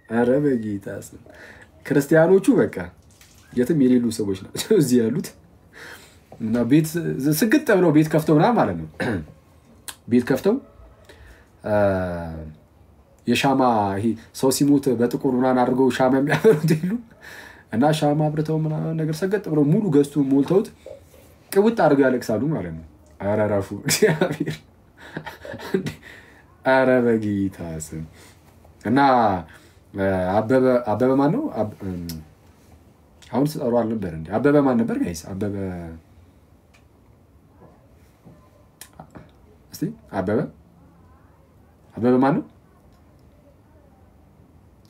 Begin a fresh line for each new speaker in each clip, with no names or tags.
ኧረ በጌታ ስም ክርስቲያኖቹ በቃ የትም የሌሉ ሰዎች ናቸው እዚህ ያሉት እና ቤት ስግጥ ብለው ቤት ከፍተው ምናምን ማለት ነው ቤት ከፍተው የሻማ ይሄ ሰው ሲሞት በጥቁር ምናምን አድርገው ሻማ የሚያበሩት ይሉ እና ሻማ አብርተው ምናምን ነገር ሰገጥ ብለው ሙሉ ገዝቱ ሞልተውት ቅውጥ አድርገው ያለቅሳሉ ማለት ነው። ኧረ እረፉ እግዚአብሔር ኧረ በጌታ ስም እና አበበ ማን ነው? አሁን ስጠሩ አልነበር እንዴ? አበበ ማን ነበር ጋይስ? አበበ ማን ነው?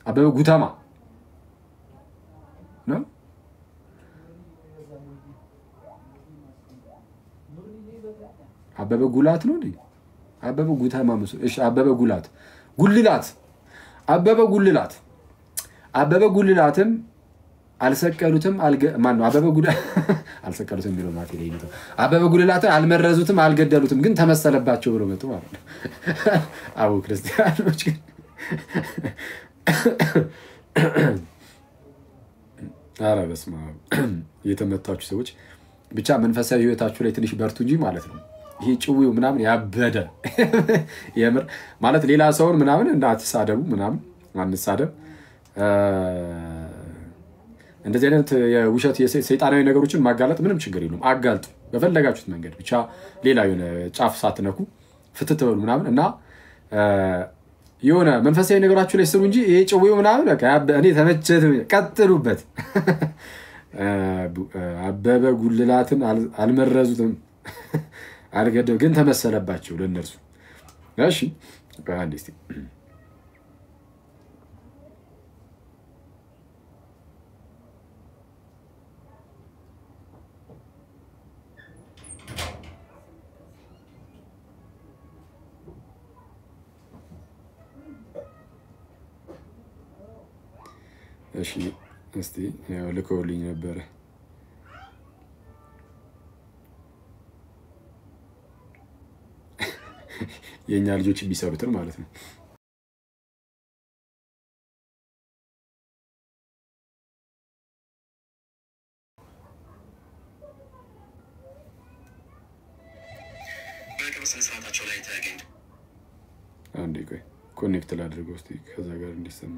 አበበ ጉተማ ነው? አበበ ጉላት ነው እንዴ? አበበ ጉተማ መስሎ እሺ አበበ ጉልላትም አልሰቀሉትም ማን ነው? አልሰቀሉትም ቢለው ማለት ነው። አበበ ጉልላትን አልመረዙትም አልገደሉትም ግን ተመሰለባቸው ብሎ መጡ ማለት ነው። አቡ ክርስቲያኖች ግን ኧረ በስመ አብ የተመታችሁ ሰዎች ብቻ መንፈሳዊ ህይወታችሁ ላይ ትንሽ በርቱ እንጂ ማለት ነው። ይሄ ጭዊው ምናምን ያበደ የምር ማለት ሌላ ሰውን ምናምን እንዳትሳደቡ ምናምን አንሳደብ። እንደዚህ አይነት የውሸት የሰይጣናዊ ነገሮችን ማጋለጥ ምንም ችግር የለውም። አጋልጡ በፈለጋችሁት መንገድ ብቻ ሌላ የሆነ ጫፍ ሳትነኩ ፍትት በሉ ምናምን እና የሆነ መንፈሳዊ ነገራችሁ ላይ ስሩ እንጂ ይሄ ጭዊው ምናምን በቃ እኔ ተመቸት ቀጥሉበት። አበበ ጉልላትን አልመረዙትም አልገደሉ ግን ተመሰለባቸው ለነርሱ። እሺ አንዴ እስቲ ያው ልኮልኝ ነበር የኛ ልጆች ቢሰሩትን ማለት ነው። በስነስርዓታቸው ላይ ተገኝቶ አንዴ ቆይ ኮኔክት ላድርገው እስቲ ከዛ ጋር እንዲሰማ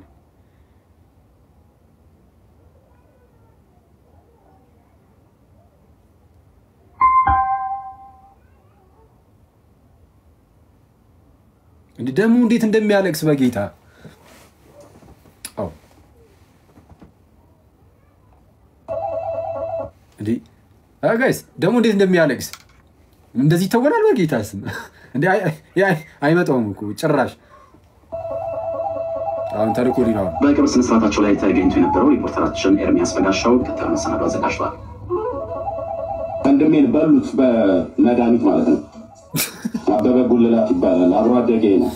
እንዴ ደሙ እንዴት እንደሚያለቅስ በጌታ አው እንዴ ጋይስ ደሙ እንዴት እንደሚያለቅስ እንደዚህ ተወላል በጌታ ስም እንዴ አይመጣውም እኮ ጭራሽ አሁን ተልኮልኝ ነው። በቅርብ ስነስርዓታቸው ላይ ተገኝቶ የነበረው ሪፖርተራችን ኤርሚያስ በጋሻው ከተማ ሰናዶ አዘጋጅቷል። እንደምን በሉት በመድኃኒት ማለት ነው። አበበ ጉልላት ይባላል። አብሮ አደጌ ነው።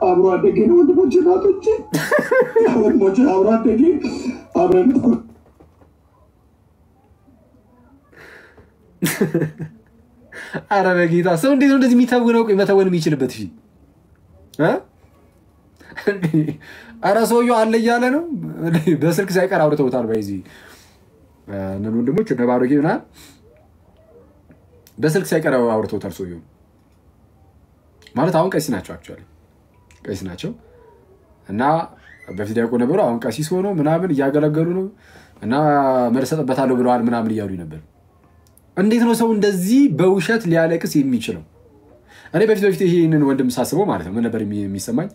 አብሮ አደጌ ነው። ወንድሞቼ ናቶቼ ወንድሞቼ አብሮ አደጌ አብረን ኧረ በጌታ ሰው እንዴት ነው እንደዚህ የሚተውነው? ቆይ መተወን የሚችልበት እሺ ኧረ ሰውዬው አለ እያለ ነው። በስልክ ሳይቀር አውርተውታል። በዚህ እነ ወንድሞች እነ ባሮጌ ምናምን በስልክ ሳይቀር አውርተውታል። ሰውዬው ማለት አሁን ቀሲስ ናቸው። አክቹዋሊ ቀሲስ ናቸው እና በፊት ያውቁ ነበሩ። አሁን ቀሲስ ሆኖ ምናምን እያገለገሉ ነው እና መልስ ሰጥበታለሁ ብለዋል ምናምን እያሉ ነበር። እንዴት ነው ሰው እንደዚህ በውሸት ሊያለቅስ የሚችለው? እኔ በፊት ይሄንን ወንድም ሳስበው ማለት ነው ምን ነበር የሚሰማኝ?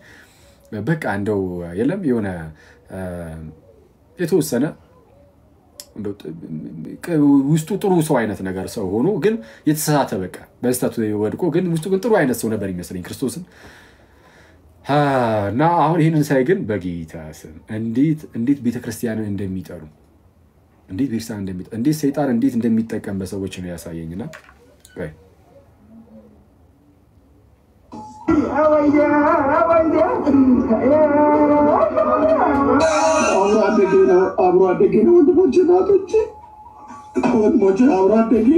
በቃ እንደው የለም የሆነ የተወሰነ ውስጡ ጥሩ ሰው አይነት ነገር ሰው ሆኖ ግን የተሳሳተ በቃ በስተቱ ወድቆ ግን ውስጡ ግን ጥሩ አይነት ሰው ነበር የሚመስለኝ ክርስቶስን እና አሁን ይሄንን ሳይ ግን በጌታ ስም እንዴት ቤተክርስቲያንን እንደሚጠሩ እንዴት ቤተክርስቲያን እንደሚጠሩ እንዴት ሰይጣን እንዴት እንደሚጠቀም በሰዎች ነው ያሳየኝና ወይ አብሮ አደጌ ነው። ወንድሞቼ ናቶቼ ወንድሞቼ አብሮ አደጌ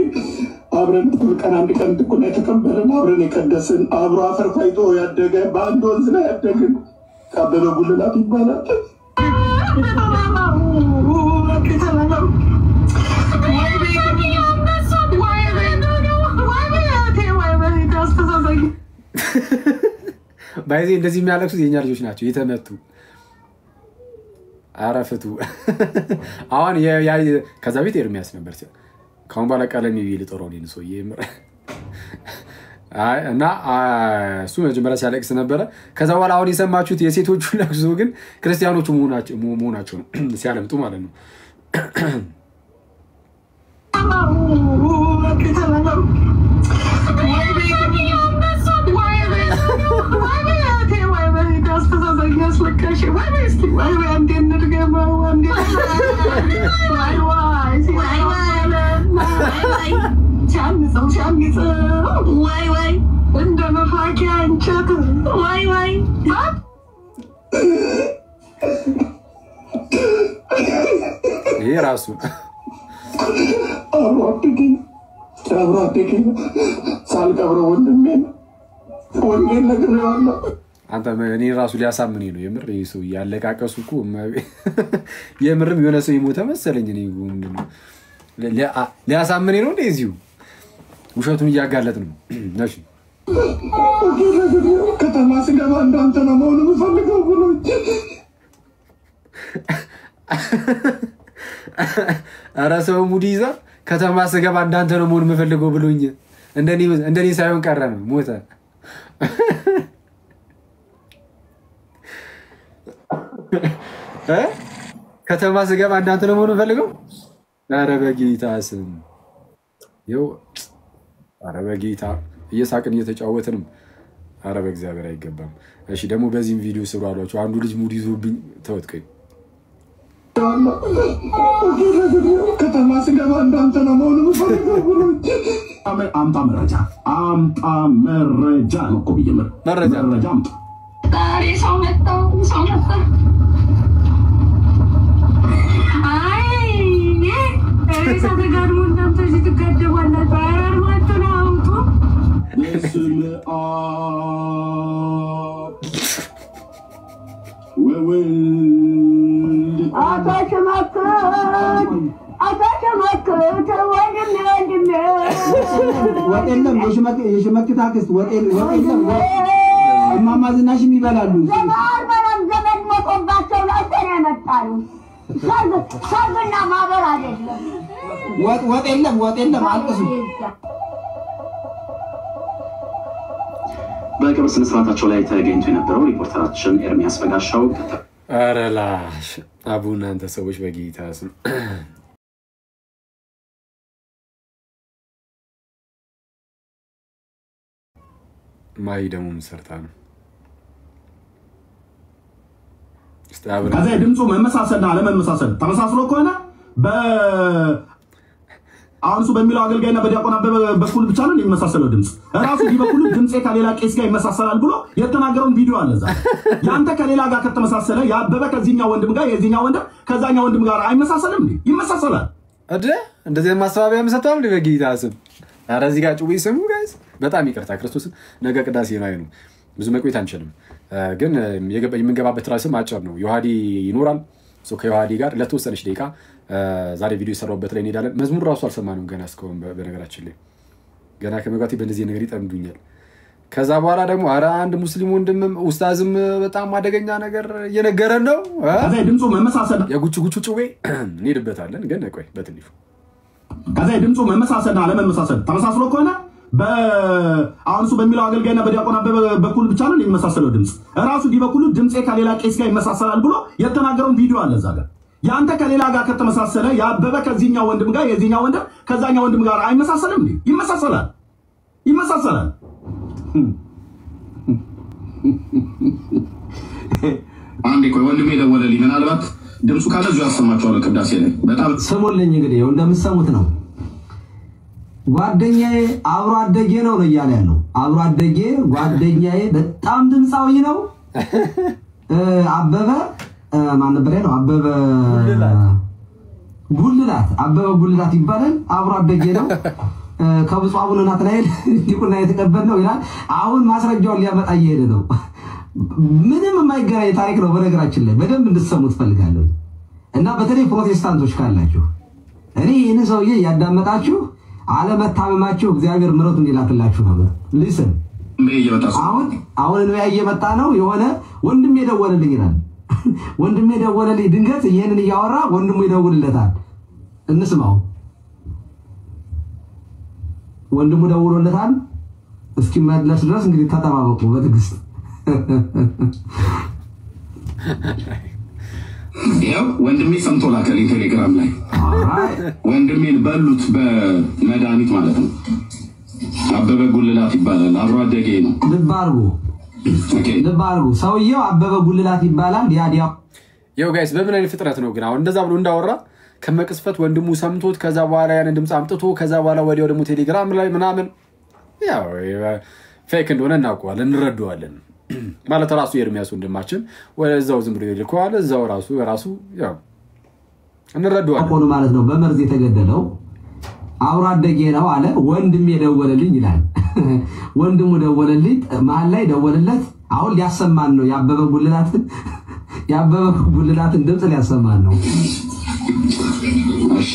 አብረን ቀን አንድ ቀን ጥቁና የተቀበለን አብረን የቀደስን አብሮ አፈር ፋይቶ ያደገ በአንድ ወንዝ ላይ ያደግን አበበ ጉልላት ይባላል።
ባይዜ እንደዚህ የሚያለቅሱት የኛ ልጆች ናቸው የተመቱ አረፍቱ አሁን ከዛ ቤት ኤርሚያስ ነበር ካሁን በኋላ ቀለም ይል ጦሮኒ ነው ሰውዬ እና እሱ መጀመሪያ ሲያለቅስ ነበረ። ከዛ በኋላ አሁን የሰማችሁት የሴቶቹ ለቅሶ ግን ክርስቲያኖቹ መሆናቸው ነው ሲያለምጡ ማለት ነው። ይሄ ራሱ አብሮ አደገኝ ሳልቀብረው ወንድሜን ነግሬዋለሁ። አንተ እኔ ራሱ ሊያሳምኔ ነው የምር ሰው ያለቃቀሱ እኮ የምርም የሆነ ሰው ይሞተ መሰለኝ። እኔ ሊያሳምኔ ነው እንደዚሁ ውሸቱን እያጋለጥ ነው። እሺ ከተማ ስገባ እንዳንተ ነው መሆኑ የምፈልገው ብሎ ኧረ ሰው ሙድ ይዛ ከተማ ስገባ እንዳንተ ነው መሆኑ የምፈልገው ብሎኝ እንደኔ ሳይሆን ቀረ ነው ሞተ። ከተማ ስገባ እንዳንተ ነው መሆኑ የምፈልገው። ኧረ በጌታ ስም ይኸው ኧረ በጌታ እየሳቅን እየተጫወትንም ኧረ በእግዚአብሔር አይገባም። እሺ ደግሞ በዚህም ቪዲዮ ስሩ አሏቸው። አንዱ ልጅ ሙድ ይዞብኝ ተወጥከኝ ከተማ ስገባ እንዳንተ ነው መሆኑ የምፈልገው ብሎ አምጣ መረጃ ነው እኮ ብዬ መረጃ አምጣ ሰው መጣ ተጋድሞ እናንተ እዚህ ትጋደባላችሁ። አርማችሁን አውጡ። በስመ አብ ወወልድ አታሸማክት ወንድሜ ወጥ የለም። የሽመክት አክስት ወጥ የለም። እማማ ዝናሽም ይበላሉ። ዘመድ ሞቶባቸው ላይ ተነመጣሉ። ሰርግና ማህበር አይደለም። ወጥ የለም። አልቅሱ።
በቅብር ስነ ስርዓታቸው ላይ ተገኝቶ የነበረው ሪፖርተራችን ኤርሚያስ በጋሻው
ኧረ ላሽ አቡ እናንተ ሰዎች በጌታ ስም ማይ ደግሞ ሰርታ ነው
ከዛ ድምፁ መመሳሰልና አለመመሳሰል ተመሳስሎ ከሆነ አሁን እሱ በሚለው አገልጋይና በዲያቆን አበበ በኩል ብቻ ነው የሚመሳሰለው ድምፅ። ራሱ በኩል ድምጼ ከሌላ ቄስ ጋር ይመሳሰላል ብሎ የተናገረውን ቪዲዮ አለ እዛ። ያንተ ከሌላ ጋር ከተመሳሰለ ያበበ ከዚህኛው ወንድም ጋር የዚህኛው ወንድም ከዛኛው ወንድም ጋር አይመሳሰልም እንዴ? ይመሳሰላል
አይደል? እንደዚህ ማስተባበያ መሰጣው እንዴ? በጌታ ስም ኧረ እዚህ ጋር ጩቤ ስሙ ጋይስ። በጣም ይቅርታ ክርስቶስ ነገ ቅዳሴ ነው ብዙ መቆየት አንችልም። ግን የምንገባበት ራስም አጭር ነው። ዮሐዲ ይኖራል ከዮሐዲ ጋር ለተወሰነች ደቂቃ ዛሬ ቪዲዮ የሰራሁበት ላይ እንሄዳለን። መዝሙር ራሱ አልሰማንም ገና እስካሁን። በነገራችን ላይ ገና ከመግባቴ በእንደዚህ ነገር ይጠምዱኛል። ከዛ በኋላ ደግሞ ኧረ አንድ ሙስሊም ወንድምም ኡስታዝም በጣም አደገኛ ነገር እየነገረን ነው።
ድምፁ መመሳሰል
የጉቹ ጩቤ እንሄድበታለን። ግን ቆይ በትንሹ
ከዛ ድምፁ መመሳሰልና አለመመሳሰል ተመሳስሎ ከሆነ አሁን እሱ በሚለው አገልጋይና በዲያቆን አበበ በኩል ብቻ ነው የሚመሳሰለው ድምፅ። ራሱ በኩል ድምጼ ከሌላ ቄስ ጋር ይመሳሰላል ብሎ የተናገረውን ቪዲዮ አለ እዛ ጋር። ያንተ ከሌላ ጋር ከተመሳሰለ ያበበ ከዚህኛው ወንድም ጋር የዚህኛው ወንድም ከዛኛው ወንድም ጋር አይመሳሰልም እንዴ? ይመሳሰላል። አንዴ ቆይ ወንድሜ ደወለልኝ። ምናልባት ድምፁ ካለ እዚሁ ያሰማቸዋለሁ ቅዳሴ ላይ። በጣም
ስሙልኝ እንግዲህ እንደምትሰሙት ነው። ጓደኛዬ አብሮ አደጌ ነው እያለ ያለው። አብሮ አደጌ ጓደኛዬ በጣም ድምፃዊ ነው። አበበ ማን ነበር ያለው? አበበ ጉልላት ይባላል። አብሮ አደጌ ነው። ከብፁዕ አቡነ ናትናኤል ዲቁና የተቀበልነው ይላል። አሁን ማስረጃውን ሊያመጣ እየሄደ ነው። ምንም የማይገናኝ ታሪክ ነው። በነገራችን ላይ በደንብ እንድትሰሙት ፈልጋለሁ እና በተለይ ፕሮቴስታንቶች ካላችሁ እኔ ይህን ሰውዬ ያዳመጣችሁ አለመታመማችሁ እግዚአብሔር ምሕረቱን እንዲላክላችሁ ነበር። ሊስን አሁን ነው እየመጣ ነው። የሆነ ወንድም የደወለልኝ ይላል። ወንድም የደወለልኝ ድንገት ይሄንን እያወራ ወንድሙ ይደውልለታል። እንስማው። ወንድሙ ደውሎለታል። እስኪ መድረስ ድረስ እንግዲህ ተጠባበቁ በትዕግስት።
ያው ወንድሜ ሰምቶ ላከልኝ ቴሌግራም ላይ ወንድሜን በሉት በመድኃኒት ማለት ነው። አበበ ጉልላት ይባላል። አብሮ አደጌ ነው። ልብ አድርጉ። ሰውየው አበበ ጉልላት ይባላል። ዲያዲያ
ያው ጋይስ በምን አይነት ፍጥረት ነው ግን አሁን እንደዛ ብሎ እንዳወራ ከመቅስፈት ወንድሙ ሰምቶት ከዛ በኋላ ያንን ድምጽ አምጥቶ ከዛ በኋላ ወዲያው ደግሞ ቴሌግራም ላይ ምናምን ያው ፌክ እንደሆነ እናውቀዋለን እንረዳዋለን። ማለት ራሱ ኤርሚያስ ወንድማችን ወደዛው ዝም ብሎ ይልከዋል። እዛው ራሱ ያው እንረዳዋለን
አቆኑ ማለት ነው። በመርዝ የተገደለው አብሮ አደጌ ነው አለ። ወንድም የደወለልኝ ይላል። ወንድሙ ደወለልኝ፣ መሀል ላይ ደወለለት። አሁን ሊያሰማን ነው ያበበ ጉልላትን ድምጽ ሊያሰማን ነው።
እሺ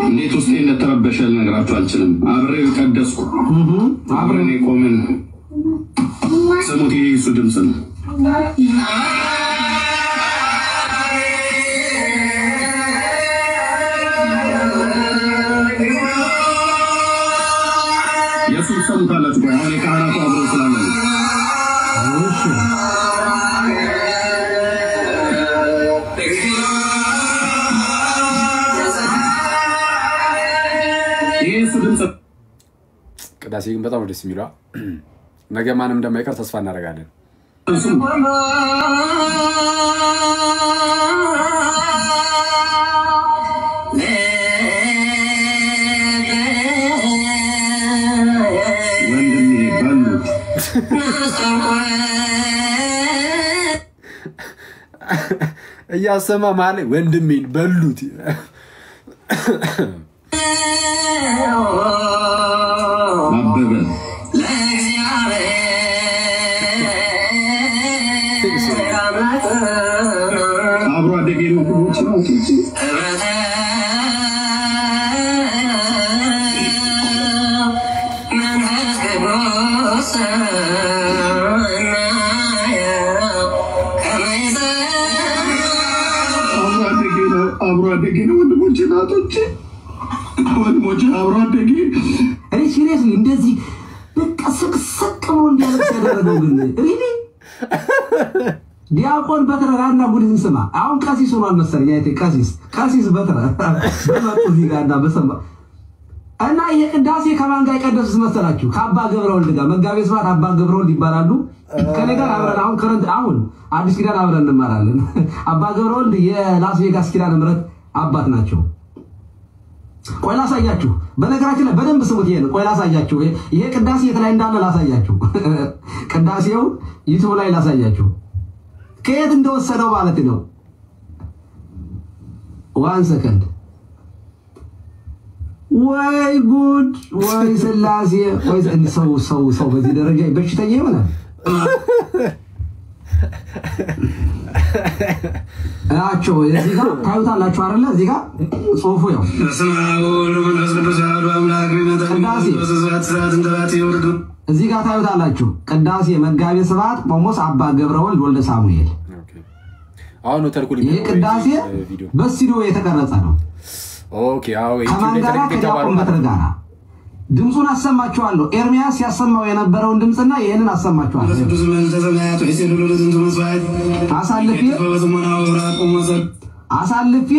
እንዴት ውስጥ እንደተረበሸ ልነግራችሁ አልችልም። አብሬው ቀደስኩ አብረን ቆመን ስሙት። የኢየሱስ ድምጽ ነው። ኢየሱስ ሰምታላችሁ። አሁን የካህናቱ አብረው ስላለ
ቅዳሴ ግን በጣም ደስ የሚለው ነገ ማንም እንደማይቀር ተስፋ እናደርጋለን። እያሰማ ማለት ወንድሜን በሉት
አበበ አብሮ አደጌ ነው። አብሮ አደጌ ነው። ወንድሞቼ ናቶቼ ወንድሞቼ አብሮ አደጌ
እኔ ሲሪየስሊ እንደዚህ በቃ ስቅስቅ ብሎ እንዲያለቅስ ያደረገው ግን ሪሊ ዲያቆን በትረ ጋርና ቡድን ስማ። አሁን ቀሲስ ሆኗል መሰለኝ። አይቴ ቀሲስ በትረ በመጡ እዚህ ጋርና በሰማ እና የቅዳሴ ከማን ጋር የቀደሱት መሰላችሁ? ከአባ ገብረወልድ ጋር። መጋቤ ስብሐት አባ ገብረወልድ ይባላሉ። ከኔ ጋር አብረን አሁን አዲስ ኪዳን አብረን እንማራለን። አባ ገብረወልድ የላስ ቬጋስ ኪዳነ ምሕረት አባት ናቸው። ቆይ ላሳያችሁ። በነገራችን ላይ በደንብ ስሙት። ቆይ ላሳያችሁ። ይሄ ቅዳሴ የት ላይ እንዳለ ላሳያችሁ። ቅዳሴው ዩቲዩብ ላይ ላሳያችሁ ከየት እንደወሰደው ማለት ነው። 1 ሰከንድ። ወይ ጉድ! ወይ ስላሴ! ወይ ሰው በዚህ ደረጃ በሽተኛ ይሆናል። አቸው እዚህ ጋር ታዩታላችሁ አይደለ? እዚህ ጋር ጽሁፉ ያው እዚህ ጋር ታዩታላችሁ። ቅዳሴ መጋቤ ስብሐት ቆሞስ አባ ገብረወልድ ወልደ ሳሙኤል።
አሁን ተርኩል
ይሄ ቅዳሴ በስቱዲዮ የተቀረጸ ነው።
ኦኬ አዎ
ከማን ጋር ከዲያቆን በትረ ጋር ድምጹን አሰማችኋለሁ። ኤርሚያስ ያሰማው የነበረውን ድምጽና ይሄንን አሰማችኋለሁ። አሳልፌ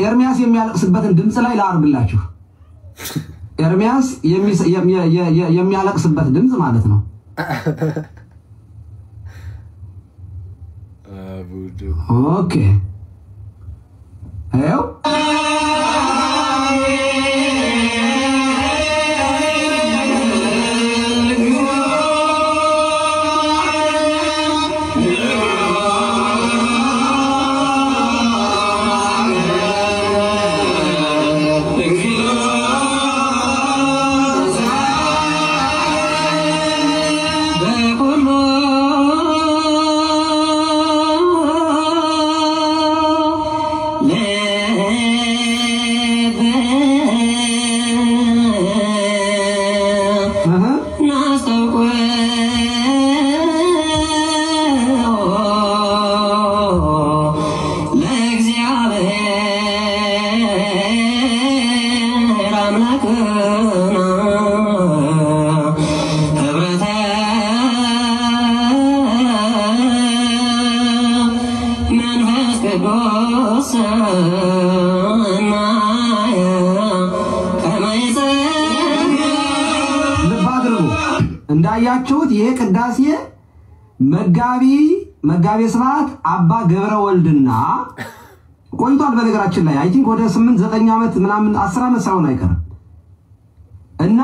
ኤርሚያስ የሚያለቅስበትን ድምጽ ላይ ላርግላችሁ። ኤርሚያስ የሚያለቅስበት ድምጽ ማለት ነው። ኦኬ አዮ እንዳያችሁት ይሄ ቅዳሴ መጋቢ ስብሐት አባ ገብረ ወልድና ቆይቷል። በነገራችን ላይ አይ ቲንክ ወደ 8-9 ዓመት ምናምን 10 ዓመት ሳይሆን አይቀርም እና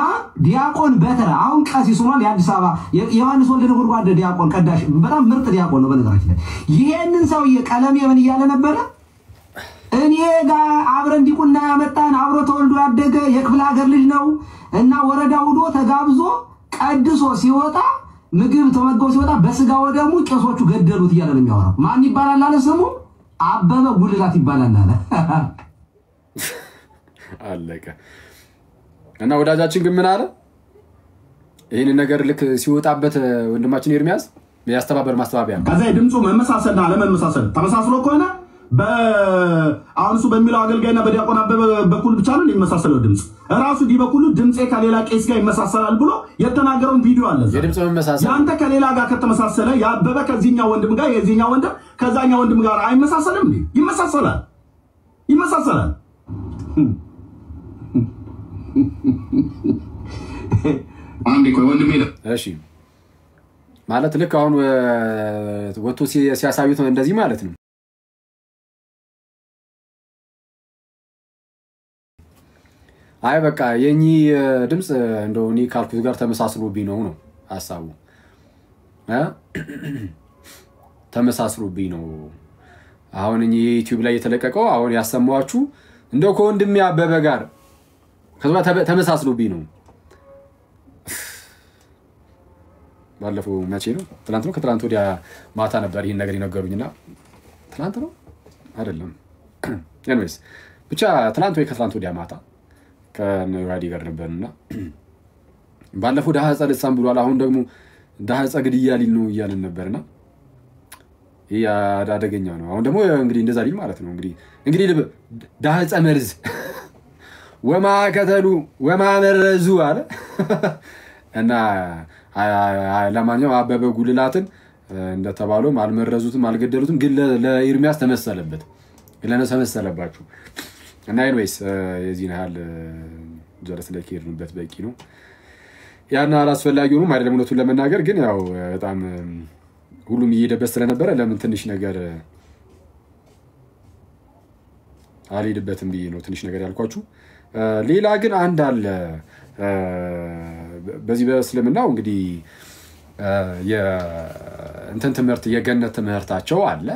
ዲያቆን በትረ አሁን ቀሲስ ሆኗል። የአዲስ አበባ የዮሐንስ ወልደ ነጎድጓድ ዲያቆን ቀዳሽ በጣም ምርጥ ዲያቆን ነው። በነገራችን ላይ ይሄንን ሰውዬ ቀለም የምን እያለ ነበረ እኔ ጋር አብረን ዲቁና ያመጣን አብሮ ተወልዶ ያደገ የክፍለ ሀገር ልጅ ነው እና ወረዳ ውዶ ተጋብዞ ቀድሶ ሲወጣ ምግብ ተመገቡ ሲወጣ በስጋ ወደሙ ቄሶቹ ገደሉት እያለ ነው የሚያወራው። ማን ይባላል አለ ስሙ? አበበ ጉልላት ይባላል አለ።
አለቀ። እና ወዳጃችን ግን ምን አለ? ይሄን ነገር ልክ ሲወጣበት ወንድማችን ኤርሚያስ ያስተባበር ማስተባበያ
ከዛ ድምፁ መመሳሰልና አለመመሳሰል ተመሳስሎ ከሆነ በአንሱ በሚለው አገልጋይና በዲያቆን አበበ በኩል ብቻ ነው የሚመሳሰለው ድምጽ ራሱ ዲበኩሉ ድምጼ ከሌላ ቄስ ጋር ይመሳሰላል ብሎ የተናገረውን ቪዲዮ አለ።
የድምጽ መመሳሰል
ያንተ ከሌላ ጋር ከተመሳሰለ ያበበ ከዚህኛው ወንድም ጋር የዚህኛው ወንድም ከዛኛው ወንድም ጋር አይመሳሰልም እንዴ? ይመሳሰላል።
አንዴ ቆይ ወንድሜ
እሺ ማለት ልክ አሁን ወጥቶ ሲያሳዩት እንደዚህ ማለት ነው። አይ በቃ የኚ ድምጽ እንደው እኔ ካልኩት ጋር ተመሳስሎብኝ ነው ሐሳቡ ተመሳስሎብኝ ነው። አሁን እኚ ዩቲዩብ ላይ የተለቀቀው አሁን ያሰማዋችሁ እንደው ከወንድሜ አበበ ጋር ከዛ ተመሳስሎብኝ ነው። ባለፈው መቼ ነው? ትናንት ነው ከትናንት ወዲያ ማታ ነበር ይሄን ነገር ይነገሩኝና ትናንት ነው አይደለም ኤኒዌይስ ብቻ ትናንት ወይ ከትናንት ወዲያ ማታ ከነዋዲ ጋር ነበርና ባለፈው ዳሃ ጸልሳም ብሏል። አሁን ደግሞ ዳሃ ጸግድያ ሊል ነው እያልን ነበርና ይያ አደገኛ ነው። አሁን ደግሞ እንግዲህ እንደዛ ሊል ማለት ነው። እንግዲህ ዳሃ ጸመርዝ ወማ ከተሉ ወማ መረዙ አለ እና ለማንኛውም አበበ ጉልላትን እንደተባለው አልመረዙትም አልገደሉትም፣ ግን ለኤርሚያስ ተመሰለበት ለነሰመሰለባችሁ እና ኤኒዌይስ የዚህን ያህል ጀለስ ላይ ከሄድንበት በቂ ነው። ያን አላስፈላጊ ነው ማለት እውነቱን ለመናገር ግን ያው በጣም ሁሉም እየሄደበት ስለነበረ ለምን ትንሽ ነገር አልሄድበትም ብዬ ነው ትንሽ ነገር ያልኳችሁ። ሌላ ግን አንድ አለ በዚህ በእስልምናው እንግዲህ የእንትን ትምህርት የገነት ትምህርታቸው አለ።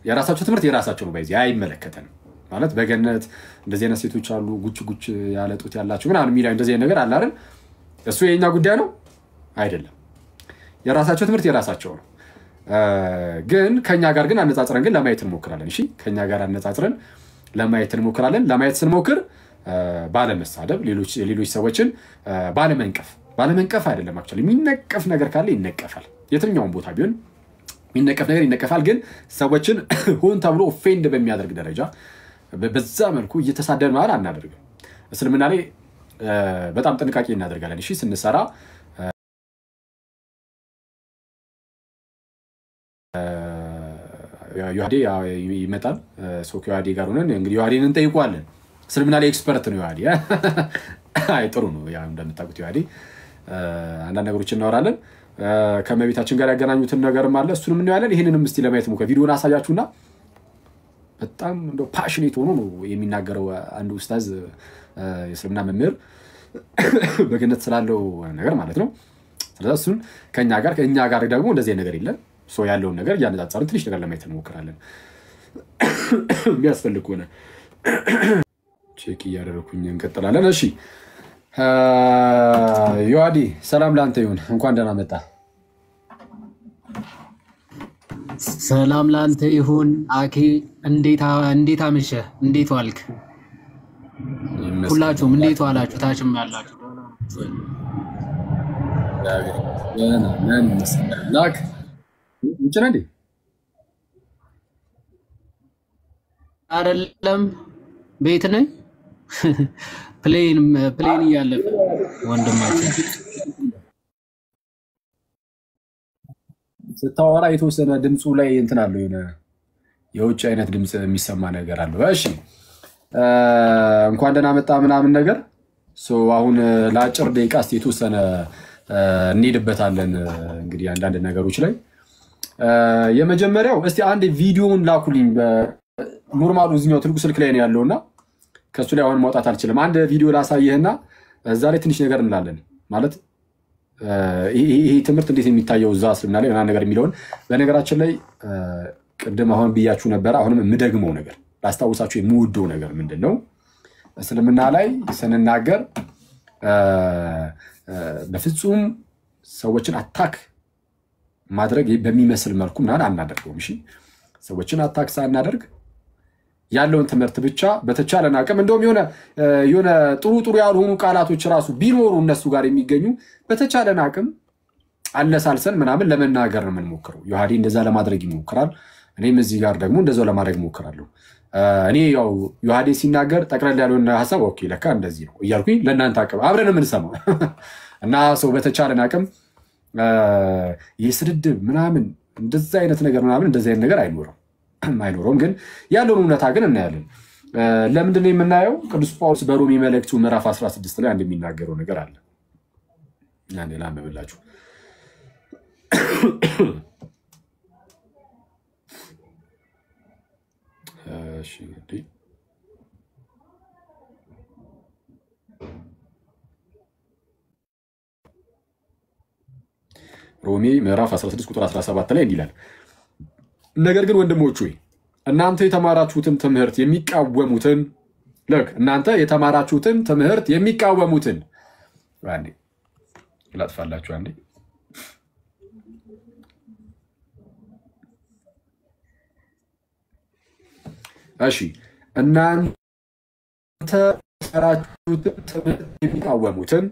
የራሳቸው ትምህርት የራሳቸው ነው። በዚህ አይመለከተንም ማለት በገነት እንደዚህ አይነት ሴቶች አሉ ጉጭ ያለጡት ያላችሁ ምናምን የሚለው እንደዚህ ነገር አለ አይደል? እሱ የኛ ጉዳይ ነው አይደለም። የራሳቸው ትምህርት የራሳቸው ነው። ግን ከኛ ጋር ግን አነጻጽረን ግን ለማየት እንሞክራለን። እሺ ከኛ ጋር አነጻጽረን ለማየት እንሞክራለን። ለማየት ስንሞክር ባለመሳደብ ሌሎች ሰዎችን ባለመንቀፍ አይደለም። አክቹአሊ የሚነቀፍ ነገር ካለ ይነቀፋል። የትኛውም ቦታ ቢሆን የሚነቀፍ ነገር ይነቀፋል። ግን ሰዎችን ሆን ተብሎ ኦፌንድ በሚያደርግ ደረጃ በዛ መልኩ እየተሳደብን ማለት አናደርግም። እስልምና ላይ በጣም ጥንቃቄ እናደርጋለን። እሺ ስንሰራ ዮሐዴ ይመጣል። ሶኪ ዮሐዴ ጋር ሆነን እንግዲህ ዮሐዴን እንጠይቀዋለን። እስልምና ላይ ኤክስፐርት ነው ዮሐዴ። አይ ጥሩ ነው። ያ እንደምታውቁት ዮሐዴ አንዳንድ ነገሮችን እናወራለን። ከመቤታችን ጋር ያገናኙትን ነገርም አለ። እሱንም እናያለን። ይሄንንም እስቲ ለማየት ሞከ ቪዲዮን አሳያችሁና በጣም እንደው ፓሽኔት ሆኖ ነው የሚናገረው አንድ ኡስታዝ የእስልምና መምህር በገነት ስላለው ነገር ማለት ነው። ስለዚህ እሱን ከኛ ጋር ደግሞ እንደዚህ ነገር የለም። ሶ ያለውን ነገር ያነጻጸርን ትንሽ ነገር ለማየት እንሞክራለን። የሚያስፈልግ ሆነ ቼክ እያደረኩኝ እንቀጥላለን። እሺ ዮሐዴ ሰላም ላንተ ይሁን፣ እንኳን ደህና መጣ።
ሰላም ላንተ ይሁን አኬ። እንዴት አመሸህ? እንዴት ዋልክ? ሁላችሁም እንዴት ዋላችሁ? ታችም ያላችሁ
ላክ እንዴ
አይደለም ቤት ነኝ። ፕሌን እያለፈ ወንድማችን
ስታወራ የተወሰነ ድምፁ ላይ እንትን አለው የሆነ የውጭ አይነት ድምፅ የሚሰማ ነገር አለው። እሺ እንኳን ደህና መጣ ምናምን ነገር አሁን ለአጭር ደቂቃ እስቲ የተወሰነ እንሄድበታለን እንግዲህ አንዳንድ ነገሮች ላይ የመጀመሪያው እስቲ አንድ ቪዲዮውን ላኩልኝ ኖርማሉ እዚህኛው ትልቁ ስልክ ላይ ነው ያለውና ከሱ ላይ አሁን ማውጣት አልችልም አንድ ቪዲዮ ላሳየህና እዛ ላይ ትንሽ ነገር እንላለን ማለት ይሄ ትምህርት እንዴት የሚታየው እዛ እስልምና ላይ እና ነገር የሚለውን በነገራችን ላይ ቅድም አሁን ብያችሁ ነበር አሁንም የምደግመው ነገር ላስታውሳችሁ የምወደው ነገር ምንድነው እስልምና ላይ ስንናገር በፍጹም ሰዎችን አታክ ማድረግ በሚመስል መልኩ ምናምን አናደርገውም እሺ ሰዎችን አታክ ሳናደርግ ያለውን ትምህርት ብቻ በተቻለን አቅም እንደውም የሆነ ጥሩ ያልሆኑ ቃላቶች ራሱ ቢኖሩ እነሱ ጋር የሚገኙ በተቻለን አቅም አለሳልሰን ምናምን ለመናገር ነው የምንሞክረው ዮሐዴ እንደዛ ለማድረግ ይሞክራል እኔም እዚህ ጋር ደግሞ እንደዛው ለማድረግ ሞክራለሁ እኔ ያው ዮሐዴ ሲናገር ጠቅለል ያለውን ሐሳብ ኦኬ ለካ እንደዚህ ነው እያልኩኝ ለእናንተ አቅም አብረን የምንሰማው እና ሰው በተቻለን አቅም የስድድብ ምናምን እንደዛ አይነት ነገር ምናምን እንደዛ አይነት ነገር አይኖርም ግን ያለውን እውነታ ግን እናያለን ለምንድነው የምናየው ቅዱስ ጳውሎስ በሮሜ መልእክቱ ምዕራፍ 16 ላይ አንድ የሚናገረው ነገር አለ ያኔ ላንብብላችሁ እሺ እንዴ ሮሜ ምዕራፍ 16 ቁጥር 17 ላይ እንዲላል ነገር ግን ወንድሞች ሆይ እናንተ የተማራችሁትን ትምህርት የሚቃወሙትን አንዴ ላጥፋላችሁ አንዴ እሺ እናንተ የተማራችሁትን ትምህርት የሚቃወሙትን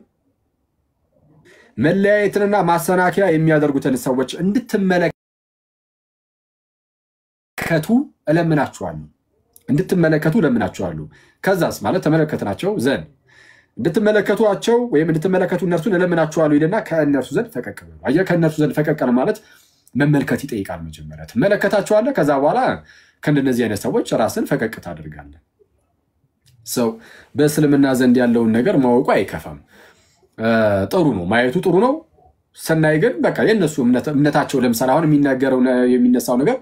መለያየትንና ማሰናከያ የሚያደርጉትን ሰዎች እንድትመለከቱ እለምናችኋለሁ ከዛስ ማለት ተመለከትናቸው ዘንድ እንድትመለከቷቸው ወይም እንድትመለከቱ እነርሱን እለምናችኋለሁ ይልና ከእነርሱ ዘንድ ፈቀቅ በሉ አየህ ከእነርሱ ዘንድ ፈቀቅ ማለት መመልከት ይጠይቃል መጀመሪያ ትመለከታቸዋለህ ከዛ በኋላ ከእንደነዚህ አይነት ሰዎች ራስን ፈቀቅ ታደርጋለህ ሰው በእስልምና ዘንድ ያለውን ነገር ማወቁ አይከፋም ጥሩ ነው ማየቱ ጥሩ ነው ሰናይ ግን በቃ የነሱ እምነታቸው ለምሳሌ አሁን የሚነሳው ነገር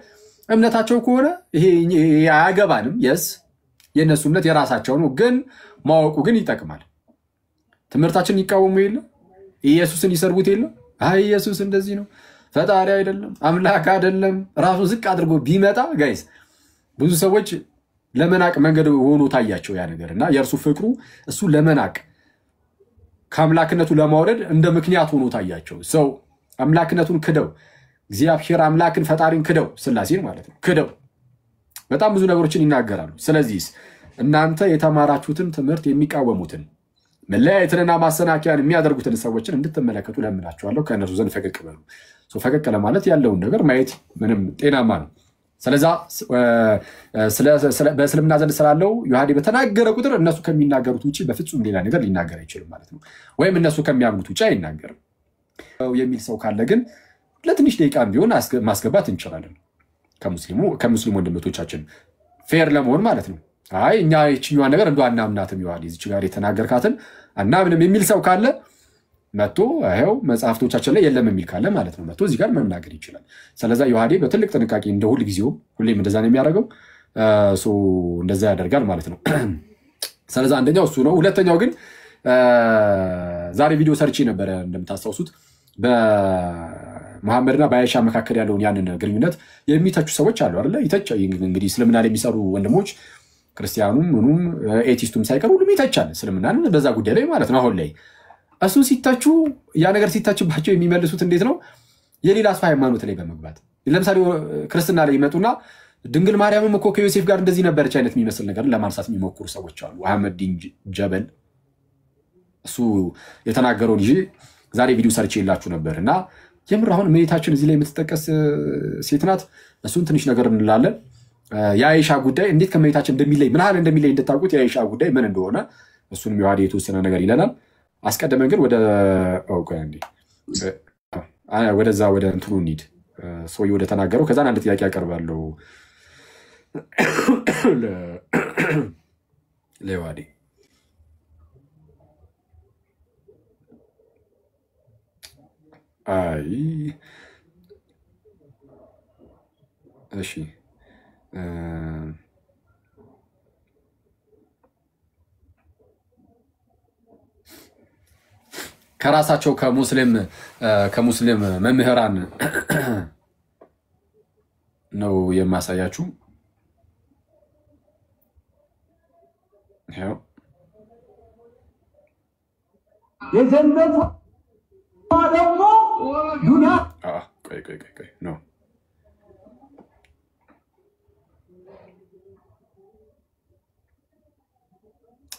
እምነታቸው ከሆነ ይሄ አያገባንም የስ የነሱ እምነት የራሳቸው ነው ግን ማወቁ ግን ይጠቅማል ትምህርታችንን ይቃወሙ የለ ኢየሱስን ይሰርቡት የለ አይ ኢየሱስ እንደዚህ ነው ፈጣሪ አይደለም አምላክ አይደለም ራሱ ዝቅ አድርጎ ቢመጣ ጋይስ ብዙ ሰዎች ለመናቅ መንገድ ሆኖ ታያቸው ያ ነገርና የእርሱ ፍቅሩ እሱ ለመናቅ ከአምላክነቱ ለማውረድ እንደ ምክንያት ሆኖ ታያቸው ሰው አምላክነቱን ክደው እግዚአብሔር አምላክን ፈጣሪን ክደው ስላሴን ማለት ነው ክደው በጣም ብዙ ነገሮችን ይናገራሉ ስለዚህ እናንተ የተማራችሁትን ትምህርት የሚቃወሙትን መለያየትንና ማሰናከያን የሚያደርጉትን ሰዎችን እንድትመለከቱ ለምናችኋለሁ ከእነርሱ ዘንድ ፈቀቅ በሉ ፈቀቅ ለማለት ያለውን ነገር ማየት ምንም ጤናማ ነው ስለዛ በእስልምና ዘንድ ስላለው ዮሐዴ በተናገረ ቁጥር እነሱ ከሚናገሩት ውጪ በፍጹም ሌላ ነገር ሊናገር አይችልም ማለት ነው ወይም እነሱ ከሚያምኑት ውጪ አይናገርም የሚል ሰው ካለ ግን ለትንሽ ደቂቃም ቢሆን ማስገባት እንችላለን ከሙስሊም ወንድሞቻችን ፌር ለመሆን ማለት ነው አይ እኛ እቺኛዋን ነገር እንደው አናምናትም ዮሐዴ እዚህ ጋር የተናገርካትን አናምንም የሚል ሰው ካለ መጥቶ አይው መጽሐፍቶቻችን ላይ የለም የሚል ካለ ማለት ነው መጥቶ እዚህ ጋር መናገር ይችላል ስለዛ ዮሐዴ በትልቅ ጥንቃቄ እንደ ሁሉ ጊዜው ሁሌም እንደዛ ነው የሚያደርገው እንደዛ ያደርጋል ማለት ነው ስለዛ አንደኛው እሱ ነው ሁለተኛው ግን ዛሬ ቪዲዮ ሰርቼ ነበር እንደምታስታውሱት በመሐመድና በአይሻ መካከል ያለውን ያንን ግንኙነት የሚተቹ ሰዎች አሉ አይደል ይተቻ እንግዲህ እስልምና ላይ የሚሰሩ ወንድሞች ክርስቲያኑም ምኑም ኤቲስቱም ሳይቀር ሁሉም ይተቻል እስልምናን በዛ ጉዳይ ላይ ማለት ነው አሁን ላይ እሱ ሲታቹ ያ ነገር ሲታችባቸው የሚመልሱት እንዴት ነው የሌላ ሰው ሃይማኖት ላይ በመግባት ለምሳሌ ክርስትና ላይ ይመጡና ድንግል ማርያምም እኮ ከዮሴፍ ጋር እንደዚህ ነበረች አይነት የሚመስል ነገር ለማንሳት የሚሞክሩ ሰዎች አሉ አህመድ ዲን ጀበል እሱ የተናገረውን ይዤ ዛሬ ቪዲዮ ሰርቼ ይላችሁ ነበርና የምር አሁን እመቤታችን እዚህ ላይ የምትጠቀስ ሴት ናት እሱን ትንሽ ነገር እንላለን የአይሻ ጉዳይ እንዴት ከእመቤታችን እንደሚለይ እንድታውቁት የአይሻ ጉዳይ ምን እንደሆነ እሱንም ዮሐዴ የተወሰነ ነገር ይለናል አስቀደመን ግን ወደዛ ወደ እንትኑ እንሂድ ሰውዬው ወደ ተናገረው ከዛን አንድ ጥያቄ ያቀርባለሁ ለዮሐዴ አይ እሺ ከራሳቸው ከሙስሊም መምህራን ነው የማሳያችሁ ይሄው
የጀነት ደግሞ ዱንያ
ቆይ ነው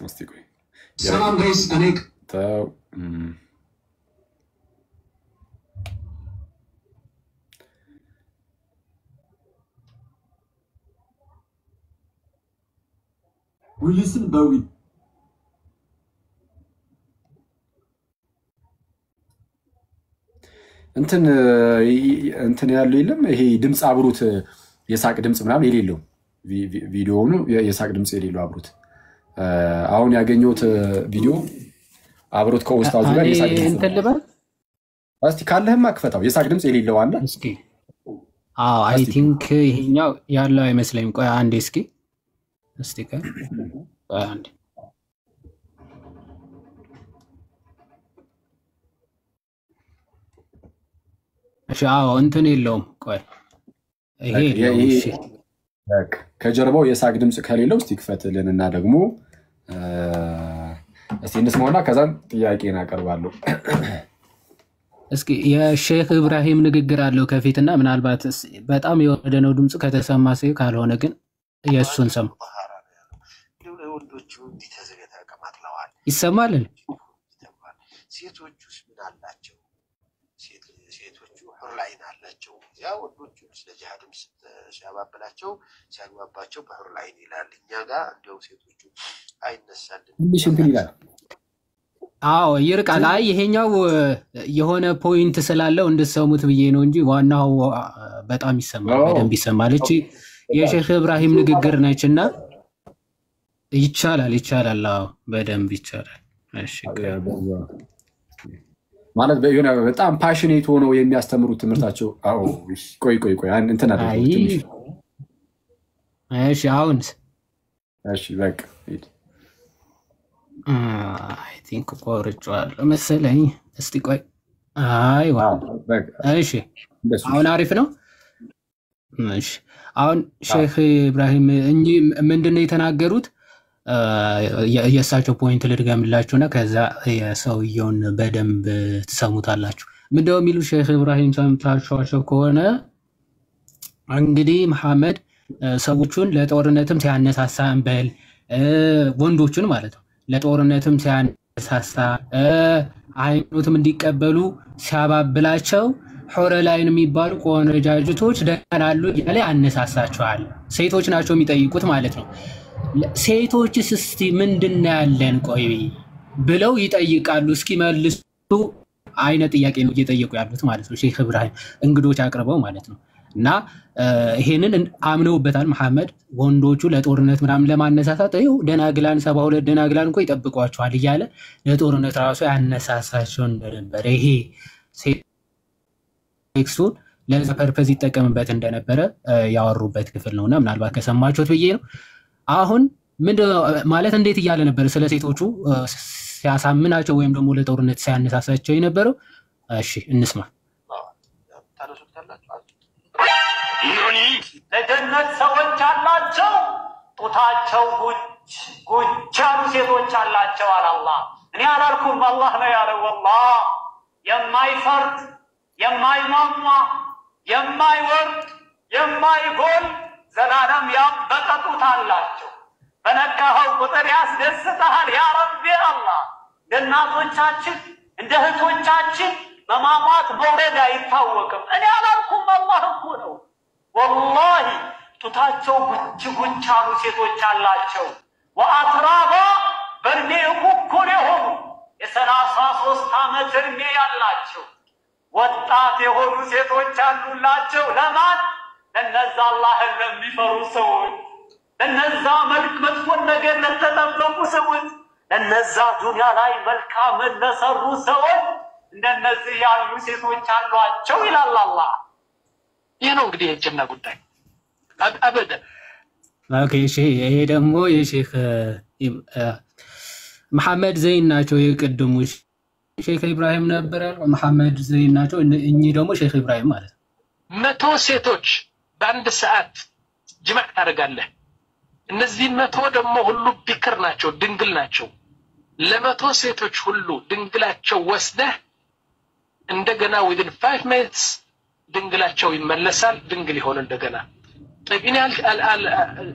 እስቲ ቆይ
ሰላም ጋይስ እኔ
ተው
ሪሊስን በዊ
እንትን ያለው የለም ይሄ ድምጽ አብሩት የሳቅ ድምጽ ምናምን የሌለው ቪዲዮ ነው የሳቅ ድምጽ የሌለው አብሩት አሁን ያገኘሁት ቪዲዮ አብሩት ከኡስታዙ ጋር የሳቅ ድምጽ
እንትን ልበል
እስቲ ካለህማ ክፈታው የሳቅ ድምጽ የሌለው አለ
እስኪ አይ ቲንክ ይሄኛው ያለው አይመስለኝም ቆይ አንዴ እስኪ አንዴ እሺ እንትን የለውም ቆይ ይሄ እሺ
ከጀርባው የሳቅ ድምጽ ከሌለው እስቲ ክፈትልንና ደግሞ እስቲ እንስማውና ከዛን ጥያቄን አቀርባለሁ
እስኪ የሼክ ኢብራሂም ንግግር አለው ከፊትና ምናልባት በጣም የወረደ ነው ድምጽ ከተሰማ ሰው ካልሆነ ግን የሱን ሰም ይሰማል
ሴቶቹስ ምን አላቸው ሴቶቹ ሁርላይን አላቸው ያ ወንዶቹ ስለጂሃድም ሲያባብላቸው ሲያግባባቸው በሁርላይን ይላል እኛ ጋር እንደው ሴቶቹ አይነሳልን
ትንሽ እንትን ይላል
ይርቃል አይ ይሄኛው የሆነ ፖይንት ስላለው እንድትሰሙት ብዬ ነው እንጂ ዋናው በጣም ይሰማል በደንብ ይሰማል እቺ የሼክ ኢብራሂም ንግግር ነችና ይቻላል በደንብ ይቻላል እሺ
ማለት በጣም ፓሽኔት ሆኖ የሚያስተምሩት ትምህርታቸው ቆይ እንትን አድርገው ትንሽ
እሺ አሁንስ
እሺ በቃ
አይ ቲንክ ቆርጬዋለሁ መሰለኝ እስቲ ቆይ አይዋ እሺ አሁን አሪፍ ነው እሺ አሁን ሼክ ኢብራሂም እንጂ ምንድነው የተናገሩት የእሳቸው ፖይንት ልድገምላችሁና ከዛ የሰውየውን በደንብ ትሰሙታላችሁ ምንድነው የሚሉ ሼክ ኢብራሂም ሰምታችኋቸው ከሆነ እንግዲህ መሐመድ ሰዎቹን ለጦርነትም ሲያነሳሳ እንበል ወንዶቹን ማለት ነው ለጦርነትም ሲያነሳሳ ሃይማኖትም እንዲቀበሉ ሲያባብላቸው ሑረላይን የሚባሉ ቆነጃጅቶች ደናሉ እያለ ያነሳሳቸዋል ሴቶች ናቸው የሚጠይቁት ማለት ነው ሴቶችስ እስቲ ምንድነው ያለን ቆይ ብለው ይጠይቃሉ እስኪ መልሱ አይነት ጥያቄ ነው እየጠየቁ ያሉት ማለት ነው ሼክ ኢብራሂም እንግዶች አቅርበው ማለት ነው እና ይሄንን አምነውበታል መሐመድ ወንዶቹ ለጦርነት ምናምን ለማነሳሳት ደናግላን 72 ደናግላን እኮ ይጠብቋቸዋል እያለ ለጦርነት ራሱ ያነሳሳቸው እንደነበር ይሄ ሴክሱን ለዛ ፐርፐዝ ይጠቀምበት እንደነበረ ያወሩበት ክፍል ነውና ምናልባት ከሰማችሁት ብዬ ነው አሁን ማለት እንዴት እያለ ነበር ስለ ሴቶቹ ሲያሳምናቸው ወይም ደግሞ ለጦርነት ሲያነሳሳቸው የነበረው እሺ እንስማ
ለጀነት ሰዎች አላቸው ጡታቸው ጉች ያሉ ሴቶች አላቸው አላህ እኔ አላልኩም አላህ ነው ያለው والله የማይፈርድ የማይሟሟ የማይወርድ የማይጎል ዘላለም ያበጠ ጡት አላቸው በነካኸው ቁጥር ያስደስታል ያ ረቢ አላህ ለእናቶቻችን እንደ እህቶቻችን በማማት መውረድ አይታወቅም እኔ አላልኩም አላህ እኮ ነው والله ጡታቸው ጉች ያሉ ሴቶች አላቸው ወአትራባ በእድሜ እኩል የሆኑ የ33 ዓመት እድሜ ያላቸው ወጣት የሆኑ ሴቶች አሉላቸው ለማን ለነዛ አላህን ለሚፈሩ ሰዎች ለነዛ መጥፎ ነገር ለተጠበቁ ሰዎች ለነዛ ዱንያ ላይ መልካም ለሰሩ ሰዎች እንደነዚህ ያሉ ሴቶች አሏቸው ይላል አላህ።
ይህ ነው እንግዲህ የጀና ጉዳይ አበደ።
ኦኬ እሺ፣ ይሄ ደግሞ የሼክ መሐመድ ዘይን ናቸው። የቅድሙ ሼክ ኢብራሂም ነበር ያለው መሐመድ ዘይን ናቸው። እኚህ ደግሞ ሼክ ኢብራሂም ማለት ነው።
100 ሴቶች በአንድ ሰዓት ጅማዕ ታደርጋለህ። እነዚህ 100 ደግሞ ሁሉ ቢክር ናቸው፣ ድንግል ናቸው። ለ100 ሴቶች ሁሉ ድንግላቸው ወስደህ እንደገና within 5 minutes ድንግላቸው ይመለሳል፣ ድንግል ይሆን እንደገና። طيب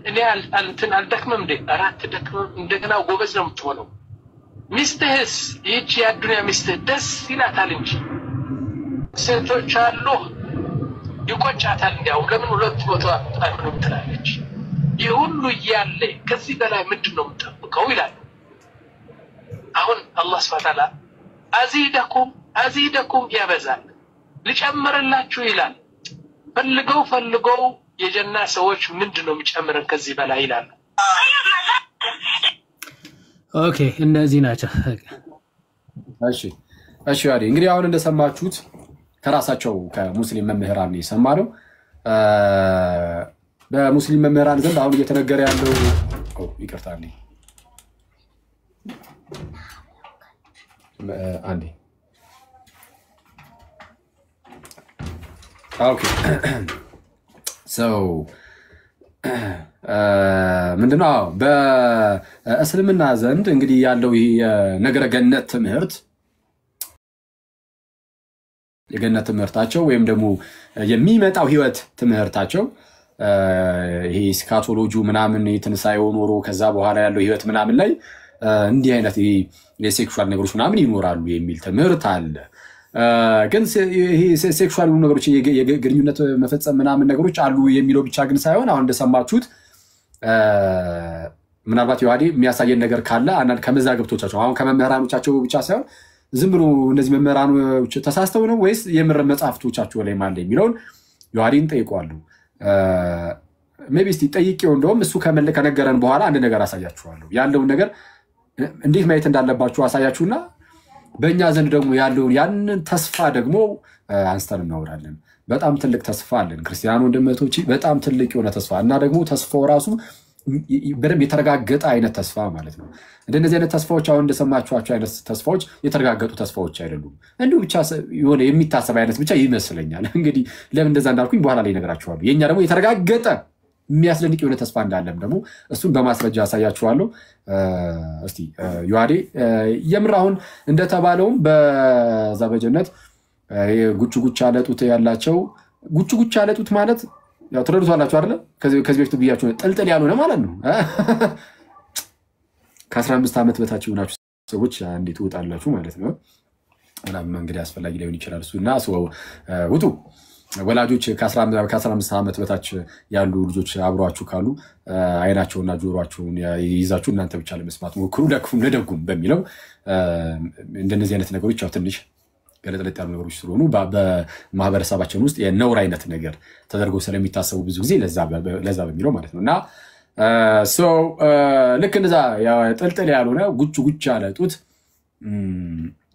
እኔ አልደክምም እንዴ? አራት ደክምም እንደገና ጎበዝ ነው የምትሆነው። ሚስትህስ ይህች የአዱንያ ሚስትህ ደስ ይላታል እንጂ ሴቶች አሉ ይቆጫታል። እንዲያው ለምን 200 አይሆንም ትላለች። ይህ ሁሉ እያለ ከዚህ በላይ ምንድን ነው የምጠብቀው ይላል። አሁን አላህ ሱብሓነሁ ወተዓላ አዚደኩም ያበዛል፣ ልጨምርላችሁ ይላል። ፈልገው የጀና ሰዎች ምንድነው የሚጨምረን ከዚህ በላይ ይላል።
ኦኬ እነዚህ ናቸው።
እሺ ያዲ እንግዲህ አሁን እንደሰማችሁት ከራሳቸው ከሙስሊም መምህራን የሰማነው በሙስሊም መምህራን ዘንድ አሁን እየተነገረ ያለው ይቅርታልኝ አንዴ ኦኬ ምንድነው በእስልምና ዘንድ እንግዲህ ያለው የነገረ ገነት ትምህርት የገነት ትምህርታቸው ወይም ደግሞ የሚመጣው ህይወት ትምህርታቸው ይሄ ስካቶሎጂ ምናምን የትንሳኤው ኖሮ ከዛ በኋላ ያለው ህይወት ምናምን ላይ እንዲህ አይነት የሴክሹዋል ነገሮች ምናምን ይኖራሉ የሚል ትምህርት አለ። ግን ይሄ ሴክሹዋል ነገሮች የግንኙነት መፈጸም ምናምን ነገሮች አሉ የሚለው ብቻ ግን ሳይሆን አሁን እንደሰማችሁት ምናልባት ይዋዲ የሚያሳየን ነገር ካለ አንድ ከመዛግብቶቻቸው አሁን ከመምህራኖቻቸው ብቻ ሳይሆን ዝም ብሎ እነዚህ መምህራኖች ተሳስተው ነው ወይስ የምር መጻፍቶቻቸው ላይ ማለት የሚለውን ይዋዲን ጠይቋሉ። ሜቢ እስቲ ጠይቄው እንደውም እሱ ከነገረን በኋላ አንድ ነገር አሳያችኋለሁ። ያለውን ነገር እንዴት ማየት እንዳለባችሁ አሳያችሁና በእኛ ዘንድ ደግሞ ያለውን ያንን ተስፋ ደግሞ አንስተን እናወራለን። በጣም ትልቅ ተስፋ አለን ክርስቲያኑ ወንድሞቼ፣ በጣም ትልቅ የሆነ ተስፋ እና ደግሞ ተስፋው ራሱ በደንብ የተረጋገጠ አይነት ተስፋ ማለት ነው። እንደነዚህ አይነት ተስፋዎች አሁን እንደሰማችኋቸው አይነት ተስፋዎች የተረጋገጡ ተስፋዎች አይደሉም። እንዲሁ ብቻ የሆነ የሚታሰብ አይነት ብቻ ይመስለኛል። እንግዲህ ለምን እንደዛ እንዳልኩኝ በኋላ ላይ እነግራችኋለሁ። የኛ ደግሞ የተረጋገጠ የሚያስደንቅ የሆነ ተስፋ እንዳለም ደግሞ እሱን በማስረጃ አሳያችኋለሁ። እስቲ ዮሐዴ የምር አሁን እንደተባለውም በዛ በጀነት ጉጭ ያለጡት ያላቸው ጉጭ ያለጡት ማለት ያው ትረዱታላችሁ አይደል? ከዚህ በፊት ብያችሁ ጥልጥል ያልሆነ ማለት ነው። ከ15 ዓመት በታች የሆናችሁ ሰዎች እንዴት ወጣላችሁ ማለት ነው። ምናምን እንግዲህ አስፈላጊ ሊሆን ይችላል እሱና ውጡ ወላጆች ከ15 ዓመት በታች ያሉ ልጆች አብሯችሁ ካሉ አይናቸውና ጆሮአቸውን ይዛችሁ እናንተ ብቻ ለመስማት ሞክሩ፣ ለክፉም ለደጉም በሚለው እንደነዚህ አይነት ነገሮች ያው ትንሽ ገለጥለጥ ያሉ ነገሮች ስለሆኑ በማህበረሰባችን ውስጥ የነውር አይነት ነገር ተደርጎ ስለሚታሰቡ ብዙ ጊዜ ለዛ በሚለው ማለት ነውና ልክ እንደዛ ጥልጥል ያልሆነ ጉጭ ያለጡት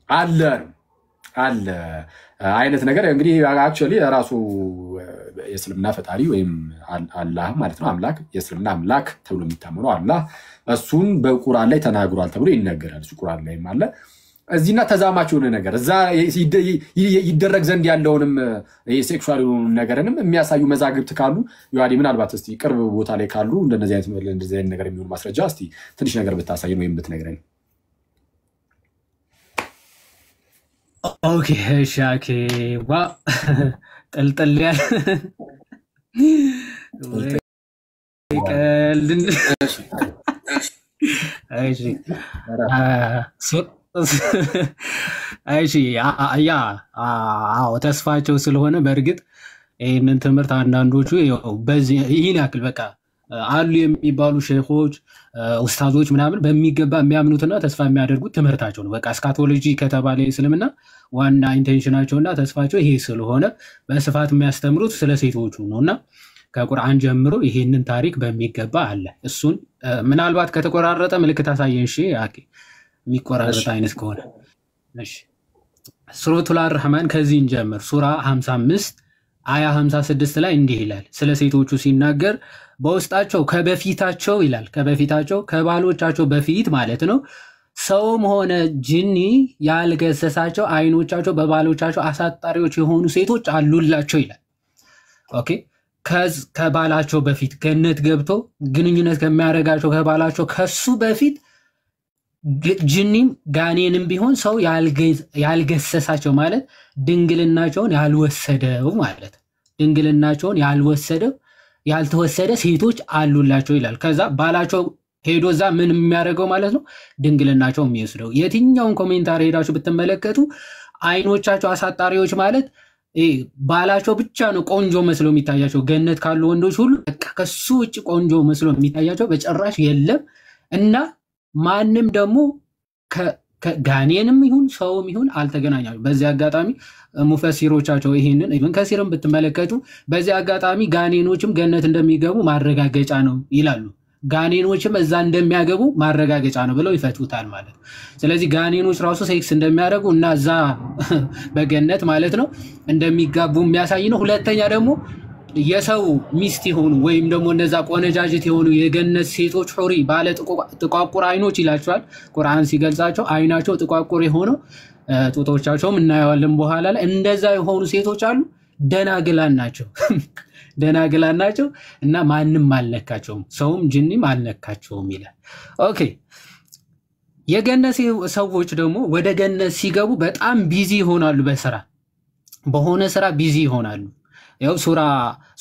አለ አይነት ነገር እንግዲህ አክቹአሊ ራሱ የእስልምና ፈጣሪ ወይም አላህ ማለት ነው አምላክ የእስልምና አምላክ ተብሎ የሚታመነው አላህ እሱን በቁርአን ላይ ተናግሯል ተብሎ ይነገራል። እሱ ቁርአን ላይ ማለት እዚህና ተዛማች የሆነ ነገር እዛ ይደረግ ዘንድ ያለውንም የሴክሹዋል ነገርንም የሚያሳዩ መዛግብት ካሉ ይዋዲ ምናልባት እስቲ ቅርብ ቦታ ላይ ካሉ እንደዚህ አይነት ነገር የሚሆን ማስረጃ እስቲ ትንሽ ነገር ብታሳየን ወይም ብትነግረን።
ኦኬ ሻኪ ዋ ጥልጥል ያለ ቀልድ እሺ ተስፋቸው ስለሆነ በእርግጥ ይህንን ትምህርት አንዳንዶቹ በዚህ ይህን ያክል በቃ አሉ የሚባሉ ሼኾች ኡስታዞች ምናምን በሚገባ የሚያምኑትና ተስፋ የሚያደርጉት ትምህርታቸው ነው። በቃ ስካቶሎጂ ከተባለ እስልምና ዋና ኢንቴንሽናቸውና ተስፋቸው ይሄ ስለሆነ በስፋት የሚያስተምሩት ስለ ሴቶቹ ነውና ከቁርአን ጀምሮ ይሄንን ታሪክ በሚገባ አለ። እሱን ምናልባት ከተቆራረጠ ምልክት አሳየን። እሺ የሚቆራረጥ አይነት ከሆነ እሺ ሱረቱል አርህማን ከዚህን ጀምር ሱራ 55 አያ 56 ላይ እንዲህ ይላል ስለ ሴቶቹ ሲናገር በውስጣቸው ከበፊታቸው ይላል ከበፊታቸው ከባሎቻቸው በፊት ማለት ነው ሰውም ሆነ ጂኒ ያልገሰሳቸው አይኖቻቸው በባሎቻቸው አሳጣሪዎች የሆኑ ሴቶች አሉላቸው ይላል ኦኬ ከባላቸው በፊት ገነት ገብቶ ግንኙነት ከሚያደርጋቸው ከባላቸው ከሱ በፊት ጂኒም ጋኔንም ቢሆን ሰው ያልገሰሳቸው ማለት ድንግልናቸውን ያልወሰደው ማለት ድንግልናቸውን ያልተወሰደ ሴቶች አሉላቸው ይላል ከዛ ባላቸው ሄዶዛ ምን የሚያደርገው ማለት ነው ድንግልናቸው የሚወስደው የትኛውን ኮሜንታሪ ሄዳችሁ ብትመለከቱ አይኖቻቸው አሳጣሪዎች ማለት ባላቸው ብቻ ነው ቆንጆ መስሎ የሚታያቸው ገነት ካሉ ወንዶች ሁሉ ከሱ ውጭ ቆንጆ መስሎ የሚታያቸው በጭራሽ የለም እና ማንም ደግሞ ከጋኔንም ይሁን ሰውም ይሁን አልተገናኛቸው በዚህ አጋጣሚ ሙፈሲሮቻቸው ይሄንን ኢብን ከሲርም ብትመለከቱ በዚህ አጋጣሚ ጋኔኖችም ገነት እንደሚገቡ ማረጋገጫ ነው ይላሉ ጋኔኖችም እዛ እንደሚያገቡ ማረጋገጫ ነው ብለው ይፈቱታል ማለት ስለዚህ ጋኔኖች ራሱ ሴክስ እንደሚያደርጉ እና እዛ በገነት ማለት ነው እንደሚጋቡ የሚያሳይ ነው ሁለተኛ ደግሞ የሰው ሚስት ይሆኑ ወይም ደግሞ እነዛ ቆነጃጅት የሆኑ የገነት ሴቶች ሑሪ ባለ ጥቋቁር አይኖች ይላቸዋል ቁርአን ሲገልጻቸው አይናቸው ጥቋቁር የሆነው ጡቶቻቸውም እናያለን በኋላ ላይ እንደዛ የሆኑ ሴቶች አሉ ደናግላን ናቸው እና ማንም አልነካቸውም ሰውም ጂኒም አልነካቸውም ይላል ኦኬ የገነት ሰዎች ደግሞ ወደ ገነት ሲገቡ በጣም ቢዚ ይሆናሉ በሆነ ስራ ቢዚ ይሆናሉ ያው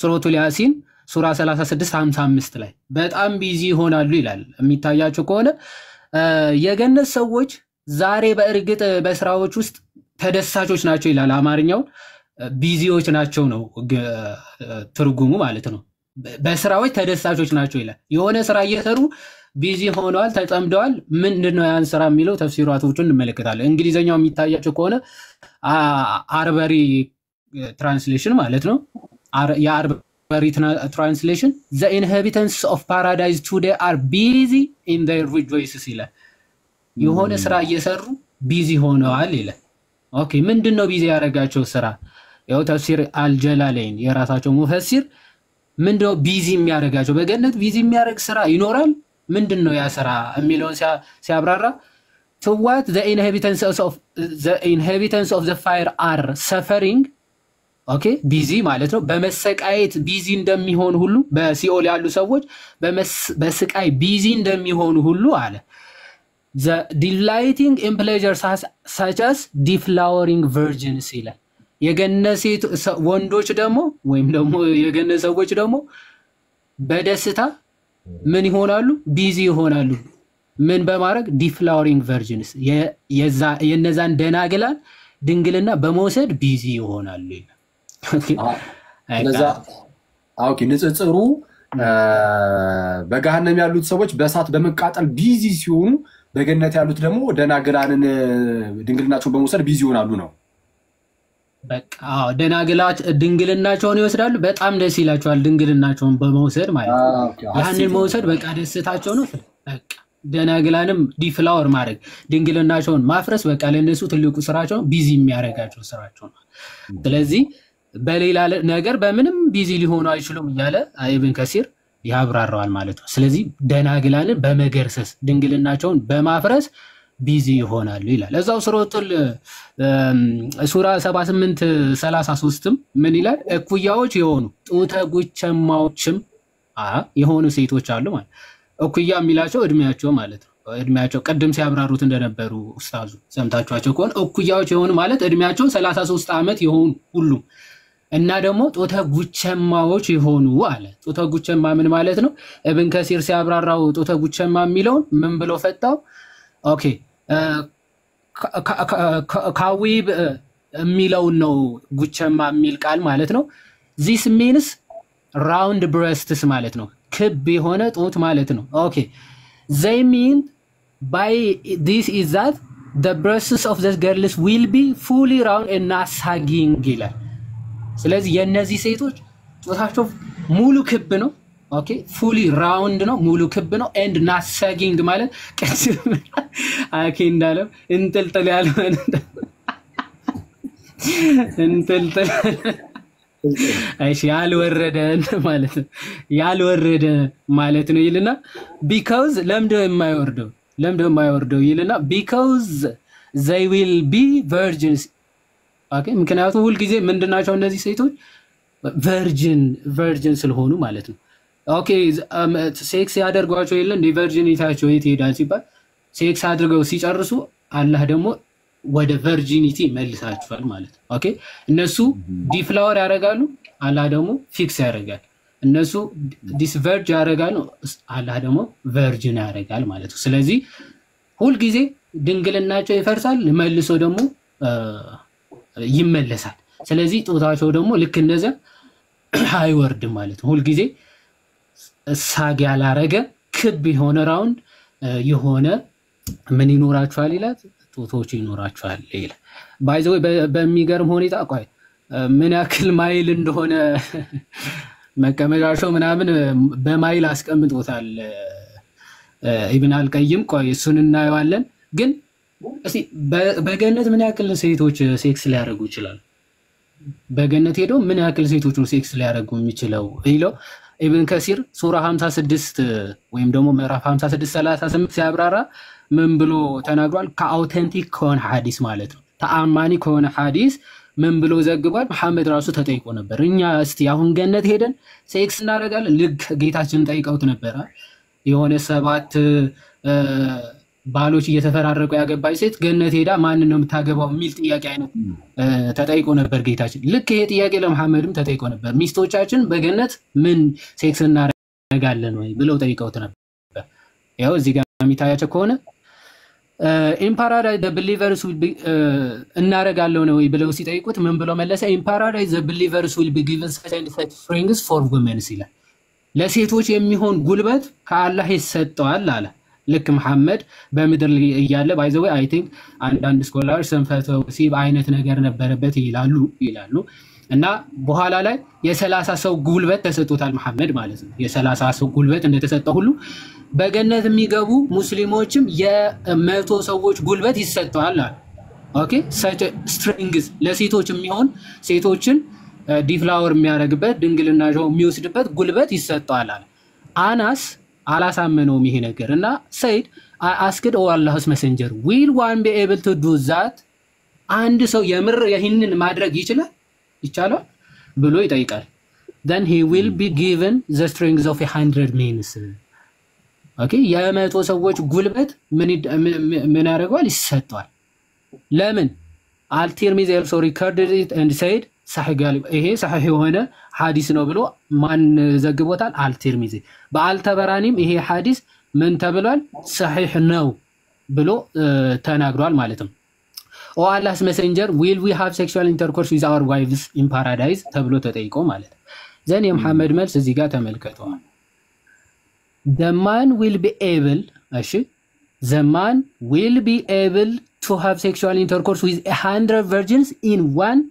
ሱረቱል ያሲን ሱራ 36:55 ላይ በጣም ቢዚ ይሆናሉ ይላል የሚታያቸው ከሆነ የገነት ሰዎች ዛሬ በእርግጥ በስራዎች ውስጥ ተደሳቾች ናቸው ይላል አማርኛው ቢዚዎች ናቸው ነው ትርጉሙ ማለት ነው በስራዎች ተደሳቾች ናቸው ይላል የሆነ ስራ እየሰሩ ቢዚ ሆነዋል ተጠምደዋል ምንድነው ያን ስራ የሚለው ተፍሲራቶቹን እንመለከታለን እንግሊዘኛው የሚታያቸው ከሆነ አርበሪ ትራንስሌሽን ማለት ነው የአርበሪ ትራንስሌሽን the inhabitants of paradise today are busy in their rejoices ይላል የሆነ ስራ እየሰሩ ቢዚ ሆነዋል ይላል ኦኬ ምንድነው ቢዚ ያደረጋቸው ስራ ያው ተፍሲር አልጀላለይን የራሳቸው ሙፈሲር ምንድነው ቢዚ የሚያደርጋቸው በገነት ቢዚ የሚያደርግ ስራ ይኖራል ምንድነው ያ ስራ የሚለውን ሲያብራራ to what the inhabitants of the fire are suffering ኦኬ ቢዚ ማለት ነው በመሰቃየት ቢዚ እንደሚሆን ሁሉ በሲኦል ያሉ ሰዎች በስቃይ ቢዚ እንደሚሆኑ ሁሉ አለ the delighting in pleasures such as deflowering virgins ይላል የገነት ወንዶች ደግሞ ወይም ደግሞ የገነት ሰዎች ደግሞ በደስታ ምን ይሆናሉ ቢዚ ይሆናሉ ምን በማድረግ deflowering virgins የነዛን ደናግላን ድንግልና በመውሰድ ቢዚ ይሆናሉ ይላል
ኦኬ ንጽጽሩ በገሃነም ያሉት ሰዎች በእሳት በመቃጠል ቢዚ ሲሆኑ በገነት ያሉት ደግሞ ደናግላንን ድንግልናቸውን በመውሰድ ቢዚ ይሆናሉ ነው
በቃ ደናግላት ድንግልናቸውን ይወስዳሉ በጣም ደስ ይላቸዋል ድንግልናቸውን በመውሰድ ማለት ነው ያንን መውሰድ በቃ ደስታቸው ነው በቃ ደናግላንም ዲፍላወር ማድረግ ድንግልናቸውን ማፍረስ በቃ ለነሱ ትልቁ ስራቸው ቢዚ የሚያደርጋቸው ስራቸው ነው ስለዚህ በሌላ ነገር በምንም ቢዚ ሊሆኑ አይችሉም እያለ ኢብን ከሲር ያብራራዋል ማለት ነው ስለዚህ ደናግላንን በመገርሰስ ድንግልናቸውን በማፍረስ ቢዚ ይሆናሉ ይላል እዛው ሱራ 78:33 ምን ይላል እኩያዎች የሆኑ ጡተ ጉቸማዎችም የሆኑ ሴቶች አሉ ማለት እኩያ የሚላቸው እድሜያቸው ማለት ነው እድሜያቸው ቀደም ሲያብራሩት እንደነበሩ ኡስታዙ ሰምታችኋቸው ከሆነ እኩያዎች የሆኑ ማለት እድሜያቸው 33 ዓመት የሆኑ ሁሉ እና ደግሞ ጦተ ጉቸማዎች የሆኑ አለ ጦተ ጉቸማ ምን ማለት ነው ኢብን ከሲር ሲያብራራው ጦተ ጉቸማ የሚለውን ምን ብሎ ፈታው ኦኬ ካዊብ የሚለው ነው ጉቸማ የሚል ቃል ማለት ነው this means round breasts ማለት ነው ክብ የሆነ ጦት ማለት ነው ኦኬ they mean by this is that the breasts of the girls will be fully round and not sagging ይላል ስለዚህ የነዚህ ሴቶች ጦታቸው ሙሉ ክብ ነው ኦኬ ፉሊ ራውንድ ነው ሙሉ ክብ ነው and not sagging ማለት ቀጭ አኬ እንዳለው እንጥልጥል ያለው እንጥልጥል እሺ ያልወረደ ማለት ነው ያልወረደ ማለት ነው ይልና because ለምንድነው የማይወርደው ይልና because they will be virgins ኦኬ ምክንያቱም ሁሉ ጊዜ ምንድናቸው እነዚህ ሴቶች virgin ስለሆኑ ማለት ነው ኦኬ ሴክስ ያደርጓቸው ይለ እንደ ቨርጂኒቲያቸው የት ሄዳል ሲባል ሴክስ አድርገው ሲጨርሱ አላህ ደግሞ ወደ ቨርጂኒቲ መልሳቸዋል ማለት ነው ኦኬ እነሱ ዲፍላወር ያደርጋሉ አላህ ደግሞ ፊክስ ያደርጋል እነሱ ዲስቨርጅ ያደርጋሉ አላህ ደግሞ ቨርጂን ያደርጋል ማለት ነው ስለዚህ ሁሉ ጊዜ ድንግልናቸው ይፈርሳል መልሶ ደግሞ ይመለሳል ስለዚህ ጦታቸው ደግሞ ልክ እንደዛ አይወርድም ማለት ነው ሁሉ ጊዜ ሳግ ያላረገ ክብ የሆነ ራውንድ የሆነ ምን ይኖራቸዋል ይላል ጦቶች ይኖራቸዋል ይላል ባይ ዘ ወይ በሚገርም ሁኔታ ቆይ ምን ያክል ማይል እንደሆነ መቀመጫቸው ምናምን በማይል አስቀምጦታል ኢብን አልቀይም ቆይ እሱን እናየዋለን ግን እስቲ በገነት ምን ያክል ሴቶች ሴክስ ሊያደርጉ ይችላል በገነት ሄዶ ምን ያክል ሴቶች ነው ሴክስ ሊያደርጉ የሚችለው ይለው ኢብን ከሲር ሱራ 56 ወይም ደግሞ ምዕራፍ 56:38 ሲያብራራ ምን ብሎ ተናግሯል ከአውተንቲክ ከሆነ ሐዲስ ማለት ነው ተአማኒ ከሆነ ሐዲስ ምን ብሎ ዘግቧል መሐመድ ራሱ ተጠይቆ ነበር እኛ እስቲ አሁን ገነት ሄደን ሴክስ እናደርጋለን ልክ ጌታችን ጠይቀውት ነበር የሆነ 7 ባሎች እየተፈራረቁ ያገባች ሴት ገነት ሄዳ ማን ነው የምታገባው የሚል ጥያቄ አይነት ተጠይቆ ነበር ጌታችን ልክ ይሄ ጥያቄ ለመሐመድም ተጠይቆ ነበር ሚስቶቻችን በገነት ምን ሴክስ እናደርጋለን ወይ ብለው ጠይቀውት ነበር ያው እዚህ ጋር የሚታያቸው ከሆነ in paradise the believers will be እናረጋለው ነው ብለው ሲጠይቁት ምን ብለው መለሰ in paradise the believers will be given such strength for women ይላል ለሴቶች የሚሆን ጉልበት ከአላህ ይሰጣል አለ ልክ መሐመድ በመድር ይያለ ባይ ዘ ወይ አይ ቲንክ አንድ ስኮላር ሰንፈተው ሲብ አይነት ነገር ነበረበት ይላሉ እና በኋላ ላይ የ30 ሰው ጉልበት ተሰጥቷል መሐመድ ማለት ነው የ30 ሰው ጉልበት እንደተሰጠው ሁሉ በገነት የሚገቡ ሙስሊሞችም የ100 ሰዎች ጉልበት ይሰጣል አለ ኦኬ such strength ለሴቶች የሚሆን ሴቶችን ዲፍላወር የሚያረግበት ድንግልናቸው የሚወስድበት ጉልበት ይሰጣል አለ አናስ አላሳመነውም ይሄ ነገርና said I asked Allah's messenger will one be able to do that አንድ ሰው የምር ይሄንን ማድረግ ይችላል ብሎ ይጠይቃል then he will be given the strength of 100 men ኦኬ የ100 ሰዎች ጉልበት ምን ያደርጋል ይሰጣል ለምን Al-Tirmidhi also recorded it and said صحيح قال ايه صحيح የሆነ ሐዲስ ነው ብሎ ማን ዘግቦታል አልቲርሚዚ በአልተበራኒም ይሄ ሐዲስ ምን ተብሏል صحيح ነው ብሎ ተናግሯል ማለት ነው ኦ አላህስ messenger will we have sexual intercourse with our wives in paradise ተብሎ ተጠይቆ ማለት ዘን የመሐመድ መልስ እዚህ ጋር ተመልከቷል the man will be able እሺ the man will be able to have sexual intercourse with 100 virgins in one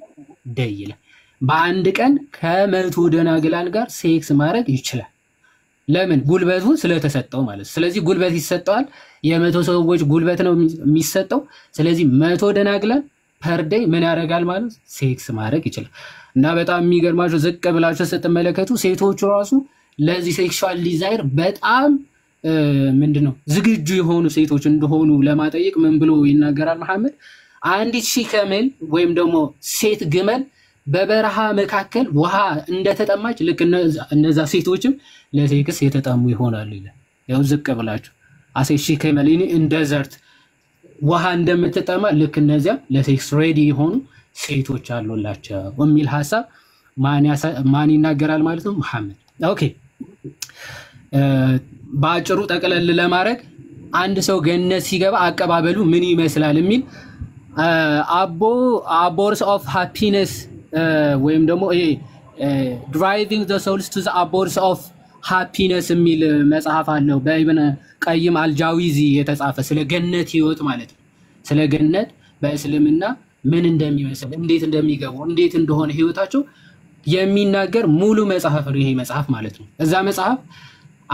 day በአንድ ቀን ከ100 ደናግላን ጋር ሴክስ ማድረግ ይችላል ለምን ጉልበቱ ስለተሰጠው ማለት ስለዚህ ጉልበት ይሰጣል የ100 ሰዎች ጉልበት ነው የሚሰጠው ስለዚህ 100 ደናግላን ፐር ዴይ ምን ያደርጋል ማለት ሴክስ ማድረግ ይችላል እና በጣም የሚገርማችሁ ዝቅ ብላችሁ ስትመለከቱ ሴቶቹ ራሱ ለዚህ ሴክሹዋል ዲዛይር በጣም ምንድነው ዝግጁ የሆኑ ሴቶች እንደሆኑ ለማጠየቅ ምን ብሎ ይናገራል መሐመድ አንዲት ሺከመል ወይም ደግሞ ሴት ግመል በበረሃ መካከል ውሃ እንደተጠማች ልክ እነዛ ሴቶችም ለሴክስ የተጠሙ ይሆናሉ ይላል ያው ዝቅ ብላችሁ አሴ ሺከመል ኢን ዴዘርት ውሃ እንደምትጠማ ልክ እነዚያ ለሴክስ ሬዲ የሆኑ ሴቶች አሉላቸው ወሚል ሐሳብ ማን ይናገራል ማለት ነው መሐመድ ኦኬ ባጭሩ ጠቅለል ለማድረግ አንድ ሰው ገነት ሲገባ አቀባበሉ ምን ይመስላል የሚል abhorrence of happiness ወይም ደግሞ driving the souls to the abhorrence of happiness የሚል መጽሐፍ አለው በኢብን ቀይም አልጃዊዚ የተጻፈ ስለ ገነት ህይወት ማለት ነው ስለ ገነት በእስልምና ምን እንደሚመስል እንዴት እንደሚገቡ እንዴት እንደሆነ ህይወታቸው የሚናገር ሙሉ መጽሐፍ ነው ይሄ መጽሐፍ ማለት ነው እዛ መጽሐፍ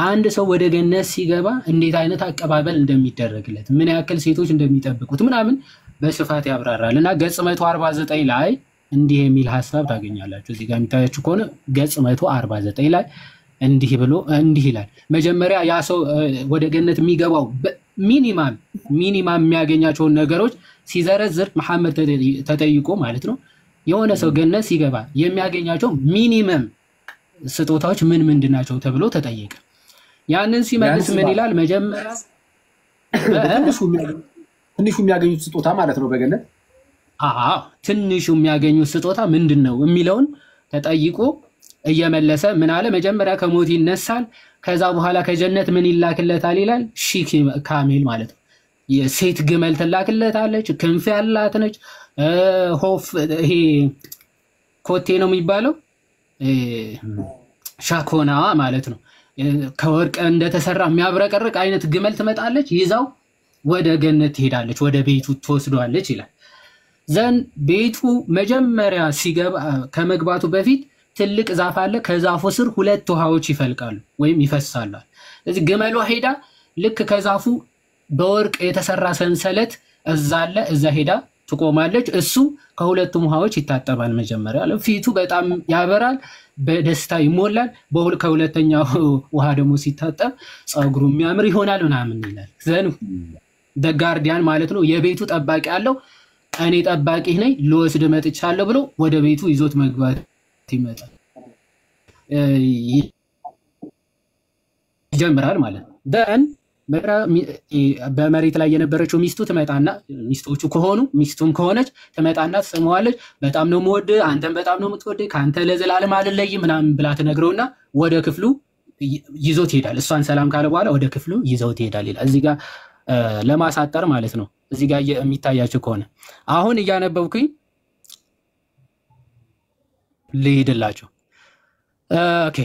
አንድ ሰው ወደ ገነት ሲገባ እንዴት አይነት አቀባበል እንደሚደረግለት ምን ያክል ሴቶች እንደሚጠብቁት ምናምን በስፋት ያብራራልና ገጽ 149 ላይ እንዲህ የሚል ሐሳብ ታገኛላችሁ። እዚህ ጋር የሚታያችሁ ከሆነ ገጽ 149 ላይ እንዲህ ብሎ እንዲህ ይላል። መጀመሪያ ያ ሰው ወደ ገነት የሚገባው ሚኒማም የሚያገኛቸውን ነገሮች ሲዘረዝር መሐመድ ተጠይቆ ማለት ነው የሆነ ሰው ገነት ሲገባ የሚያገኛቸው ሚኒመም ስጦታዎች ምን ምንድናቸው ተብሎ ተጠየቀ። ያንን ሲመልስ ምን ይላል? መጀመሪያ
ትንሹ የሚያገኙት ስጦታ ማለት ነው በገነት
ትንሹ የሚያገኙት ስጦታ ምንድነው የሚለውን ተጠይቆ እየመለሰ ምን አለ? መጀመሪያ ከሞት ይነሳል። ከዛ በኋላ ከጀነት ምን ይላክለታል ይላል? ሺህ ካሜል ማለት ነው። የሴት ግመል ትላክለታለች፣ ክንፍ ያላት ነች። ሆፍ ይሄ ኮቴ ነው የሚባለው ሻኮና ማለት ነው። ከወርቅ እንደተሰራ የሚያብረቀርቅ አይነት ግመል ትመጣለች፣ ይዛው ወደ ገነት ትሄዳለች፣ ወደ ቤቱ ትወስዷለች ይላል። ዘን ቤቱ መጀመሪያ ሲገባ ከመግባቱ በፊት ትልቅ ዛፍ አለ። ከዛፉ ስር 2 ውሃዎች ይፈልቃሉ ወይም ይፈሳሉ። ስለዚህ ግመሏ ሄዳ ልክ ከዛፉ በወርቅ የተሰራ ሰንሰለት እዛ አለ፣ እዛ ሄዳ ትቆማለች። እሱ ከሁለቱም ውሃዎች ይታጠባል። መጀመሪያ ፊቱ በጣም ያበራል፣ በደስታ ይሞላል። ከሁለተኛው ውሃ ደግሞ ሲታጠብ ጸጉሩ የሚያምር ይሆናል ምናምን ይላል። ዘን ጋርዲያን ማለት ነው የቤቱ ጠባቂ ያለው እኔ ጠባቂ ነኝ ልወስድ መጥቻለሁ ብሎ ወደ ቤቱ ይዞት መግባት ይመጣል ይጀምራል ማለት ነው። ደን በመሬት ላይ የነበረችው ሚስቱ ትመጣና ሚስቶቹ ከሆኑ ሚስቱም ከሆነች ትመጣና ትሰማዋለች። በጣም ነው የምወድ፣ አንተም በጣም ነው የምትወደኝ፣ ካንተ ለዘላለም አልለይም ምናምን ብላ ትነግረውና ወደ ክፍሉ ይዞት ይሄዳል። እሷን ሰላም ካለ በኋላ ወደ ክፍሉ ይዘውት ይሄዳል ይላል። እዚህ ጋር ለማሳጠር ማለት ነው። እዚህ ጋር የሚታያችሁ ከሆነ አሁን እያነበብኩኝ ልሄድላችሁ። ኦኬ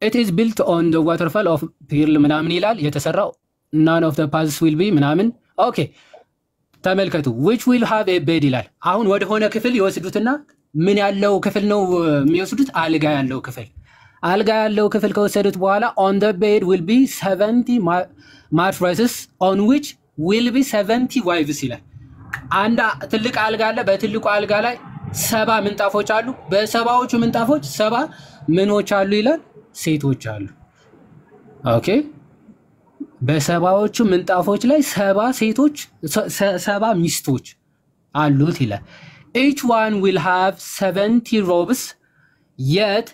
it is built on the waterfall of pearl ምናምን ይላል የተሰራው none of the paths will be ምናምን። ኦኬ ተመልከቱ which will have a bed ይላል። አሁን ወደ ሆነ ክፍል ይወስዱትና ምን ያለው ክፍል ነው የሚወስዱት? አልጋ ያለው ክፍል። አልጋ ያለው ክፍል ከወሰዱት በኋላ on the bed will be 70 mattresses on which will be 70 wives ይላል። አንድ ትልቅ አልጋ አለ። በትልቁ አልጋ ላይ 70 ምንጣፎች አሉ። በሰባዎቹ ምንጣፎች 70 ምኖች አሉ ይላል? ሴቶች አሉ። ኦኬ በሰባዎቹ ምንጣፎች ላይ 70 ሴቶች 70 ሚስቶች አሉት ይላል። each one will have 70 robes yet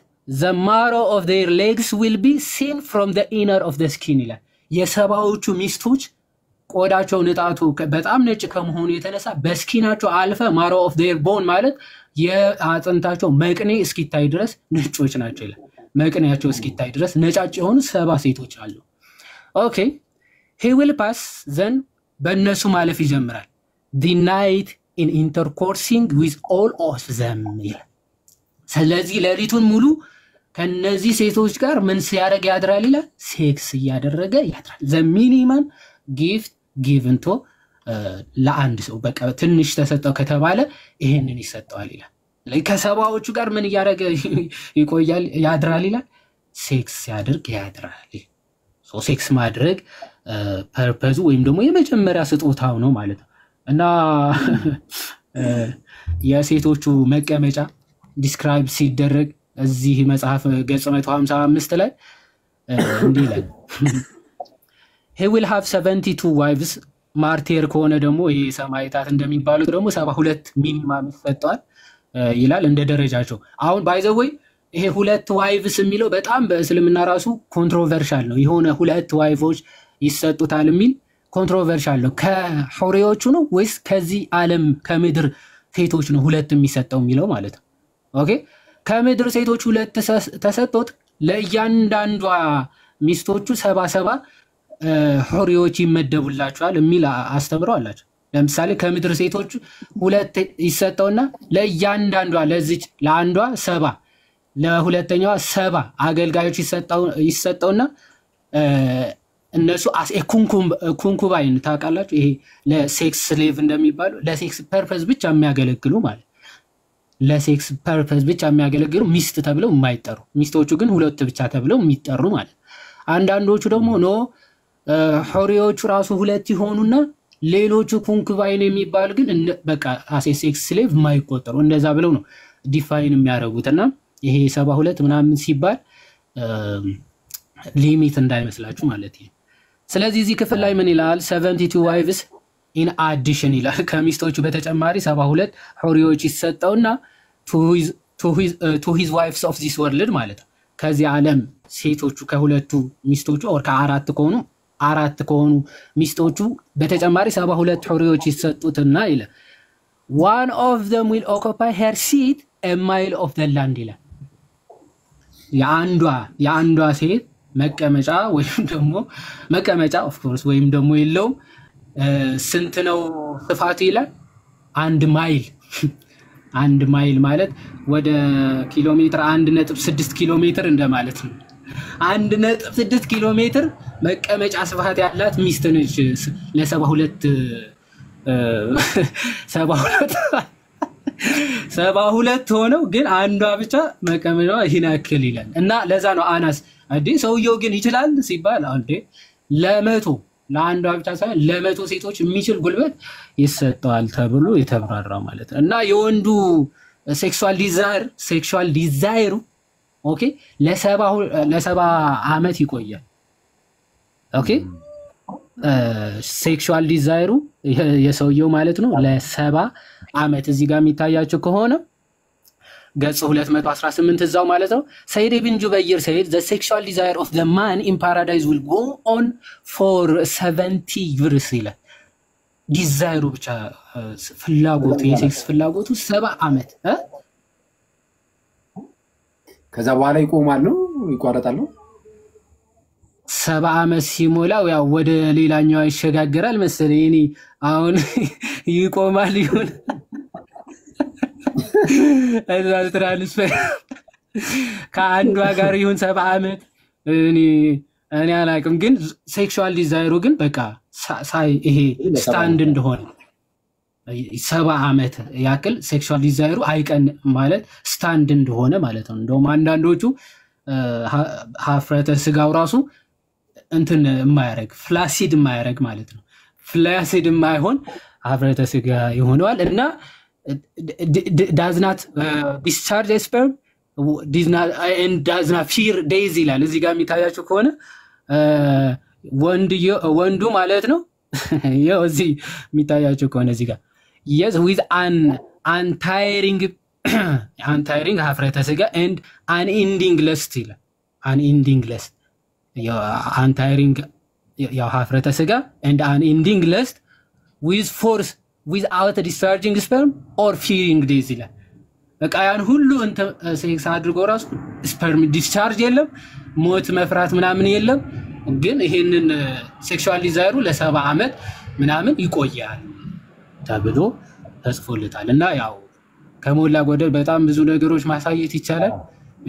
the marrow of their legs will be seen from the inner of the skin ይላል። የሰባዎቹ ሚስቶች ቆዳቸው ንጣቱ በጣም ነጭ ከመሆኑ የተነሳ በስኪናቸው አልፈ marrow of their bone ማለት የአጥንታቸው መቅኔ እስኪታይ ድረስ ነጮች ናቸው ይላል። መቅኔያቸው እስኪታይ ድረስ ነጫጭ የሆኑ 70 ሴቶች አሉ። ኦኬ he will pass then በእነሱ ማለፍ ይጀምራል the night in intercoursing with all of them ይላል። ስለዚህ ሌሊቱን ሙሉ ከነዚህ ሴቶች ጋር ምን ሲያደርግ ያድራል ይላል? ሴክስ እያደረገ ያድራል። the minimum gift given to ለአንድ ሰው በቃ ትንሽ ተሰጠው ከተባለ ይሄንን ይሰጠዋል ይላል። ከሰባዎቹ ጋር ምን ያደረገ ይቆያል ያድራል ይላል? ሴክስ ያደርግ ያድራል። ሶ ሴክስ ማድረግ ፐርፐዙ ወይም ደግሞ የመጀመሪያ ስጦታው ነው ማለት ነው። እና የሴቶቹ መቀመጫ ዲስክራይብ ሲደረግ እዚህ መጽሐፍ ገጽ 155 ላይ እንዲህ ይላል he will have 72 wives ማርቲር ከሆነ ደግሞ ይሄ ሰማዕታት እንደሚባሉት ደግሞ 72 ሚኒማም ይሰጣል ይላል እንደ ደረጃቸው። አሁን ባይዘው ይሄ 2 ዋይቭስ የሚለው በጣም በእስልምና ራሱ ኮንትሮቨርሻል ነው። የሆነ 2 ዋይፎች ይሰጡታል የሚል ኮንትሮቨርሻል ነው። ከሑሪዎቹ ነው ወይስ ከዚህ ዓለም ከምድር ሴቶች ነው 2 የሚሰጠው የሚለው ማለት ነው። ኦኬ ከምድር ሴቶች 2 ተሰጥቶት ለእያንዳንዷ ሚስቶቹ 77 ሑሪዎች ይመደቡላቸዋል የሚል አስተምሮ አላቸው። ለምሳሌ ከምድር ሴቶች 2 ይሰጠውና ለእያንዳንዷ ለዚች ለአንዷ 70 ለሁለተኛዋ 70 አገልጋዮች ይሰጠውና እነሱ አስ ኩንኩባይን ታውቃላችሁ? ይሄ ለሴክስ ስሌቭ እንደሚባሉ ለሴክስ ፐርፐዝ ብቻ የሚያገለግሉ ማለት ለሴክስ ፐርፐዝ ብቻ የሚያገለግሉ ሚስት ተብለው የማይጠሩ ሚስቶቹ ግን 2 ብቻ ተብለው የሚጠሩ ማለት። አንዳንዶቹ ደግሞ ኖ ሑሪዎቹ ራሱ 2 ይሆኑና ሌሎቹ ኮንኩባይን የሚባል ግን በቃ አሴ ሴክስ ስሌቭ የማይቆጠሩ እንደዛ ብለው ነው ዲፋይን የሚያደርጉትና ይሄ 72 ምናምን ሲባል ሊሚት እንዳይመስላችሁ ማለት ነው። ስለዚህ እዚህ ክፍል ላይ ምን ይላል? 72 wives in addition ይላል። ከሚስቶቹ በተጨማሪ 72 ሑሪዎች ይሰጠውና to his wives of this world ማለት ነው። ከዚህ ዓለም ሴቶቹ ከሁለቱ ሚስቶቹ or አራት ከሆኑ ሚስቶቹ በተጨማሪ 72 ሑሪዎች ይሰጡትና ይላል one of them will occupy her seat a mile of the land ይላል። የአንዷ ሴት መቀመጫ ወይም ደግሞ መቀመጫ ኦፍ ኮርስ ወይም ደግሞ የለውም ስንት ነው ስፋቱ ይላል 1 ማይል 1 ማይል ማለት ወደ ኪሎ ሜትር 1.6 ኪሎ ሜትር እንደማለት ነው። 1.6 ኪሎ ሜትር መቀመጫ ስፋት ያላት ሚስት ነች ለ72 ሆነው ግን አንዷ ብቻ መቀመጫዋ ይሄን ያክል ይላል እና ለዛ ነው አናስ አዲ ሰውየው ግን ይችላል ሲባል አንዴ ለአንዷ ብቻ ሳይሆን ለ100 ሴቶች የሚችል ጉልበት ይሰጣል ተብሎ የተብራራ ማለት ነው። እና የወንዱ ሴክሹዋል ዲዛይሩ ኦኬ ለ70 ዓመት ይቆያል። ኦኬ ሴክሹዋል ዲዛይሩ የሰውየው ማለት ነው ለ70 ዓመት እዚህ ጋር የሚታያችሁ ከሆነ ገጽ 218 እዛው ማለት ነው። ሰይድ ኢብን ጁበይር said the sexual desire of the man in paradise will go on for 70 years ይላል። ዲዛይሩ ብቻ ፍላጎቱ የሴክስ ፍላጎቱ 70 ዓመት
ከዛ በኋላ ይቆማል ነው ይቋረጣል ነው
70 ዓመት ሲሞላው ያው ወደ ሌላኛው ይሸጋገራል መሰለኝ። እኔ አሁን ይቆማል ይሁን እዛ ትራንስፈር ከአንዷ ጋር ይሁን 70 ዓመት እኔ አላውቅም። ግን ሴክሹዋል ዲዛይሩ ግን በቃ ይሄ ስታንድ እንደሆነ 70 ዓመት ያክል ሴክሹዋል ዲዛይሩ አይቀን ማለት ስታንድ እንደሆነ ማለት ነው። እንደውም አንዳንዶቹ ሀፍረተ ስጋው ራሱ እንትን የማያረግ ፍላሲድ የማያረግ ማለት ነው። ፍላሲድ የማይሆን ሀፍረተ ስጋ ይሆነዋል እና does not discharge sperm does not fear days ይላል። እዚህ ጋር የሚታያችሁ ከሆነ ወንዱ ማለት ነው ያው እዚህ የሚታያችሁ ከሆነ እዚህ ጋር yes with an untiring ሀፍረተ ስጋ and unending lust ይላል። unending lust ያው untiring ያው ሀፍረተ ስጋ and unending lust with force without discharging sperm or fearing days ይላል። በቃ ያን ሁሉ ሴክስ አድርጎ ራሱ ስፐርም ዲስቻርጅ የለም ሞት መፍራት ምናምን የለም። ግን ይሄንን ሴክሹዋል ዲዛይሩ ለ70 ዓመት ምናምን ይቆያል ተብሎ ተጽፎለታል። እና ያው ከሞላ ጎደል በጣም ብዙ ነገሮች ማሳየት ይቻላል።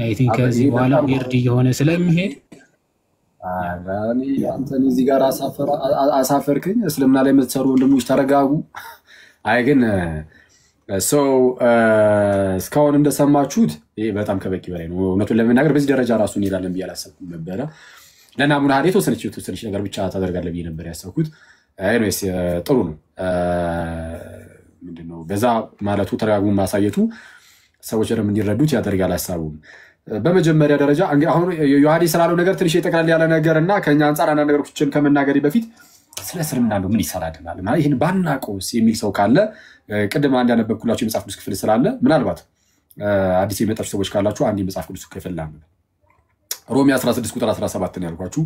አይ ቲንክ ከዚህ በኋላ ዊርድ የሆነ ስለሚሄድ
አንተን እዚህ ጋር አሳፈርክኝ። እስልምና ላይ የምትሰሩ ወንድሞች ተረጋጉ። አይ ግን እስካሁን እንደሰማችሁት ይሄ በጣም ከበቂ በላይ ነው። እውነቱን ለመናገር በዚህ ደረጃ ራሱ እንሄዳለን ብዬ አላሰብኩም ነበረ። ለናሙና ሀዲት የተወሰነች ነገር ብቻ ታደርጋለህ ብዬ ነበር ያሰብኩት። ኤኒዌይስ ጥሩ ነው። ምንድነው በዛ ማለቱ ተረጋጉ ማሳየቱ ሰዎች ደግሞ እንዲረዱት ያደርጋል ሐሳቡን። በመጀመሪያ ደረጃ አሁን ዮሐንስ ስላለው ነገር ትንሽ የጠቅላላ ያለ ነገርና ከኛ አንፃር አንዳንድ ነገሮችን ከመናገሪ በፊት ስለ እስልምና ነው ምን ይሰራልናል ማለት ይሄን ባናቆስ የሚል ሰው ካለ ቅድም አንድ ያነበብኩላችሁ የመጽሐፍ ቅዱስ ክፍል ስላለ ምናልባት አዲስ የመጣችሁ ሰዎች ካላችሁ አንድ የመጽሐፍ ቅዱስ ክፍል ላንብብ። ሮሜ 16 ቁጥር 17 ነው ያልኳችሁ።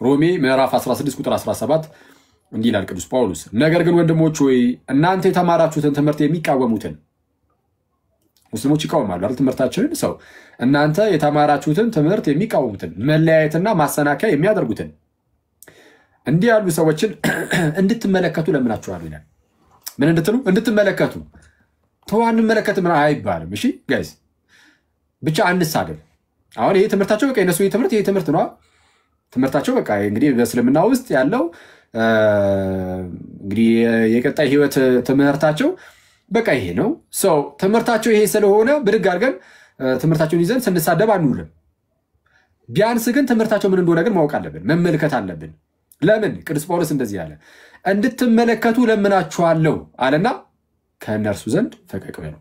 ሮሜ ምዕራፍ 16 ቁጥር 17 እንዲህ ይላል ቅዱስ ጳውሎስ፣ ነገር ግን ወንድሞች ሆይ እናንተ የተማራችሁትን ትምህርት የሚቃወሙትን ሙስሊሞች ይቃወማሉ አይደል? ትምህርታችንን ሰው እናንተ የተማራችሁትን ትምህርት የሚቃወሙትን መለያየትና ማሰናከያ የሚያደርጉትን እንዲህ ያሉ ሰዎችን እንድትመለከቱ ለምናችኋለሁ ይላል። ምን እንድትሉ? እንድትመለከቱ። ተዋን እንመለከት ምን አይባልም። እሺ ጋይስ ብቻ አንሳደብ። አሁን ይሄ ትምህርታቸው በቃ የነሱ ይሄ ትምህርት ነው። ትምህርታቸው በቃ እንግዲህ በእስልምና ውስጥ ያለው እንግዲህ የቀጣይ ህይወት ትምህርታቸው በቃ ይሄ ነው። ትምህርታቸው ይሄ ስለሆነ ብድግ አድርገን ትምህርታቸውን ይዘን ስንሳደብ አንውልም። ቢያንስ ግን ትምህርታቸው ምን እንደሆነ ግን ማወቅ አለብን፣ መመልከት አለብን። ለምን ቅዱስ ጳውሎስ እንደዚህ ያለ እንድትመለከቱ ለምናችኋለሁ አለና ከእነርሱ ዘንድ ፈቀቅ በሉ።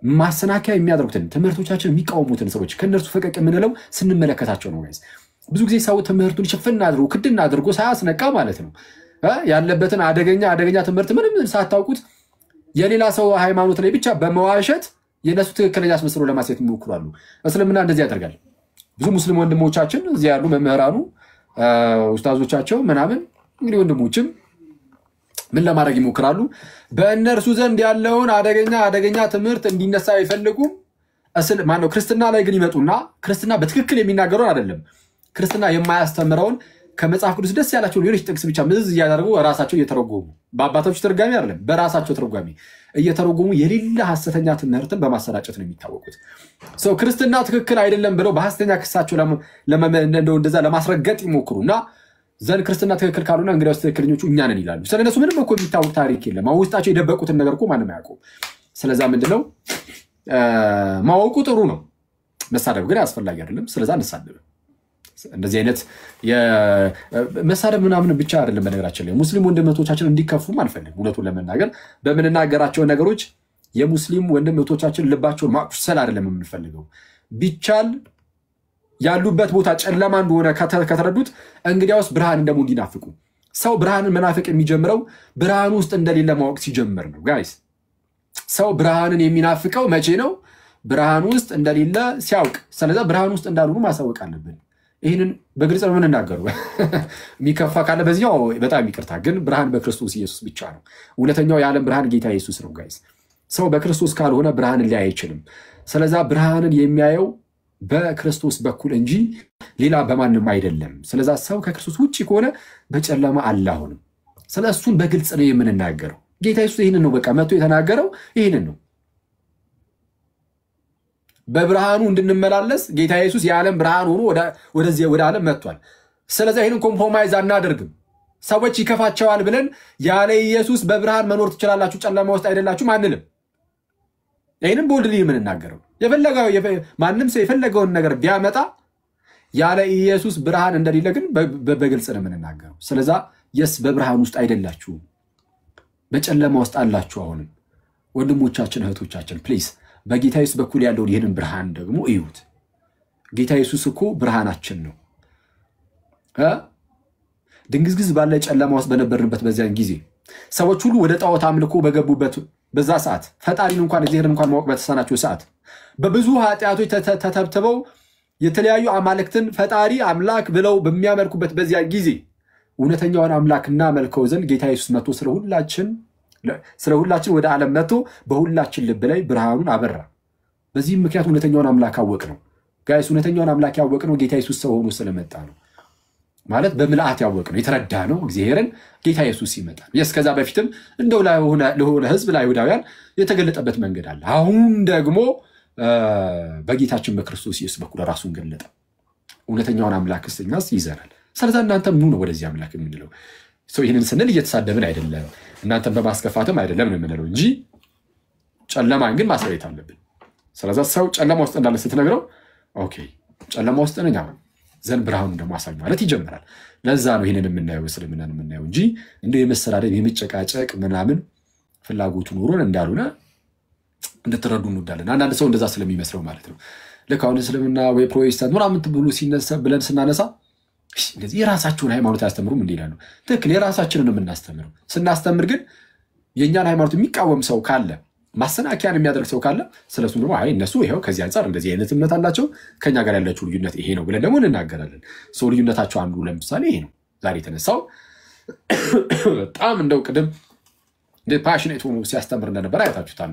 ማሰናከያ የሚያደርጉትን ትምህርቶቻችን የሚቃወሙትን ሰዎች ከእነርሱ ፈቀቅ የምንለው ስንመለከታቸው ነው። ጋይስ ብዙ ጊዜ ሰው ትምህርቱን ሽፍን አድርጎ ክድና አድርጎ ሳያስነቃ ማለት ነው ያለበትን አደገኛ ትምህርት ምንም ሳታውቁት የሌላ ሰው ሃይማኖት ላይ ብቻ በመዋሸት የነሱ ትክክለኛ አስመስሎ ለማሳየት ይሞክራሉ። እስልምና እንደዚህ ያደርጋል። ብዙ ሙስሊም ወንድሞቻችን እዚህ ያሉ መምህራኑ ኡስታዞቻቸው ምናምን እንግዲህ ወንድሞችም ምን ለማድረግ ይሞክራሉ? በእነርሱ ዘንድ ያለውን አደገኛ ትምህርት እንዲነሳ አይፈልጉም። ማነው ክርስትና ላይ ግን ይመጡና ክርስትና በትክክል የሚናገረውን አይደለም ክርስትና የማያስተምረውን ከመጽሐፍ ቅዱስ ደስ ያላቸው ሌሎች ጥቅስ ብቻ ምዝ እያደረጉ ራሳቸው እየተረጎሙ በአባቶች ተርጓሚ አይደለም በራሳቸው ተርጓሚ እየተረጎሙ የሌላ ሐሰተኛ ትምህርትን በማሰራጨት ነው የሚታወቁት። ሰው ክርስትና ትክክል አይደለም ብለው በሐሰተኛ ክሳቸው እንደዛ ለማስረገጥ ይሞክሩና ዘን ክርስትና ትክክል ካልሆነ እንግዲያውስ ትክክለኞቹ እኛ ነን ይላሉ። ስለነሱ ምንም እኮ የሚታወቅ ታሪክ የለም። ውስጣቸው የደበቁትን ነገር እኮ ማንም አያውቁም። ስለዛ ምንድነው ማወቁ ጥሩ ነው፣ መሳደብ ግን አስፈላጊ አይደለም። ስለዛ እንሳደብ። እንደዚህ አይነት የመሳደብ ምናምን ብቻ አይደለም። በነገራችን ላይ ሙስሊም ወንድሞቻችን እንዲከፉም አልፈልግም። እውነቱን ለመናገር በምንናገራቸው ነገሮች የሙስሊም ወንድሞቻችን ልባቸውን ማቁሰል አይደለም የምንፈልገው። ቢቻል ያሉበት ቦታ ጨለማ እንደሆነ ከተረዱት እንግዲያውስ ብርሃን እንደሞ እንዲናፍቁ። ሰው ብርሃንን መናፈቅ የሚጀምረው ብርሃን ውስጥ እንደሌለ ማወቅ ሲጀምር ነው። ጋይስ ሰው ብርሃንን የሚናፍቀው መቼ ነው? ብርሃን ውስጥ እንደሌለ ሲያውቅ። ስለዚህ ብርሃን ውስጥ እንዳልሆኑ ማሳወቅ አለብን። ይህንን በግልጽ ነው የምንናገረው። የሚከፋ ካለ በዚያው በጣም ይቅርታ። ግን ብርሃን በክርስቶስ ኢየሱስ ብቻ ነው። እውነተኛው የዓለም ብርሃን ጌታ ኢየሱስ ነው። ጋይስ ሰው በክርስቶስ ካልሆነ ብርሃንን ሊያይ አይችልም። ስለዚህ ብርሃንን የሚያየው በክርስቶስ በኩል እንጂ ሌላ በማንም አይደለም። ስለዚህ ሰው ከክርስቶስ ውጪ ከሆነ በጨለማ አላሁንም። ስለሱን በግልጽ ነው የምንናገረው። ጌታ ኢየሱስ ይህንን ነው በቃ መጥቶ የተናገረው ይህንን ነው። በብርሃኑ እንድንመላለስ ጌታ ኢየሱስ የዓለም ብርሃን ሆኖ ወደ ዓለም መጥቷል። ስለዚህ ይህንን ኮምፕሮማይዝ አናደርግም። ሰዎች ይከፋቸዋል ብለን ያለ ኢየሱስ በብርሃን መኖር ትችላላችሁ ጨለማ ውስጥ አይደላችሁም አንልም። ይህንን ቦልድ የምንናገረው ማንም ሰው የፈለገውን ነገር ቢያመጣ ያለ ኢየሱስ ብርሃን እንደሌለ ግን በግልጽ ነው የምንናገረው። ስለዛ የስ በብርሃን ውስጥ አይደላችሁም፣ በጨለማ ውስጥ አላችሁ። አሁንም ወንድሞቻችን እህቶቻችን ፕሊዝ በጌታ ኢየሱስ በኩል ያለውን ይህንን ብርሃን ደግሞ እዩት። ጌታ ኢየሱስ እኮ ብርሃናችን ነው። ድንግዝግዝ ባለ ጨለማ ውስጥ በነበርንበት በዚያን ጊዜ ሰዎች ሁሉ ወደ ጣዖት አምልኮ በገቡበት በዛ ሰዓት ፈጣሪን እንኳን እግዚአብሔርን እንኳን ማወቅ በተሳናቸው ሰዓት በብዙ ኃጢአቶች ተተብትበው የተለያዩ አማልክትን ፈጣሪ አምላክ ብለው በሚያመልኩበት በዚያ ጊዜ እውነተኛውን አምላክ እናመልከው ዘንድ ጌታ ኢየሱስ መጥቶ ስለሁላችን ወደ ዓለም መጥቶ በሁላችን ልብ ላይ ብርሃኑን አበራ። በዚህም ምክንያት እውነተኛውን አምላክ አወቅ ነው። ጋይስ እውነተኛውን አምላክ ያወቅ ነው ጌታ ኢየሱስ ሰው ሆኖ ስለመጣ ነው። ማለት በምልአት ያወቅ ነው የተረዳ ነው እግዚአብሔርን ጌታ ኢየሱስ ይመጣል። ከዛ በፊትም እንደው ለሆነ ህዝብ ለአይሁዳውያን የተገለጠበት መንገድ አለ። አሁን ደግሞ በጌታችን በክርስቶስ ኢየሱስ በኩል ራሱን ገለጠ። እውነተኛውን አምላክ እኛስ ይዘራል። ስለዚህ እናንተም ኑ ነው ወደዚህ አምላክ የምንለው። ሰው ይህንን ስንል እየተሳደብን አይደለም፣ እናንተም በማስከፋትም አይደለም ነው የምንለው እንጂ ጨለማን ግን ማሳየት አለብን። ስለዚህ ሰው ጨለማ ውስጥ እንዳለ ስትነግረው ኦኬ ጨለማ ውስጥ ነኝ አሁን ዘን ብርሃኑ ደግሞ አሳኝ ማለት ይጀምራል። ለዛ ነው ይሄንን የምናየው እስልምናን የምናየው እንጂ እንደው የመሰራደብ የመጨቃጨቅ ምናምን ፍላጎቱ ኖሮን እንዳልሆነ እንድትረዱ እንወዳለን። አንዳንድ ሰው እንደዛ ስለሚመስለው ማለት ነው። ልክ አሁን እስልምና ወይ ፕሮቴስታንት ምናምን ብሎ ሲነሳ ብለን ስናነሳ እንደዚህ የራሳቸውን ሃይማኖት ያስተምሩም እንዴ ይላሉ። ትክክል የራሳችንን የምናስተምረው ስናስተምር ግን የኛን ሃይማኖት የሚቃወም ሰው ካለ ማሰናከያን የሚያደርግ ሰው ካለ ስለሱ ደግሞ አይ እነሱ ይሄው ከዚህ አንፃር እንደዚህ አይነት እምነት አላቸው ከኛ ጋር ያላቸው ልዩነት ይሄ ነው ብለን ደግሞ እንናገራለን። ሰው ልዩነታቸው አንዱ ለምሳሌ ይሄ ነው ዛሬ የተነሳው በጣም እንደው ቅድም ፓሽኔት ሆኖ ሲያስተምር እንደነበር አይታችሁታል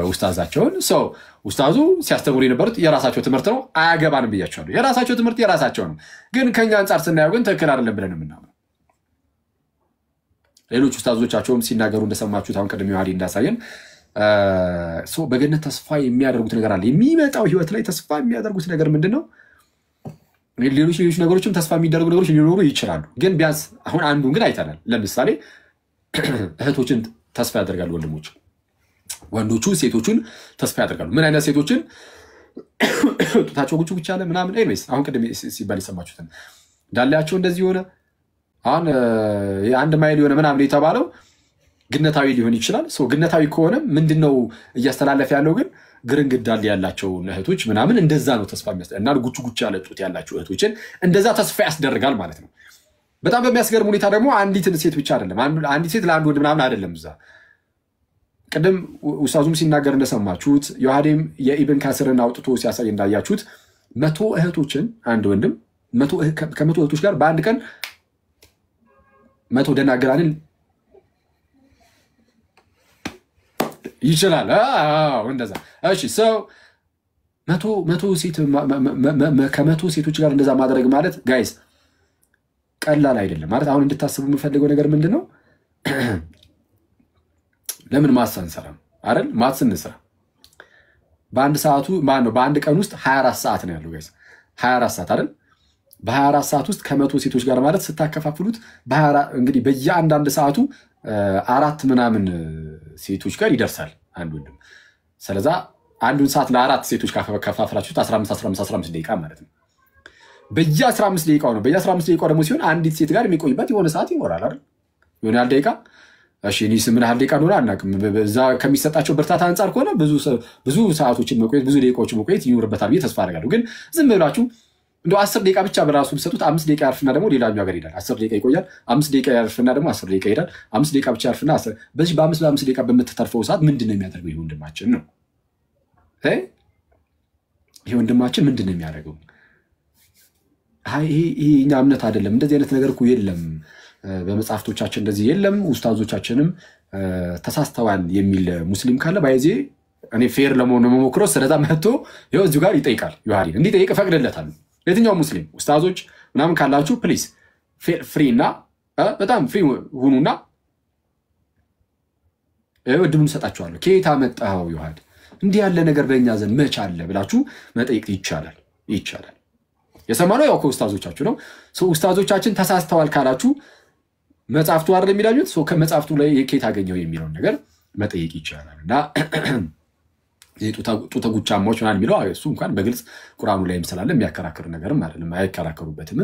ኡስታዛቸውን። ሰው ኡስታዙ ሲያስተምሩ የነበሩት የራሳቸው ትምህርት ነው አያገባንም ብያቸዋለሁ። የራሳቸው ትምህርት የራሳቸው ነው፣ ግን ከኛ አንፃር ስናየው ግን ትክክል አይደለም ብለን የምናምነው። ሌሎች ኡስታዞቻቸውም ሲናገሩ እንደሰማችሁት አሁን ቅድም ይዋዲ እንዳሳየን ሰው በገነት ተስፋ የሚያደርጉት ነገር አለ። የሚመጣው ህይወት ላይ ተስፋ የሚያደርጉት ነገር ምንድነው? ሌሎች ነገሮችም ተስፋ የሚደረጉ ነገሮች ሊኖሩ ይችላሉ፣ ግን ቢያንስ አሁን አንዱን ግን አይተናል። ለምሳሌ እህቶችን ተስፋ ያደርጋሉ ወንድሞች፣ ወንዶቹ ሴቶቹን ተስፋ ያደርጋሉ። ምን አይነት ሴቶችን? ጡታቸው ጉጭ ብቻ አለ ምናምን ኤኒዌይስ አሁን ቅድም ሲባል የሰማችሁትን ዳላያቸው እንደዚህ ሆነ አሁን አንድ ማይል የሆነ ምናምን የተባለው ግነታዊ ሊሆን ይችላል። ሶ ግነታዊ ከሆነ ምንድነው እያስተላለፈ ያለው ግን ግርንግዳል ያላቸው እህቶች ምናምን እንደዛ ነው ተስፋ የሚያስደርግ እና ጉቹ ያለጡት ያላቸው እህቶችን እንደዛ ተስፋ ያስደርጋል ማለት ነው። በጣም በሚያስገርም ሁኔታ ደግሞ አንዲት ሴት ብቻ አይደለም አንዲት ሴት ለአንድ ወንድ ምናምን አይደለም። እዛ ቅድም ኡስታዙም ሲናገር እንደሰማችሁት ዮሐዴም የኢብን ካስርን አውጥቶ ሲያሳይ እንዳያችሁት 100 እህቶችን አንድ ወንድም ከ100 እህቶች ጋር በአንድ ቀን 100 ደናግራንን ይችላል። እንደዛ እሺ ሰው 100 ሴት ከ100 ሴቶች ጋር እንደዛ ማድረግ ማለት ጋይስ ቀላል አይደለም ማለት። አሁን እንድታስቡ የምፈልገው ነገር ምንድነው ለምን ማሰንሰራ አይደል ማስንሰራ በአንድ ሰዓቱ ማን ነው በአንድ ቀን ውስጥ 24 ሰዓት ነው ያለው ጋይስ 24 ሰዓት አይደል በ24 ሰዓት ውስጥ ከ100 ሴቶች ጋር ማለት ስታከፋፍሉት እንግዲህ በየአንዳንድ ሰዓቱ 4 ምናምን ሴቶች ጋር ይደርሳል አንድ ወንድም። ስለዚህ አንዱን ሰዓት ለአራት ሴቶች ከፋፍላችሁት 15 ደቂቃ ማለት ነው። በየ15 ደቂቃው ነው በየ15 ደቂቃው ደግሞ ሲሆን አንዲት ሴት ጋር የሚቆይበት የሆነ ሰዓት ይኖራል አይደል የሆነ ያህል ደቂቃ። እሺ እኔ ምን ያህል ደቂቃ ነው አናውቅም። በዛ ከሚሰጣቸው ብርታት አንፃር ከሆነ ብዙ ሰዓቶችን መቆየት ብዙ ደቂቃዎችን መቆየት ይኖርበታል ብዬ ተስፋ አደርጋለሁ። ግን ዝም ብላችሁ እንደው 10 ደቂቃ ብቻ በራሱ ብትሰጡት 5 ደቂቃ ያርፍና ደግሞ ሌላኛው ሀገር ይሄዳል። 10 ደቂቃ ይቆያል 5 ደቂቃ ያርፍና ደግሞ 10 ደቂቃ ይሄዳል 5 ደቂቃ ብቻ ያርፍና በዚህ በ5 ደቂቃ በምትተርፈው ሰዓት ምንድነው የሚያደርገው ይሄ ወንድማችን ነው? ይሄ ወንድማችን ምንድነው የሚያደርገው? ይሄ እኛ እምነት አይደለም እንደዚህ አይነት ነገር እኮ የለም በመጽሐፍቶቻችን እንደዚህ የለም ኡስታዞቻችንም ተሳስተዋል የሚል ሙስሊም ካለ ባይዜ እኔ ፌር ለመሆን ነው የምሞክረው። ስለዛ መጥቶ ይኸው እዚሁ ጋር ይጠይቃል ዮሐዴ እንዲጠይቅ ፈቅደለታል። የትኛው ሙስሊም ኡስታዞች ምናምን ካላችሁ ፕሊዝ ፍሪ እና በጣም ፍሪ ሁኑና እድሉን ሰጣችኋለሁ። ከየት አመጣኸው ዮሐዴ እንዲህ ያለ ነገር በእኛ ዘንድ መች አለ ብላችሁ መጠየቅ ይቻላል። የሰማነው ያው ከኡስታዞቻችሁ ነው። ኡስታዞቻችን ተሳስተዋል ካላችሁ መጽሐፍቱ አይደል የሚላጁት ከመጽሐፍቱ ላይ ከየት አገኘው የሚለውን ነገር መጠየቅ ይቻላል። እና ጡተ ጉቻማዎች ምናምን የሚለው እሱ እንኳን በግልጽ ቁርአኑ ላይም ስላለ የሚያከራክር ነገርም አይደለም አይከራከሩበትም።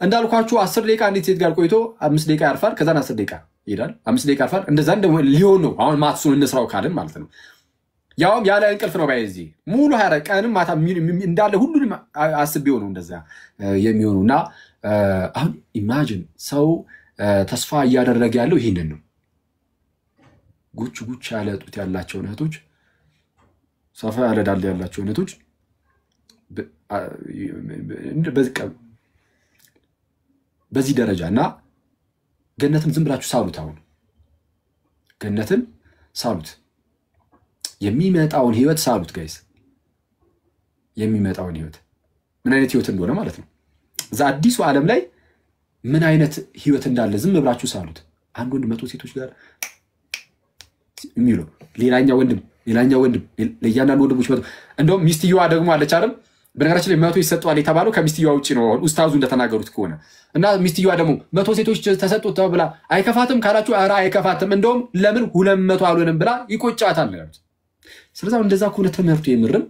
እንዳልኳችሁ 10 ደቂቃ አንዲት ሴት ጋር ቆይቶ 5 ደቂቃ ያርፋል ከዛን 10 ደቂቃ ይሄዳል 5 ደቂቃ ያርፋል እንደዛ ሊሆን ነው። አሁን ማትሱን እንስራው ካልን ማለት ነው። ያውም ያለ እንቅልፍ ነው ባይዚ ሙሉ 24 ቀንም ማታ እንዳለ ሁሉንም አስቤው ነው እንደዛ የሚሆኑና አሁን ኢማጂን ሰው ተስፋ እያደረገ ያለው ይሄንን ነው። ጉች ያለ ጡት ያላቸው እህቶች ሰፋ ያለ ዳል ያላቸው እህቶች በዚህ ደረጃና ገነትን ዝም ብላችሁ ሳሉት። አሁን ገነትን ሳሉት የሚመጣውን ህይወት ሳሉት ጋይስ የሚመጣውን ህይወት ምን አይነት ህይወት እንደሆነ ማለት ነው። እዛ አዲሱ ዓለም ላይ ምን አይነት ህይወት እንዳለ ዝም ብላችሁ ሳሉት። አንድ ወንድ 100 ሴቶች ጋር የሚለው ሌላኛው ወንድም ለያንዳንዱ ወንድሞች እንደውም ሚስትየዋ ደግሞ አለች አይደል በነገራችን ላይ 100 ይሰጣል የተባለው ከሚስትየዋ ውጪ ነው ኡስታዙ እንደተናገሩት ከሆነ እና ሚስትየዋ ደግሞ 100 ሴቶች ተሰጡት ተብላ አይከፋትም ካላችሁ ኧረ አይከፋትም እንደውም ለምን 200 አልሆነም ብላ ይቆጫታል ነው። ስለዚህ እንደዛ ከሆነ ትምህርቱ የምርም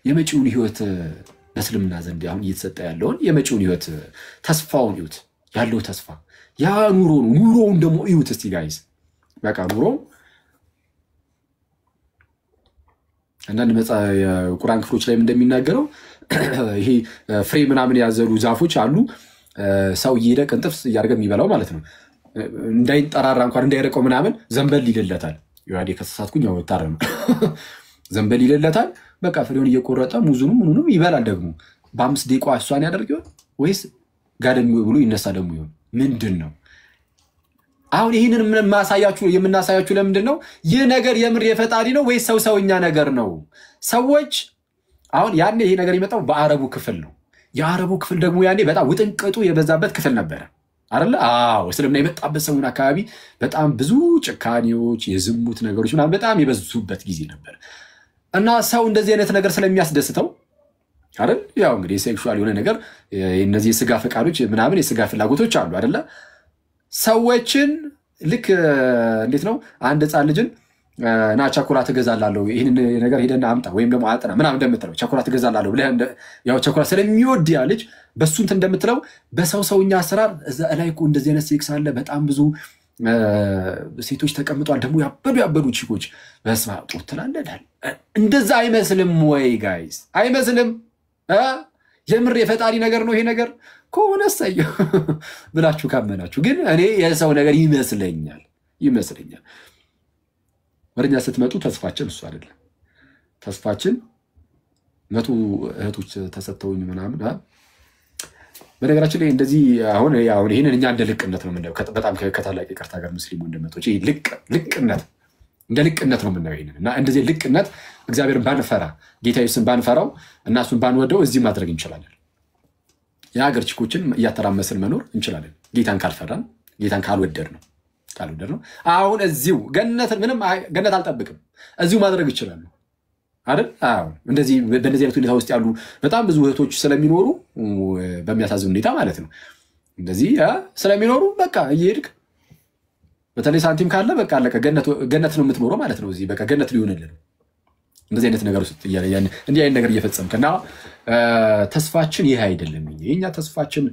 የመጪውን ህይወት በእስልምና ዘንድ አሁን እየተሰጠ ያለውን የመጪውን ህይወት ተስፋውን ይዩት። ያለው ተስፋ ያ ኑሮውን ደግሞ ይዩት እስቲ ጋይስ። በቃ ኑሮ አንዳንድ የቁርአን ክፍሎች ላይ እንደሚናገረው ይሄ ፍሬ ምናምን ያዘሉ ዛፎች አሉ ሰው እየሄደ ቅንጥፍ እያደረገ የሚበላው ማለት ነው። እንዳይንጠራራ እንኳን እንዳይረቀው ምናምን ዘንበል ይልለታል። ዮሐዴ ከሰሳትኩኝ ያው ታረም ዘንበል ይልለታል። በቃ ፍሬውን እየቆረጠ ሙዙንም ይበላል። ደግሞ በ5 ደቂቃ እሷን ያደርግ ይሆን ወይስ ጋደም ብሎ ይነሳ ደግሞ ይሆን ምንድነው? አሁን ይሄንን የምናሳያችሁ ለምንድን ነው? ይህ ነገር የምር የፈጣሪ ነው ወይስ ሰውኛ ነገር ነው? ሰዎች አሁን ያኔ ይሄ ነገር የመጣው በአረቡ ክፍል ነው። የአረቡ ክፍል ደግሞ ያኔ በጣም ውጥንቅጡ የበዛበት ክፍል ነበር አይደል? እስልምና የመጣበት ሰሙን አካባቢ በጣም ብዙ ጭካኔዎች የዝሙት ነገሮች ምናምን በጣም የበዙበት ጊዜ ነበር እና ሰው እንደዚህ አይነት ነገር ስለሚያስደስተው አይደል? ያው እንግዲህ ሴክሹዋል የሆነ ነገር እነዚህ የስጋ ፈቃዶች ምናምን የስጋ ፍላጎቶች አሉ አይደል? ሰዎችን ልክ እንዴት ነው አንድ ህፃን ልጅን እና ቸኮላት እገዛላለሁ ይሄን ነገር ሄደና አምጣ ወይም ደግሞ አጥና ምናምን እንደምትለው ቸኮላት እገዛላለሁ ብለህ ያው ቸኮላት ስለሚወድ ያ ልጅ በሱንት እንደምትለው በሰውኛ አሰራር እዛ ላይ እኮ እንደዚህ አይነት ሴክስ አለ በጣም ብዙ ሴቶች ተቀምጧል ደግሞ ያበዱ ቺኮች በስማ ጡትላለዳል እንደዛ አይመስልም ወይ ጋይስ አይመስልም የምር የፈጣሪ ነገር ነው ይሄ ነገር ኮነሰየ ብላችሁ ካመናችሁ ግን እኔ የሰው ነገር ይመስለኛል ወደኛ ስትመጡ ተስፋችን እሱ አይደለም ተስፋችን መቶ እህቶች ተሰጥተውኝ ምናምን በነገራችን ላይ እንደዚህ አሁን ይሄንን እኛ እንደ ልቅነት ነው የምናየው በጣም ከታላቅ ይቅርታ ጋር ሙስሊሙ እንደመጣች ይሄ ልቅነት እንደ ልቅነት ነው የምናየው ይሄንን እና እንደዚህ ልቅነት እግዚአብሔርን ባንፈራ ጌታ ኢየሱስን ባንፈራው እና እሱን ባንወደው እዚህ ማድረግ እንችላለን የሀገር ቺኮችን እያተራመስን መኖር እንችላለን ጌታን ካልፈራን ጌታን ካልወደድ ነው አሁን እዚሁ ገነት አልጠብቅም እዚሁ ማድረግ ይችላል አይደል እንደዚህ በእንደዚህ አይነት ሁኔታ ውስጥ ያሉ በጣም ብዙ እህቶች ስለሚኖሩ በሚያሳዝን ሁኔታ ማለት ነው እንደዚህ ስለሚኖሩ በቃ እየሄድክ በተለይ ሳንቲም ካለ በቃ አለቀ ገነት ነው የምትኖረው ማለት ነው እዚህ በቃ ገነት ሊሆንልህ እንደዚህ አይነት ነገር ውስጥ እንዲህ አይነት ነገር እየፈጸምክና ተስፋችን ይሄ አይደለም የኛ ተስፋችን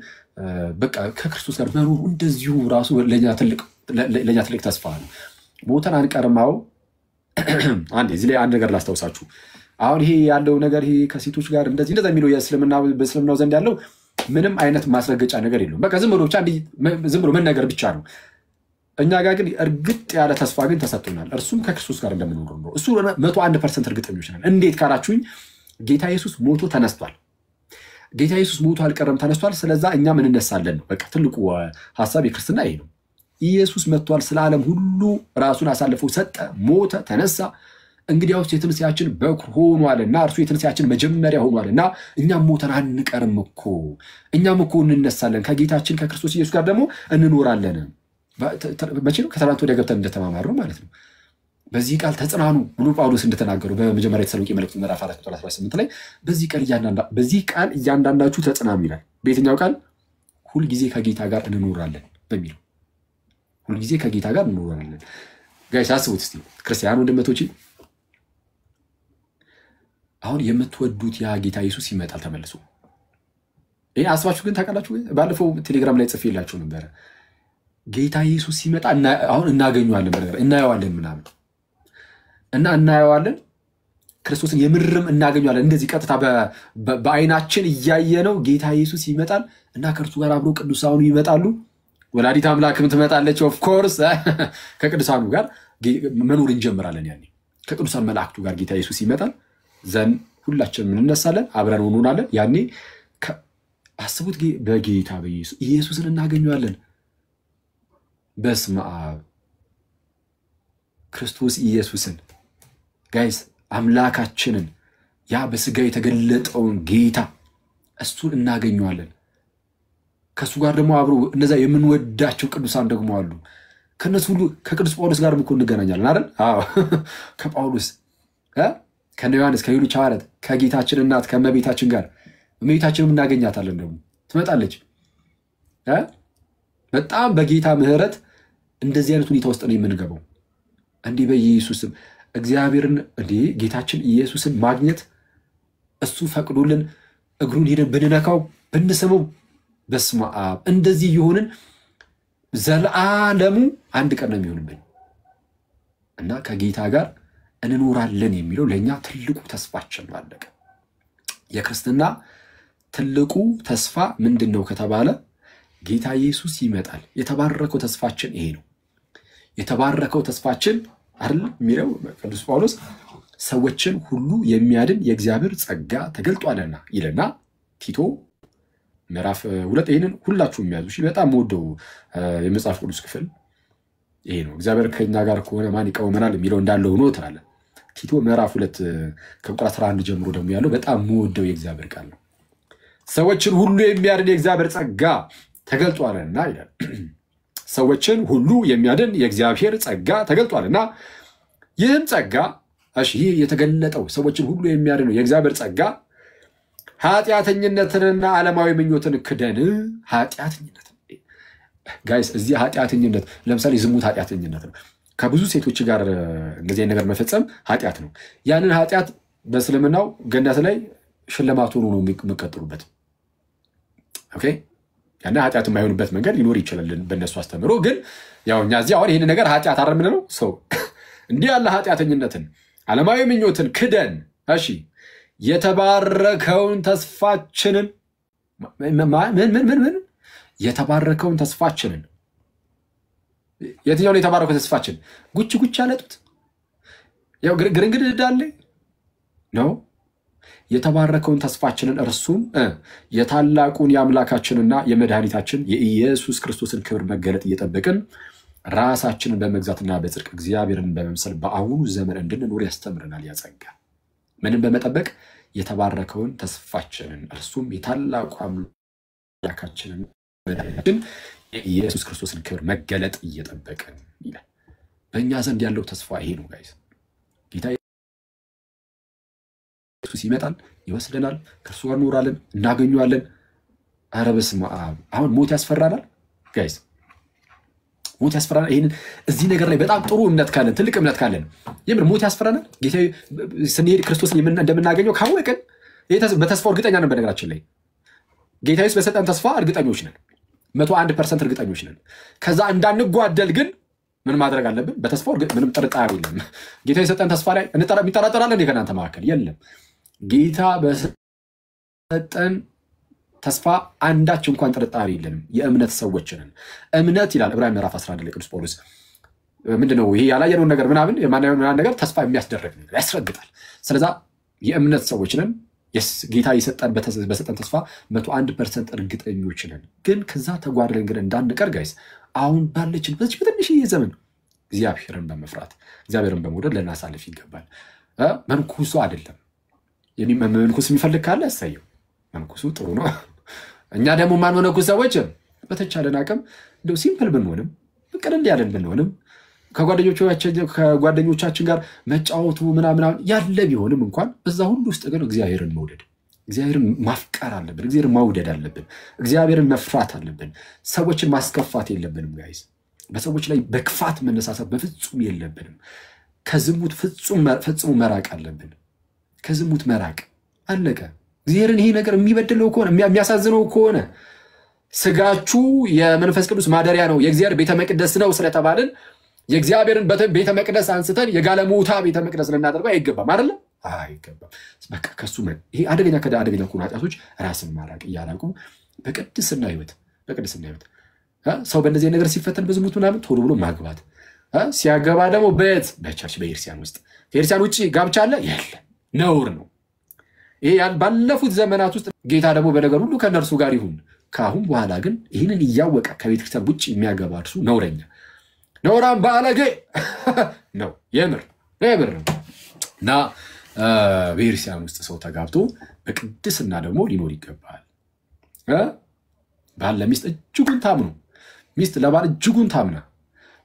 በቃ ከክርስቶስ ጋር መኖር እንደዚሁ ራሱ ለኛ ትልቅ ተስፋ ነው ሞተን አንቀርማው አንዴ እዚህ ላይ አንድ ነገር ላስታውሳችሁ አሁን ይሄ ያለው ነገር ይሄ ከሴቶች ጋር እንደዚህ የሚለው በእስልምናው ዘንድ ያለው ምንም አይነት ማስረገጫ ነገር የለውም በቃ ዝም ብሎ መናገር ብቻ ነው እኛ ጋር ግን እርግጥ ያለ ተስፋ ግን ተሰጥቶናል እርሱም ከክርስቶስ ጋር እንደምንኖር ነው እሱ 101% እርግጠኞች ነን እንዴት ካላችሁኝ ጌታ ኢየሱስ ሞቶ ተነስቷል ጌታ ኢየሱስ ሞቶ አልቀረም ተነስቷል ስለዛ እኛ ምን እንነሳለን ነው በቃ ትልቁ ሐሳብ የክርስትና ይሄ ነው ኢየሱስ መጥቷል ስለ ዓለም ሁሉ ራሱን አሳልፎ ሰጠ ሞተ ተነሳ እንግዲያውስ የትንሳኤያችን በኩር ሆኗልና እርሱ የትንሳኤያችን መጀመሪያ ሆኗልና እኛም ሞተን አንቀርም እኮ እኛም እኮ እንነሳለን ከጌታችን ከክርስቶስ ኢየሱስ ጋር ደግሞ እንኖራለን መቼ ነው ከትናንት ወዲያ ገብተን እንደተማማርነው ማለት ነው በዚህ ቃል ተጽናኑ ብሎ ጳውሎስ እንደተናገሩ በመጀመሪያ ተሰሎንቄ መልእክት ምዕራፍ 4:18 ላይ በዚህ ቃል እያንዳንዳችሁ ተጽናኑ ይላል በየትኛው ቃል ሁል ጊዜ ከጌታ ጋር እንኖራለን በሚለው ሁል ጊዜ ከጌታ ጋር እንኖራለን ጋይስ አስቡት እስቲ ክርስቲያን ወንድሞቼ አሁን የምትወዱት ያ ጌታ ኢየሱስ ይመጣል ተመልሶ ይሄ አስባችሁ ግን ታውቃላችሁ ባለፈው ቴሌግራም ላይ ጽፌላችሁ ነበር ጌታ ኢየሱስ ሲመጣ አሁን እናገኘዋለን በነገር እናየዋለን ምናምን እና እናየዋለን ክርስቶስን የምርም እናገኘዋለን እንደዚህ ቀጥታ በአይናችን እያየነው ጌታ ኢየሱስ ይመጣል እና ከእርሱ ጋር አብሮ ቅዱሳኑ ይመጣሉ ወላዲት አምላክም ትመጣለች ኦፍ ኮርስ ከቅዱሳኑ ጋር መኖር እንጀምራለን ያኔ ከቅዱሳን መላእክቱ ጋር ጌታ ኢየሱስ ይመጣል ዘን ሁላችንም እንነሳለን አብረን እንሆናለን ያኔ አስቡት በጌታ በኢየሱስ ኢየሱስን እናገኘዋለን በስመ አብ ክርስቶስ ኢየሱስን ጋይስ አምላካችንን ያ በስጋ የተገለጠውን ጌታ እሱን እናገኘዋለን ከሱ ጋር ደግሞ አብሮ እነዛ የምንወዳቸው ቅዱሳን ደግሞ አሉ ከነሱ ሁሉ ከቅዱስ ጳውሎስ ጋር እኮ እንገናኛለን አይደል አዎ ከጳውሎስ ከነ ዮሐንስ ከሌሎች ሐዋርያት ከጌታችን እናት ከመቤታችን ጋር እመቤታችንን እናገኛታለን ደግሞ ትመጣለች በጣም በጌታ ምህረት እንደዚህ አይነት ሁኔታ ውስጥ ነው የምንገባው እንዴ በኢየሱስም እግዚአብሔርን እንዴ ጌታችን ኢየሱስን ማግኘት እሱ ፈቅዶልን እግሩን ሄደን ብንነካው ብንስመው በስመ አብ እንደዚህ ይሆንን ዘላለም አንድ ቀን ነው የሚሆንብን እና ከጌታ ጋር እንኖራለን የሚለው ለኛ ትልቁ ተስፋችን ነው አለቀ የክርስትና ትልቁ ተስፋ ምንድነው ከተባለ ጌታ ኢየሱስ ይመጣል የተባረከው ተስፋችን ይሄ ነው የተባረከው ተስፋችን አይደል የሚለው ቅዱስ ጳውሎስ ሰዎችን ሁሉ የሚያድን የእግዚአብሔር ጸጋ ተገልጧልና ይለና ቲቶ ምዕራፍ 2 ይሄንን ሁላችሁም ያዙ እሺ በጣም ወደው የመጽሐፍ ቅዱስ ክፍል ይሄ ነው እግዚአብሔር ከኛ ጋር ከሆነ ማን ይቃወመናል የሚለው እንዳለው ነው ተራለ ቲቶ ምዕራፍ 2 ከቁጥር 11 ጀምሮ ደግሞ ያለው በጣም ወደው የእግዚአብሔር ቃል ነው ሰዎችን ሁሉ የሚያድን የእግዚአብሔር ጸጋ ተገልጧልና ይላል ሰዎችን ሁሉ የሚያድን የእግዚአብሔር ጸጋ ተገልጧልና ይህም ጸጋ እሺ ይሄ የተገለጠው ሰዎችን ሁሉ የሚያድን ነው የእግዚአብሔር ጸጋ ኃጢአተኝነትንና ዓለማዊ ምኞትን ክደን ኃጢአተኝነት ጋይስ እዚህ ኃጢአተኝነት ለምሳሌ ዝሙት ኃጢአተኝነት ነው ከብዙ ሴቶች ጋር እንደዚህ ነገር መፈጸም ኃጢአት ነው። ያንን ኃጢአት በእስልምናው ገነት ላይ ሽልማት ሆኖ ነው የሚቀጥሉበት። ኦኬ ያና ኃጢአት የማይሆንበት መንገድ ሊኖር ይችላል በእነሱ አስተምሮ። ግን ያው እኛ እዚህ አሁን ይህን ነገር ኃጢአት አይደል የምንለው? ሰው እንዲህ ያለ ኃጢአተኝነትን ዓለማዊ ምኞትን ክደን እሺ የተባረከውን ተስፋችንን ምን የተባረከውን ተስፋችንን የትኛውን የተባረከው ተስፋችን ጉች ያለጡት ያው ግርንግድ እንዳለ ነው። የተባረከውን ተስፋችንን እርሱም የታላቁን የአምላካችንና የመድኃኒታችን የኢየሱስ ክርስቶስን ክብር መገለጥ እየጠበቅን ራሳችንን በመግዛትና በጽድቅ እግዚአብሔርን በመምሰል በአሁኑ ዘመን እንድንኖር ያስተምረናል። ያጸጋ ምንም በመጠበቅ የተባረከውን ተስፋችንን እርሱም የታላቁ አምላካችንን መድኃኒታችን የኢየሱስ ክርስቶስን ክብር መገለጥ እየጠበቅን ይላል። በእኛ ዘንድ ያለው ተስፋ ይሄ ነው ጋይስ። ጌታ ኢየሱስ ይመጣል፣ ይወስደናል፣ ከእርሱ ጋር እንኖራለን፣ እናገኘዋለን። ኧረ በስመ አብ! አሁን ሞት ያስፈራናል ጋይስ፣ ሞት ያስፈራናል። ይሄን እዚህ ነገር ላይ በጣም ጥሩ እምነት ካለን ትልቅ እምነት ካለን የምር ሞት ያስፈራናል። ጌታ ስንሄድ ክርስቶስን እንደምናገኘው ካወቅን በተስፋው እርግጠኛ ነን። በነገራችን ላይ ጌታ ኢየሱስ በሰጠን ተስፋ እርግጠኞች ነን፣ 101% እርግጠኞች ነን። ከዛ እንዳንጓደል ግን ምን ማድረግ አለብን? በተስፋው ምንም ጥርጣሬ የለም። ጌታ የሰጠን ተስፋ ላይ የሚጠራጠራለን ከእናንተ መካከል የለም። ጌታ በሰጠን ተስፋ አንዳች እንኳን ጥርጣሬ የለንም። የእምነት ሰዎች ነን። እምነት ይላል ዕብራውያን ምዕራፍ 11 ላይ ቅዱስ ጳውሎስ ምንድነው ይሄ ያላየነውን ነገር ምናምን የማናየውን ነገር ተስፋ የሚያስደርግ ነገር ያስረግጣል። ስለዛ የእምነት ሰዎች ነን። ጌታ በሰጠን ተስፋ 101% እርግጠኞች ነን። ግን ከዛ ተጓድለን ግን እንዳንቀር ጋይስ አሁን ባለችን በዚህ በትንሽዬ ዘመን እግዚአብሔርን በመፍራት እግዚአብሔርን በመውደድ ልናሳልፍ ይገባል። መንኩሱ አይደለም መንኩስ የሚፈልግ ካለ ያሳየው፣ መንኩሱ ጥሩ ነው። እኛ ደግሞ ማን መንኩስ ሰዎች በተቻለን አቅም እንደው ሲምፕል ብንሆንም ቀለል ያለን ብንሆንም ከጓደኞቻችን ጋር መጫወቱ ምናምን ያለ ቢሆንም እንኳን በዛ ሁሉ ውስጥ ግን እግዚአብሔርን መውደድ እግዚአብሔርን ማፍቀር አለብን። እግዚአብሔርን ማውደድ አለብን። እግዚአብሔርን መፍራት አለብን። ሰዎችን ማስከፋት የለብንም ጋይስ። በሰዎች ላይ በክፋት መነሳሳት በፍጹም የለብንም። ከዝሙት ፈጽሞ መራቅ አለብን። ከዝሙት መራቅ አለቀ። እግዚአብሔርን ይሄ ነገር የሚበድለው ከሆነ የሚያሳዝነው ከሆነ ስጋችሁ የመንፈስ ቅዱስ ማደሪያ ነው የእግዚአብሔር ቤተ መቅደስ ነው ስለተባልን የእግዚአብሔርን ቤተ መቅደስ አንስተን የጋለሞታ ቤተ መቅደስ ልናደርገው አይገባም አይደል? አይገባም። በቃ ከሱ ይሄ አደገኛ ከአደገኛ ከሆኑ ኃጢአቶች ራስን ማራቅ እያራቁ በቅድስና ህይወት ሰው በእነዚህ ነገር ሲፈተን በዝሙት ምናምን ቶሎ ብሎ ማግባት ሲያገባ ደግሞ በቸርች በኤርሲያን ውስጥ ከኤርሲያን ውጭ ጋብቻ አለ የለም፣ ነውር ነው። ይሄ ባለፉት ዘመናት ውስጥ ጌታ ደግሞ በነገር ሁሉ ከነርሱ ጋር ይሁን። ከአሁን በኋላ ግን ይህንን እያወቀ ከቤተክርስቲያን ውጭ የሚያገባ እርሱ ነውረኛ ነውራም ባለጌ ነው። የምር ነው። እና በኤርሲያን ውስጥ ሰው ተጋብቶ በቅድስና ደግሞ ሊኖር ይገባል። ባል ለሚስት እጅጉን ታምኑ፣ ሚስት ለባል እጅጉን ታምና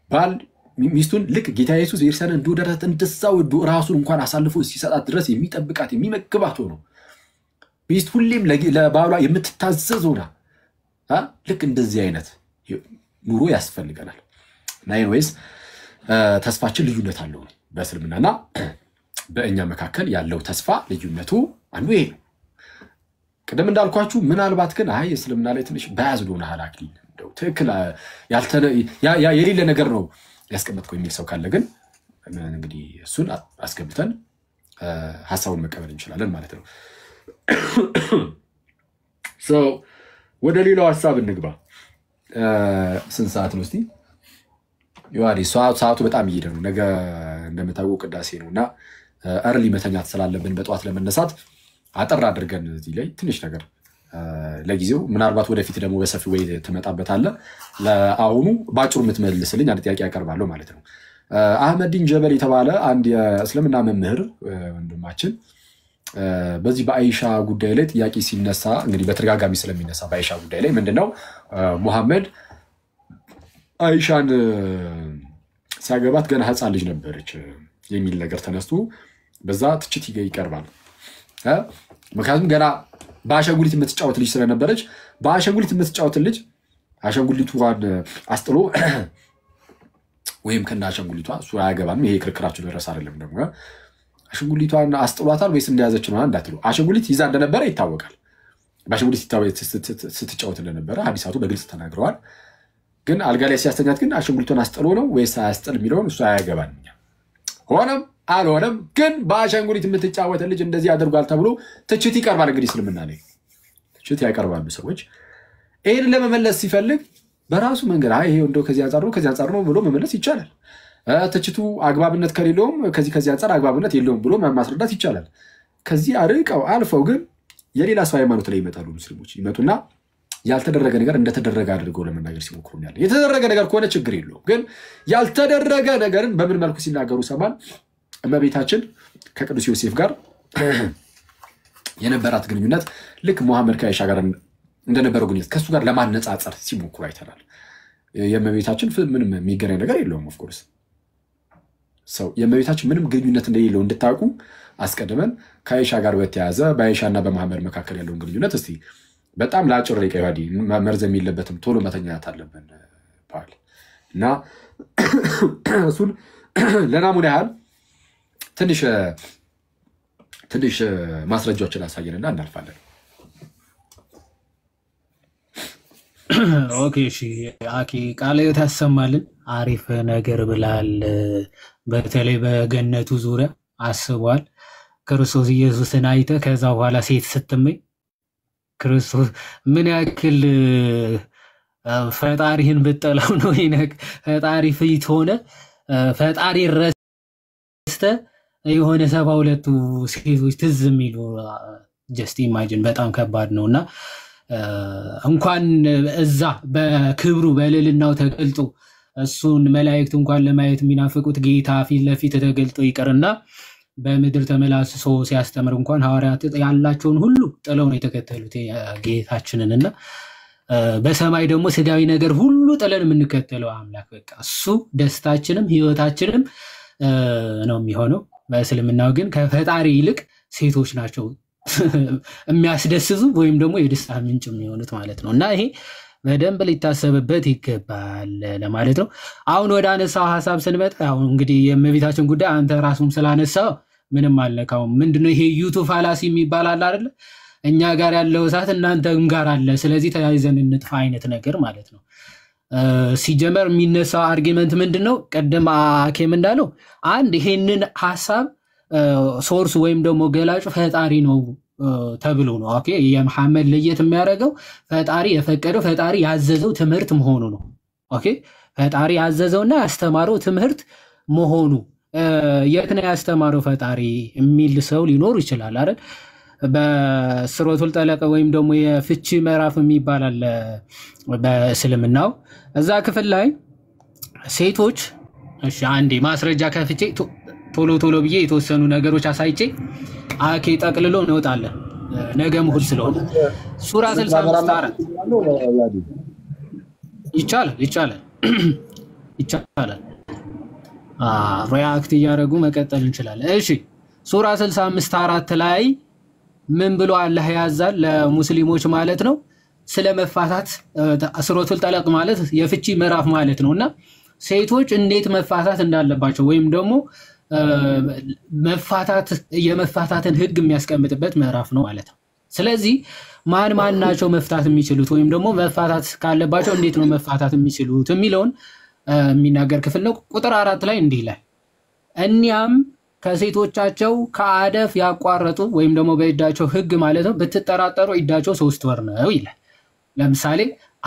ባል ሚስቱን ልክ ጌታ ኢየሱስ በኤርሲያን እንደወደዳት እንደዛው ራሱን እንኳን አሳልፎ ሲሰጣት ድረስ የሚጠብቃት የሚመግባት ሆኖ ሚስት ሁሌም ለባሏ የምትታዘዝ ሆና ልክ እንደዚህ አይነት ኑሮ ያስፈልገናል። ናይን ወይስ ተስፋችን ልዩነት አለው በእስልምናና በእኛ መካከል ያለው ተስፋ ልዩነቱ አንዱ ይሄ ነው። ቀደም እንዳልኳችሁ ምናልባት ግን እስልምና ላይ ትንሽ ባያዝዶ ነው ሐላክሊ እንደው ትክክል የሌለ ነገር ነው ያስቀመጥከው የሚል ሰው ካለ ግን እንግዲህ እሱን አስገብተን ሐሳቡን መቀበል እንችላለን ማለት ነው። ወደ ሌላው ሐሳብ እንግባ። ስንት ሰዓት ነው እስቲ? ይዋሪ ሰዓቱ በጣም እየሄደ ነው። ነገ እንደምታውቁ ቅዳሴ ነውና አርሊ መተኛት ስላለብን በጠዋት ለመነሳት አጠር አድርገን እዚህ ላይ ትንሽ ነገር ለጊዜው ምናልባት ወደፊት ደግሞ በሰፊው ወይ ተመጣበታለ። ለአሁኑ ባጭሩ የምትመልስልኝ አንድ ጥያቄ ያቀርባለሁ ማለት ነው። አህመዲን ጀበል የተባለ አንድ የእስልምና መምህር ወንድማችን በዚህ በአይሻ ጉዳይ ላይ ጥያቄ ሲነሳ እንግዲህ በተደጋጋሚ ስለሚነሳ በአይሻ ጉዳይ ላይ ምንድነው ሙሐመድ አይሻን ሲያገባት ገና ህፃን ልጅ ነበረች የሚል ነገር ተነስቶ በዛ ትችት ይቀርባል። ምክንያቱም ገና በአሻንጉሊት የምትጫወት ልጅ ስለነበረች በአሻንጉሊት የምትጫወት ልጅ አሻንጉሊቱን አስጥሎ ወይም ከና አሸንጉሊቷ እሱ አያገባም። ይሄ ክርክራችሁ ድረስ አይደለም። ደግሞ አሸንጉሊቷን አስጥሏታል ወይስ እንደያዘች ነው እንዳትሉ፣ አሸንጉሊት ይዛ እንደነበረ ይታወቃል። በአሸንጉሊት ስትጫወት እንደነበረ ሐዲሳቱ በግልጽ ተናግረዋል። ግን አልጋ ላይ ሲያስተኛት ግን አሸንጉሊቷን አስጥሎ ነው ወይስ አያስጥል የሚለውን እሱ አያገባን። ሆነም አልሆነም ግን በአሸንጉሊት የምትጫወት ልጅ እንደዚህ አድርጓል ተብሎ ትችት ይቀርባል። እንግዲህ እስልምና ላይ ትችት ያቀርባሉ ሰዎች። ይሄን ለመመለስ ሲፈልግ በራሱ መንገድ ይሄ እንደው ከዚህ አንፃር ነው ብሎ መመለስ ይቻላል። ትችቱ አግባብነት ከሌለውም ከዚህ አንፃር አግባብነት የለውም ብሎ ማስረዳት ይቻላል። ከዚህ አርቀው አልፈው ግን የሌላ ሰው ሃይማኖት ላይ ይመጣሉ። ሙስሊሞች ይመጡና ያልተደረገ ነገር እንደተደረገ አድርገው ለመናገር ሲሞክሩ ያለ የተደረገ ነገር ከሆነ ችግር የለውም። ግን ያልተደረገ ነገርን በምን መልኩ ሲናገሩ ሰማን። እመቤታችን ከቅዱስ ዮሴፍ ጋር የነበራት ግንኙነት ልክ ሙሐመድ ከአይሻ ጋር እንደነበረው ግንኙነት ከሱ ጋር ለማነጻጸር ሲሞክሩ አይተናል። የእመቤታችን ምንም የሚገናኝ ነገር የለውም። ኦፍ ኮርስ ሰው የእመቤታችን ምንም ግንኙነት እንደሌለው እንድታውቁ አስቀድመን ከአይሻ ጋር በተያያዘ በአይሻና በመሐመድ መካከል ያለውን ግንኙነት እስቲ በጣም ለአጭር ደቂቃ ይዋዲ መርዘም የለበትም ቶሎ መተኛት አለብን ባል እና እሱን ለናሙና ያህል ትንሽ ማስረጃዎችን አሳየንና እናልፋለን።
ኦኬ እሺ አኪ ቃል ያሰማልን። አሪፍ ነገር ብላል። በተለይ በገነቱ ዙሪያ አስቧል። ክርስቶስ ኢየሱስን አይተ ከዛ በኋላ ሴት ስትመኝ ክርስቶስ ምን ያክል ፈጣሪህን ብጠላው ነው ይነክ ፈጣሪ ፊት ሆነ ፈጣሪ ረስተ የሆነ 72 ሴቶች ትዝ የሚሉ ጀስት ኢማጂን በጣም ከባድ ነውና እንኳን እዛ በክብሩ በልልናው ተገልጦ እሱን መላእክት እንኳን ለማየት የሚናፍቁት ጌታ ፊት ለፊት ተገልጦ ይቀርና በምድር ተመላልሶ ሲያስተምር እንኳን ሐዋርያት ያላቸውን ሁሉ ጥለው ነው የተከተሉት ጌታችንንና በሰማይ ደግሞ ስጋዊ ነገር ሁሉ ጥለን የምንከተለው አምላክ በቃ እሱ ደስታችንም ህይወታችንም ነው የሚሆነው። በእስልምናው ግን ከፈጣሪ ይልቅ ሴቶች ናቸው የሚያስደስቱ ወይም ደግሞ የደስታ ምንጭ የሚሆኑት ማለት ነው። እና ይሄ በደንብ ሊታሰብበት ይገባል ለማለት ነው። አሁን ወደ አነሳው ሐሳብ ስንመጣ አሁን እንግዲህ የእመቤታችን ጉዳይ አንተ ራስም ስላነሳው ምንም አለካው ምንድነው ይሄ ዩቱብ ፋላሲ የሚባል አለ አይደል? እኛ ጋር ያለው እሳት እናንተም ጋር አለ፣ ስለዚህ ተያይዘን እንጥፋ አይነት ነገር ማለት ነው። ሲጀመር የሚነሳው አርጊመንት ምንድነው? ቀደም አኬም እንዳለው አንድ ይሄንን ሐሳብ ሶርስ ወይም ደግሞ ገላጩ ፈጣሪ ነው ተብሎ ነው። ኦኬ የመሐመድ ለየት የሚያደርገው ፈጣሪ የፈቀደው ፈጣሪ ያዘዘው ትምህርት መሆኑ ነው። ኦኬ ፈጣሪ ያዘዘውና ያስተማረው ትምህርት መሆኑ የት ነው ያስተማረው ፈጣሪ የሚል ሰው ሊኖር ይችላል አይደል? በሱረቱል ጠለቅ ወይም ደግሞ የፍቺ ምዕራፍ የሚባል አለ በእስልምናው። እዛ ክፍል ላይ ሴቶች እሺ አንዴ ማስረጃ ከፍቼ ቶሎ ብዬ የተወሰኑ ነገሮች አሳይቼ አኬ ጠቅልሎ እንወጣለን። ነገ እሑድ ስለሆነ ሱራ 65 ይቻላል ሪአክት እያደረጉ መቀጠል እንችላለን። እሺ ሱራ 65 ላይ ምን ብሎ አላህ ያዛል ለሙስሊሞች ማለት ነው ስለ መፋታት። ሱረቱል ጠለቅ ማለት የፍቺ ምዕራፍ ማለት ነውና ሴቶች እንዴት መፋታት እንዳለባቸው ወይም ደግሞ የመፋታትን ህግ የሚያስቀምጥበት ምዕራፍ ነው ማለት ነው። ስለዚህ ማን ናቸው መፍታት የሚችሉት ወይም ደግሞ መፋታት ካለባቸው እንዴት ነው መፋታት የሚችሉት የሚለውን የሚናገር ክፍል ነው። ቁጥር 4 ላይ እንዲህ ይላል እኛም ከሴቶቻቸው ከአደፍ ያቋረጡ ወይም ደግሞ በእዳቸው ህግ ማለት ነው ብትጠራጠሩ እዳቸው 3 ወር ነው ይላል። ለምሳሌ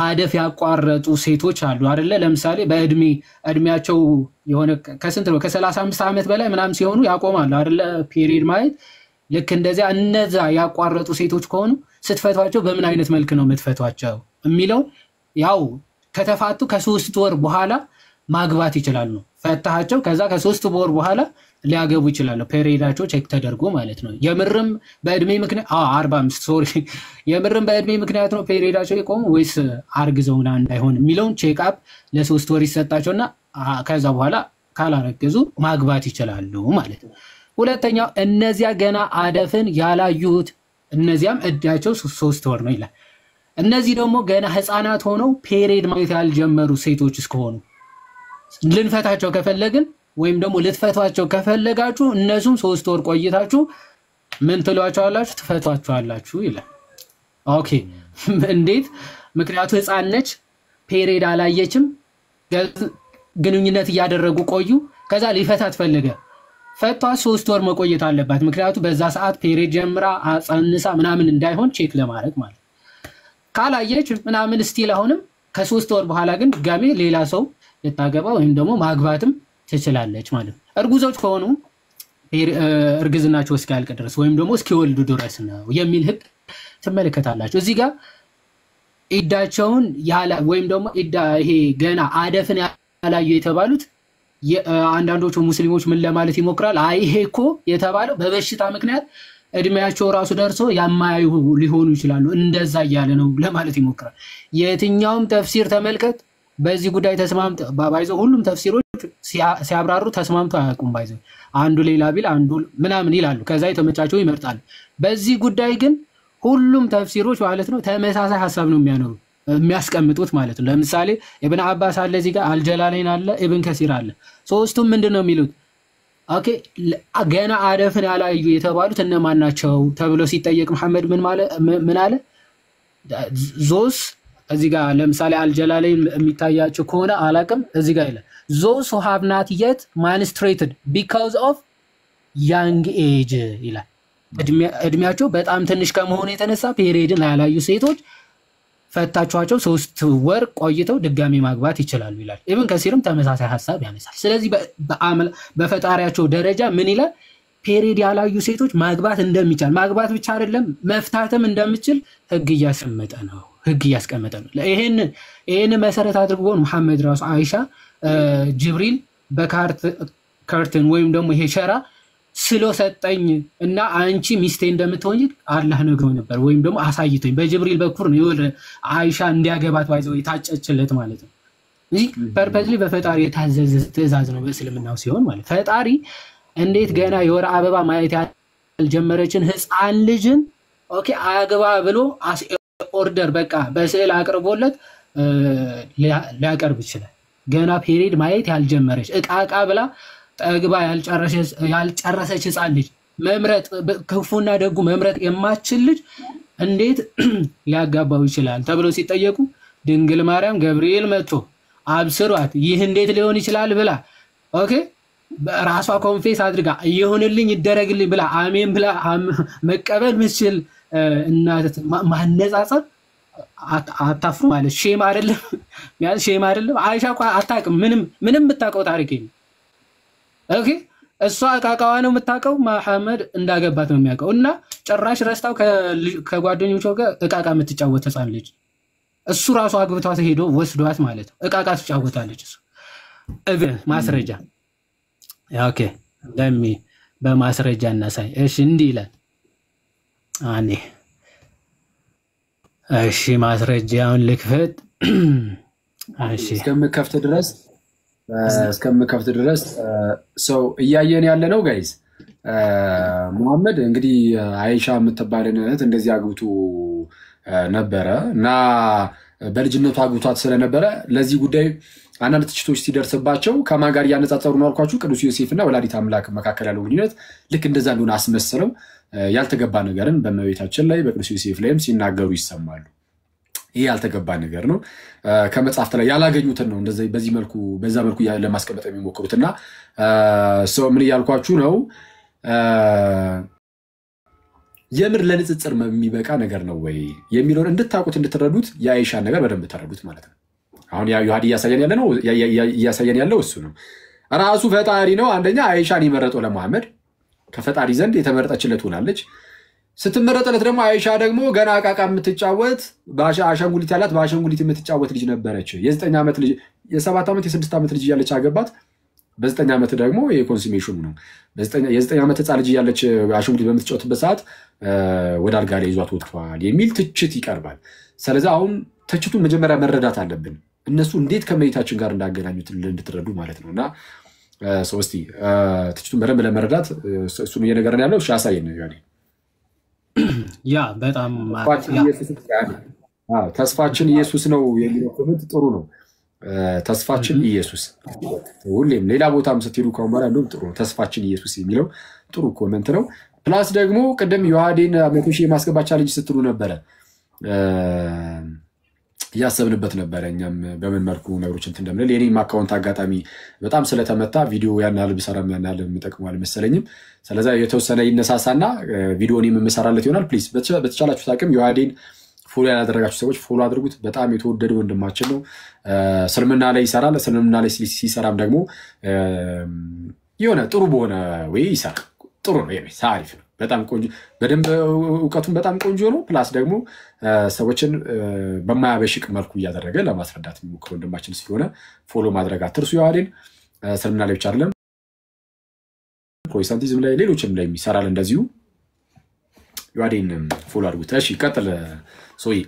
አደፍ ያቋረጡ ሴቶች አሉ አይደለ? ለምሳሌ በእድሜያቸው የሆነ ከስንት ነው ከ35 ዓመት በላይ ምናምን ሲሆኑ ያቆማሉ አይደለ? ፔሪድ ማለት ልክ እንደዚያ እነዛ ያቋረጡ ሴቶች ከሆኑ ስትፈቷቸው በምን አይነት መልክ ነው የምትፈቷቸው የሚለው ያው ከተፋቱ ከ3 ወር በኋላ ማግባት ይችላሉ። ፈታቸው ከዛ ከ3 ወር በኋላ ሊያገቡ ይችላሉ። ፔሪዳቸው ቼክ ተደርጎ ማለት ነው። የምርም በእድሜ ምክንያት 45 ሶሪ የምርም በእድሜ ምክንያት ነው ፔሪዳቸው የቆሙ ወይስ አርግዘውና እንዳይሆን የሚለውን ቼክ አፕ ለ3 ወር ይሰጣቸውና ከዛ በኋላ ካላረገዙ ማግባት ይችላሉ ማለት ነው። ሁለተኛው እነዚያ ገና አደፍን ያላዩት እነዚያም እዳቸው 3 ወር ነው ይላል። እነዚህ ደግሞ ገና ህፃናት ሆነው ፔሪድ ማየት ያልጀመሩ ሴቶች እስከሆኑ ልንፈታቸው ከፈለግን ወይም ደግሞ ልትፈቷቸው ከፈለጋችሁ እነሱም 3 ወር ቆይታችሁ ምን ትሏቸዋላችሁ ትፈቷቸዋላችሁ ይላል። ኦኬ እንዴት? ምክንያቱ ህፃን ነች፣ ፔሪድ አላየችም፣ ግንኙነት እያደረጉ ቆዩ። ከዛ ሊፈታት ፈለገ። ፈቷ 3 ወር መቆየት አለባት። ምክንያቱ በዛ ሰዓት ፔሪድ ጀምራ አጸንሳ ምናምን እንዳይሆን ቼክ ለማድረግ ማለት ካላየች ምናምን ስቲል አሁንም ከ3 ወር በኋላ ግን ድጋሜ ሌላ ሰው ልታገባ ወይም ደግሞ ማግባትም ትችላለች ማለት ነው። እርጉዞች ከሆኑ እርግዝናቸው እስኪያልቅ ድረስ ወይም ደግሞ እስኪወልዱ ድረስ ነው የሚል ህግ ትመለከታላችሁ። እዚህ ጋር ኢዳቸውን ያላ ወይም ደግሞ ኢዳ ይሄ ገና አደፍን ያላዩ የተባሉት አንዳንዶቹ ሙስሊሞች ምን ለማለት ይሞክራል? አይ ይሄ እኮ የተባለው በበሽታ ምክንያት እድሜያቸው ራሱ ደርሶ ያማዩ ሊሆኑ ይችላሉ እንደዛ እያለ ነው ለማለት ይሞክራል። የትኛውም ተፍሲር ተመልከት በዚህ ጉዳይ ተስማምተ ባይዘው ሁሉም ተፍሲሮች ሲያብራሩ ተስማምተው አያውቁም። ባይዘው አንዱ ሌላ ቢል አንዱ ምናምን ይላሉ፣ ከዛ የተመቻቸው ይመርጣሉ። በዚህ ጉዳይ ግን ሁሉም ተፍሲሮች ማለት ነው ተመሳሳይ ሐሳብ ነው የሚያስቀምጡት ማለት ነው። ለምሳሌ ኢብኑ አባስ አለ፣ እዚህ ጋር አልጀላለይን አለ፣ ኢብን ከሲር አለ። ሶስቱም ምንድነው የሚሉት? ኦኬ ገና አደፍን ያላዩ የተባሉት እነማን ናቸው ተብሎ ሲጠየቅ መሐመድ ምን አለ? ዞስ እዚህ ጋር ለምሳሌ አልጀላለይን የሚታያቸው ከሆነ አላቅም፣ እዚህ ጋር ይላል those who have not yet menstruated because of young age ይላል። እድሜያቸው በጣም ትንሽ ከመሆኑ የተነሳ ፔሪድን ያላዩ ሴቶች ፈታቿቸው 3 ወር ቆይተው ድጋሚ ማግባት ይችላሉ ይላል። ኢብን ከሲርም ተመሳሳይ ሐሳብ ያነሳል። ስለዚህ በፈጣሪያቸው ደረጃ ምን ይላል? ፔሪድ ያላዩ ሴቶች ማግባት እንደሚቻል ማግባት ብቻ አይደለም መፍታትም እንደሚችል ህግ እያስቀመጠ ነው። ይሄን መሰረት አድርጎ መሐመድ ራሱ አይሻ ጅብሪል በካርተን ወይም ደግሞ ይሄ ሸራ ስሎ ሰጠኝ እና አንቺ ሚስቴ እንደምትሆኚ አላህ ነግሮ ነበር ወይም ደግሞ አሳይቶኝ በጅብሪል በኩል ነው አይሻ እንዲያገባት ባይዘው የታጨችለት ማለት ነው። እዚህ ፐርፐዝሊ በፈጣሪ የታዘዘ ትእዛዝ ነው በእስልምናው ሲሆን ማለት ፈጣሪ እንዴት ገና የወር አበባ ማየት ያልጀመረችን ህፃን ልጅን ኦኬ አግባ ብሎ ኦርደር በቃ በስዕል አቅርቦለት ሊያቀርብ ይችላል። ገና ፔሪድ ማየት ያልጀመረች እቃቃ ብላ ጠግባ ያልጨረሰች ህፃን ልጅ መምረጥ ክፉና ደጉ መምረጥ የማትችል ልጅ እንዴት ሊያጋባው ይችላል ተብሎ ሲጠየቁ ድንግል ማርያም ገብርኤል መጥቶ አብስሯት ይህ እንዴት ሊሆን ይችላል ብላ ኦኬ ራሷ ኮንፌስ አድርጋ ይሁንልኝ ይደረግልኝ ብላ አሜን ብላ መቀበል ምስል እናት ማነጻጸር አታፍሩ ማለት ሼም አይደለም። አይሻ እኮ አታውቅም ምንም የምታውቀው ታሪክ የለም። ኦኬ እሷ አቃቃዋ ነው የምታውቀው መሐመድ እንዳገባት ነው የሚያውቀው እና ጭራሽ ረስታው ከጓደኞቿ ጋር እቃቃ የምትጫወት ህፃን ልጅ እሱ ራሱ አግብቷት ሄዶ ወስዷት ማለት ነው። እቃቃ ትጫወታለች እሱ ማስረጃ ኦኬ ለሚ በማስረጃ እናሳይ። እሺ እንዲህ ይላል አኔ እሺ ማስረጃውን ልክፈት። እሺ እስከምከፍት ድረስ ሰው እያየን ያለ ነው ጋይስ። መሐመድ እንግዲህ አይሻ የምትባልን እህት እንደዚህ አግብቶ ነበረ እና በልጅነቱ አግብቷት ስለነበረ ለዚህ ጉዳይ አንዳንድ ትችቶች ሲደርስባቸው ከማን ጋር እያነጻጸሩ ነው አልኳችሁ? ቅዱስ ዮሴፍና ወላዲተ አምላክ መካከል ያለው ግንኙነት ልክ እንደዛ እንደሆነ አስመስለው ያልተገባ ነገርን በእመቤታችን ላይ በቅዱስ ዮሴፍ ላይም ሲናገሩ ይሰማሉ። ይሄ ያልተገባ ነገር ነው። ከመጽሐፍት ላይ ያላገኙትን ነው እንደዚህ በዛ መልኩ ለማስቀመጥ የሚሞክሩትና ሰው ምን እያልኳችሁ ነው? የምር ለንጽጽር የሚበቃ ነገር ነው ወይ የሚለውን እንድታውቁት እንድትረዱት የአይሻን ነገር በደንብ ተረዱት ማለት ነው። አሁን ዮሐድ እያሳየን ያለው እሱ ነው። ራሱ ፈጣሪ ነው አንደኛ አይሻን ይመረጠው ለመሐመድ ከፈጣሪ ዘንድ የተመረጠችለት ሆናለች። ስትመረጠለት ደግሞ አይሻ ደግሞ ገና አቃቃ የምትጫወት አሻንጉሊት ያላት በአሻንጉሊት የምትጫወት ልጅ ነበረች። የ9 ዓመት ልጅ የ7 ዓመት የ6 ዓመት ልጅ ያለች አገባት። በ9 ዓመት ደግሞ የኮንሱሜሽኑ ነው። የ9 ዓመት ህፃን ልጅ ያለች አሻንጉሊት በምትጫወትበት ሰዓት ወደ አልጋ ላይ ይዟት ወጥቷል የሚል ትችት ይቀርባል። ስለዚህ አሁን ትችቱን መጀመሪያ መረዳት አለብን። እነሱ እንዴት ከመሬታችን ጋር እንዳገናኙት እንድትረዱ ማለት ነውና ሶስቲ ትችቱን በደንብ ለመረዳት እሱን እየነገረን ያለው ያሳየን ነው። ያ በጣም
ተስፋችን ኢየሱስ ነው የሚለው ኮሜንት ጥሩ ነው። ተስፋችን ኢየሱስ ሁሌም ሌላ ቦታም ስትሄዱ ከሆነ እንደውም ጥሩ ተስፋችን ኢየሱስ የሚለው ጥሩ ኮሜንት ነው። ፕላስ ደግሞ ቅድም ዮሐዴን 100,000 የማስገባት ቻሌንጅ ስትሉ ነበረ ያሰብንበት ነበረ። እኛም በምን መልኩ ነገሮች እንትን እንደምንል የኔም አካውንት አጋጣሚ በጣም ስለተመታ ቪዲዮ ያን ያህል ብሰራም ያን ያህል የሚጠቅመው አልመሰለኝም። ስለዚህ የተወሰነ ይነሳሳና ቪዲዮን የምሰራለት ይሆናል። ፕሊዝ በተቻላችሁ ታቅም ዮሐዴን ፎሎ ያላደረጋችሁ ሰዎች ፎሎ አድርጉት። በጣም የተወደደ ወንድማችን ነው። እስልምና ላይ ይሰራል። እስልምና ላይ ሲሰራም ደግሞ የሆነ ጥሩ በሆነ ወይ ይሰራል። ጥሩ ነው። ይሄ አሪፍ ነው። በጣም ቆንጆ በደንብ እውቀቱን በጣም ቆንጆ ነው። ፕላስ ደግሞ ሰዎችን በማያበሽቅ መልኩ እያደረገ ለማስረዳት የሚሞክር ወንድማችን ስለሆነ ፎሎ ማድረግ አትርሱ። ዮሐዴን እስልምና ላይ ብቻ አይደለም ፕሮቴስታንቲዝም ላይ ሌሎችም ላይ ይሰራል እንደዚሁ። ዮሐዴን ፎሎ አድርጉት። እሺ ቀጥል ሶይ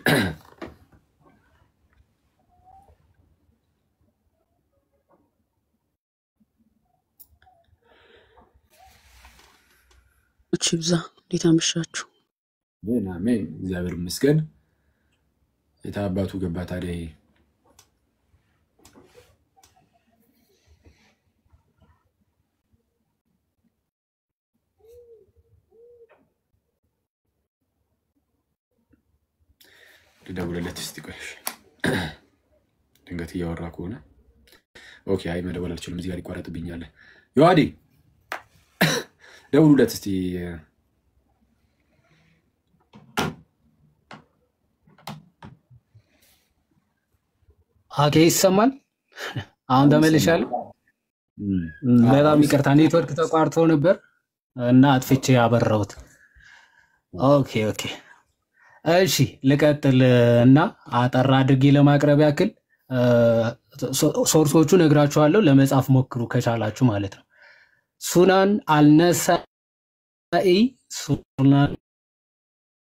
ይብዛ። እንዴት አመሻችሁ?
አሜን እግዚአብሔር ይመስገን። የታባቱ ገባ ታዲያ ልደውልለት እስቲ ቆይሽ ድንገት እያወራ ከሆነ ኦኬ። አይ መደወል አልችልም እዚህ ጋር ይቋረጥብኛል። ዮሐዴ ደውሉለት እስቲ።
ኦኬ ይሰማል? አሁን ተመልሻለሁ። በጣም ይቅርታ ኔትወርክ ተቋርጦ ነበር እና አጥፍቼ ያበራሁት። ኦኬ እሺ ልቀጥል እና አጠራ አድርጌ ለማቅረብ ያክል ሶርሶቹ ነግራችኋለሁ። ለመጻፍ ሞክሩ ከቻላችሁ ማለት ነው። ሱናን አልነሳኢ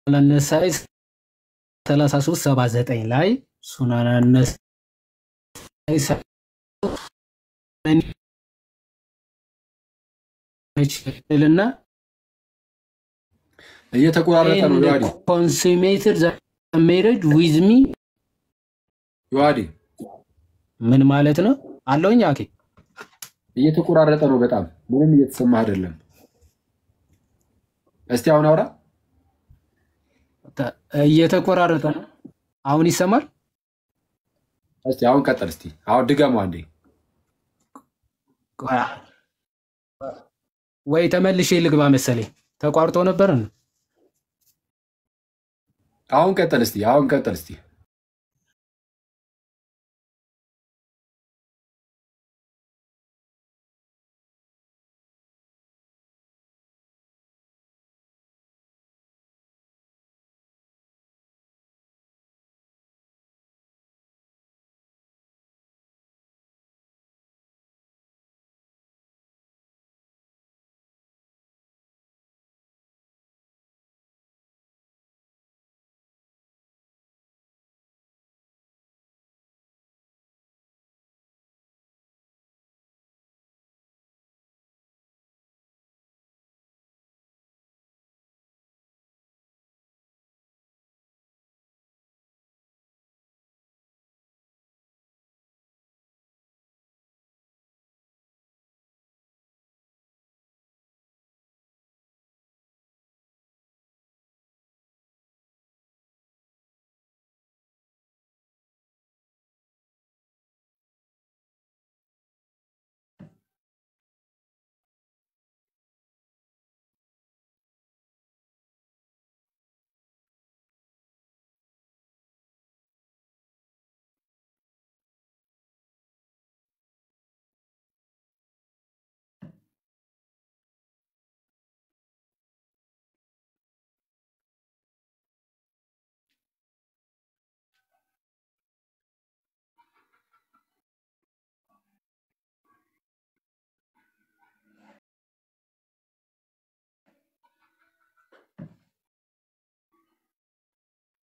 3379 ላይ ሱናን አልነሳኢ እና
እየተቆራረጠ ነው ዮሐዴ።
ኮንሱሜትድ ዘ ሜሬጅ ዊዝ ሚ
ዮሐዴ
ምን ማለት ነው አለውኝ? አኬ
እየተቆራረጠ ነው በጣም ምንም እየተሰማ አይደለም። እስቲ አሁን አውራ።
እየተቆራረጠ ነው። አሁን ይሰማል?
እስቲ አሁን ቀጥል። እስቲ አሁን ድገሙ አንዴ።
ወይ ተመልሼ ልግባ መሰለኝ ተቋርጦ ነበር።
አሁን ቀጥል እስቲ አሁን ቀጥል እስቲ።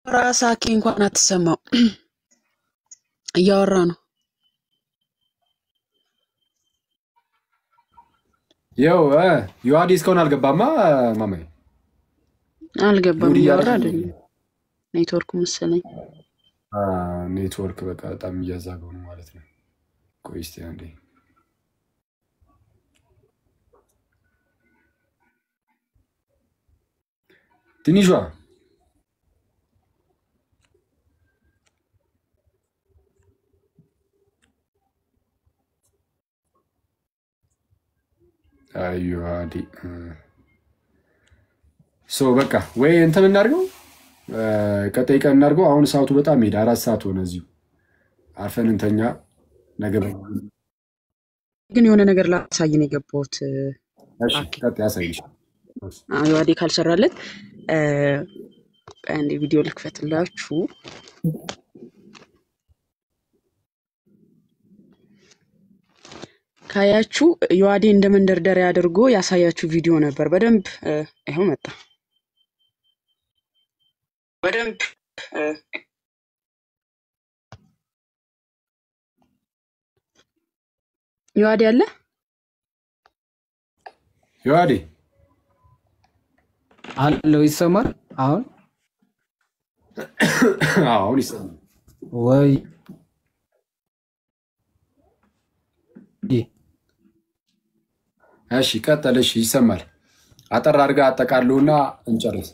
ራሳኪ እንኳን አትሰማው እያወራ ነው።
ያው ዮሐዴ እስካሁን አልገባማ ማማዬ
አልገባም። እያወራ አይደለም ኔትወርኩ መሰለኝ።
ኔትወርክ በቃ በጣም እያዛገው ነው ማለት ነው። ቆይ እስቲ አንዴ ትንሿ አዩሃዲ በቃ ወይ እንትን እናድርገው ቀጣይ ቀን እናድርገው። አሁን ሰዓቱ በጣም ሄደ፣ 4 ሰዓት ሆነ። እዚሁ አርፈን እንተኛ። ነገ
ግን የሆነ ነገር ላሳይ ነው የገባሁት።
እሺ ቀጣይ አሳይሽ።
አዩሃዲ ካልሰራለት አንዴ ቪዲዮ ልክፈትላችሁ። ካያችሁ ዩሃዲ እንደ መንደርደሪያ አድርጎ ያሳያችሁ ቪዲዮ ነበር። በደንብ ይሄው መጣ። በደንብ ዩሃዲ አለ።
ዩሃዲ
አለው ይሰማል።
አሁን ይሰማል
ወይ?
እሺ ቀጥል። እሺ ይሰማል። አጠር አድርጋ አጠቃሉና እንጨርስ።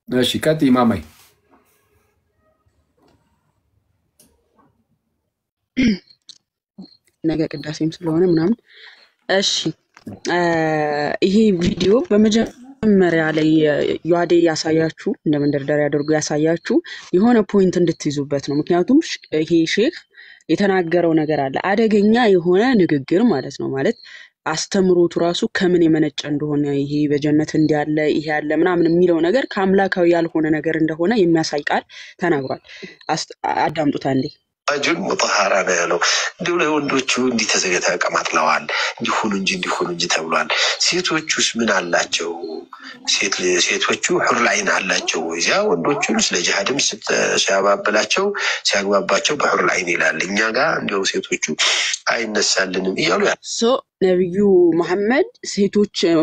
እሺ ቀጥይ ማማይ።
ነገ ቅዳሴም ስለሆነ ምናምን። እሺ ይሄ ቪዲዮ በመጀመሪያ ላይ ዩሃዲ ያሳያችሁ እንደ መንደርደሪያ አድርጎ ያሳያችሁ የሆነ ፖይንት እንድትይዙበት ነው። ምክንያቱም ይሄ ሼክ የተናገረው ነገር አለ፣ አደገኛ የሆነ ንግግር ማለት ነው። ማለት አስተምሮቱ ራሱ ከምን የመነጨ እንደሆነ ይሄ በጀነት እንዲያለ ይሄ ያለ ምናምን የሚለው ነገር ከአምላካዊ ያልሆነ ነገር እንደሆነ የሚያሳይ ቃል ተናግሯል። አዳምጡት አንዴ።
ጅን ሙጠሃራ ነው ያለው። እንዲሁ ለወንዶቹ እንዲህ ተቀማጥለዋል፣ እንዲሆኑ እንጂ ተብሏል። ሴቶቹስ ምን አላቸው? ሴቶቹ ሑር ላይን አላቸው። እዚያ ወንዶቹን ስለ ጂሃድም ሲያባብላቸው ሲያግባባቸው በሑር ላይን ይላል። እኛ ጋር እንዲያው ሴቶቹ አይነሳልንም እያሉ
ነብዩ መሐመድ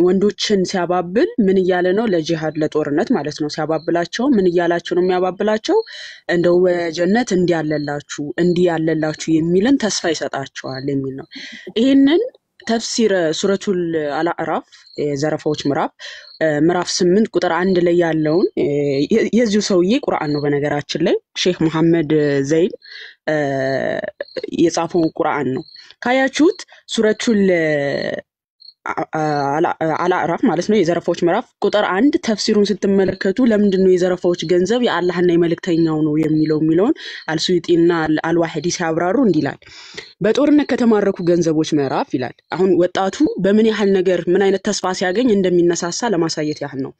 ወንዶችን ሲያባብል ምን እያለ ነው? ለጂሃድ ለጦርነት ማለት ነው። ሲያባብላቸው ምን እያላቸው ነው የሚያባብላቸው? እንደው በጀነት እንዲያለላችሁ የሚልን ተስፋ ይሰጣቸዋል የሚል ነው። ይሄንን ተፍሲር ሱረቱል አልአዕራፍ የዘረፋዎች ምዕራፍ 8 ቁጥር 1 ላይ ያለውን የዚሁ ሰውዬ ቁርአን ነው በነገራችን ላይ ሼክ መሐመድ ዘይን የጻፈው ቁርአን ነው። ካያችሁት ሱረቱል አልአዕራፍ ማለት ነው የዘረፋዎች ምዕራፍ ቁጥር 1 ተፍሲሩን ስትመለከቱ ለምንድነው የዘረፋዎች ገንዘብ የአላህና የመልእክተኛው ነው የሚለውን አልሱዩጢና አልዋሂዲ ሲያብራሩ እንዲላል። በጦርነት ከተማረኩ ገንዘቦች ምዕራፍ ይላል። አሁን ወጣቱ በምን ያህል ነገር ምን አይነት ተስፋ ሲያገኝ እንደሚነሳሳ ለማሳየት ያህል ነው።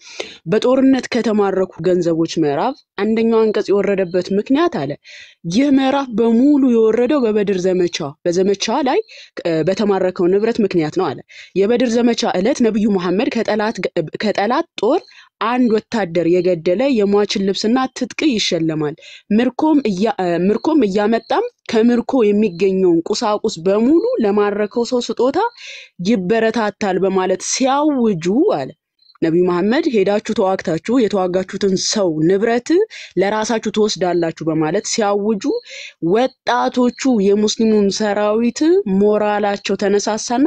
በጦርነት ከተማረኩ ገንዘቦች ምዕራፍ አንደኛው አንቀጽ የወረደበት ምክንያት አለ። ይህ ምዕራፍ በሙሉ የወረደው በበድር በዘመቻ ላይ በተማረከው ንብረት ምክንያት ነው አለ። የበድር ዘመቻ ዕለት ነብዩ መሐመድ ከጠላት ጦር አንድ ወታደር የገደለ የሟችን ልብስና ትጥቅ ይሸለማል። ምርኮም እያመጣም ከምርኮ የሚገኘውን ቁሳቁስ በሙሉ ለማረከው ሰው ስጦታ ይበረታታል በማለት ሲያውጁ አለ ነብዩ መሐመድ ሄዳችሁ ተዋግታችሁ የተዋጋችሁትን ሰው ንብረት ለራሳችሁ ተወስዳላችሁ በማለት ሲያውጁ ወጣቶቹ የሙስሊሙን ሰራዊት ሞራላቸው ተነሳሳና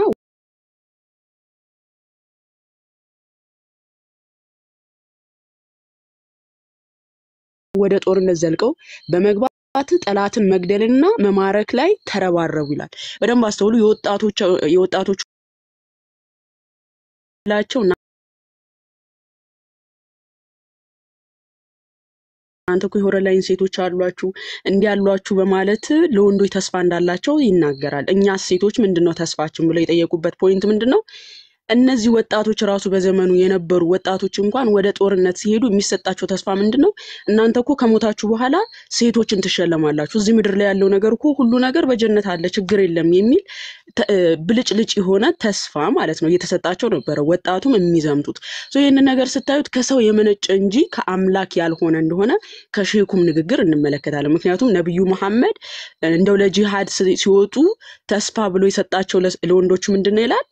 ወደ ጦርነት ዘልቀው በመግባት ጠላትን መግደልና መማረክ ላይ ተረባረቡ ይላል። በደንብ አስተውሉ። የወጣቶቹ ላቸው እናንተ እኮ የሆረ ላይን ሴቶች አሏችሁ እንዲያሏችሁ በማለት ለወንዶች ተስፋ እንዳላቸው ይናገራል። እኛ ሴቶች ምንድነው ተስፋችን ብለው የጠየቁበት ፖይንት ምንድነው? እነዚህ ወጣቶች ራሱ በዘመኑ የነበሩ ወጣቶች እንኳን ወደ ጦርነት ሲሄዱ የሚሰጣቸው ተስፋ ምንድነው? እናንተ እኮ ከሞታችሁ በኋላ ሴቶችን ትሸለማላችሁ፣ እዚህ ምድር ላይ ያለው ነገር እኮ ሁሉ ነገር በጀነት አለ፣ ችግር የለም የሚል ብልጭልጭ የሆነ ተስፋ ማለት ነው እየተሰጣቸው ነበር ወጣቱም የሚዘምቱት። ይህንን ነገር ስታዩት ከሰው የመነጨ እንጂ ከአምላክ ያልሆነ እንደሆነ ከሼኩም ንግግር እንመለከታለን። ምክንያቱም ነብዩ መሐመድ እንደው ለጂሃድ ሲወጡ ተስፋ ብሎ የሰጣቸው ለወንዶቹ ምንድነው ይላል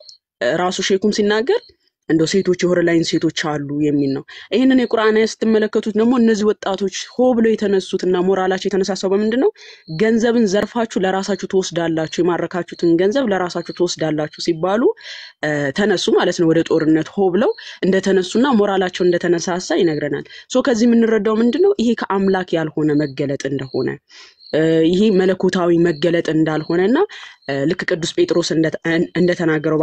ራሱ ሼኩም ሲናገር እንደው ሴቶች የሆረላይን ሴቶች አሉ የሚል ነው። ይሄንን የቁርአን አያ ስትመለከቱት ደግሞ እነዚህ ወጣቶች ሆ ብለው የተነሱትና ሞራላቸው የተነሳሳው በምንድነው? ገንዘብን ዘርፋችሁ ለራሳችሁ ትወስዳላችሁ፣ የማረካችሁትን ገንዘብ ለራሳችሁ ትወስዳላችሁ ሲባሉ ተነሱ ማለት ነው። ወደ ጦርነት ሆ ብለው እንደተነሱና ሞራላቸው እንደተነሳሳ ይነግረናል። ከዚህ የምንረዳው ምንድነው? ይሄ ከአምላክ ያልሆነ መገለጥ እንደሆነ ይሄ መለኮታዊ መገለጥ እንዳልሆነና ልክ ቅዱስ ጴጥሮስ እንደተናገረው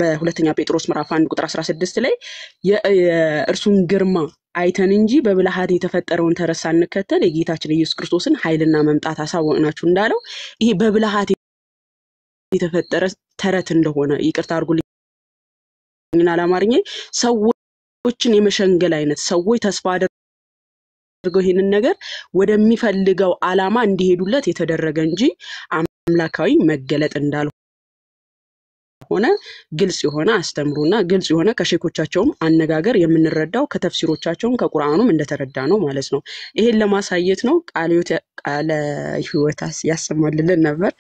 በሁለተኛ ጴጥሮስ ምዕራፍ 1 ቁጥር 16 ላይ የእርሱን ግርማ አይተን እንጂ በብልሃት የተፈጠረውን ተረት ሳንከተል የጌታችን ኢየሱስ ክርስቶስን ኃይልና መምጣት አሳወቅናችሁ እንዳለው ይሄ በብልሃት የተፈጠረ ተረት እንደሆነ ይቅርታ አድርጉልኝና ለአማርኛ ሰዎችን የመሸንገል አይነት ሰዎች ተስፋ አድርገው ይሄንን ነገር ወደሚፈልገው ዓላማ እንዲሄዱለት የተደረገ እንጂ አምላካዊ መገለጥ እንዳልሆነ ግልጽ የሆነ አስተምሮና ግልጽ የሆነ ከሼኮቻቸውም አነጋገር የምንረዳው ከተፍሲሮቻቸውም ከቁርአኑም እንደተረዳ ነው ማለት ነው። ይሄን ለማሳየት ነው። ቃለ ሕይወት ያሰማልን ነበር።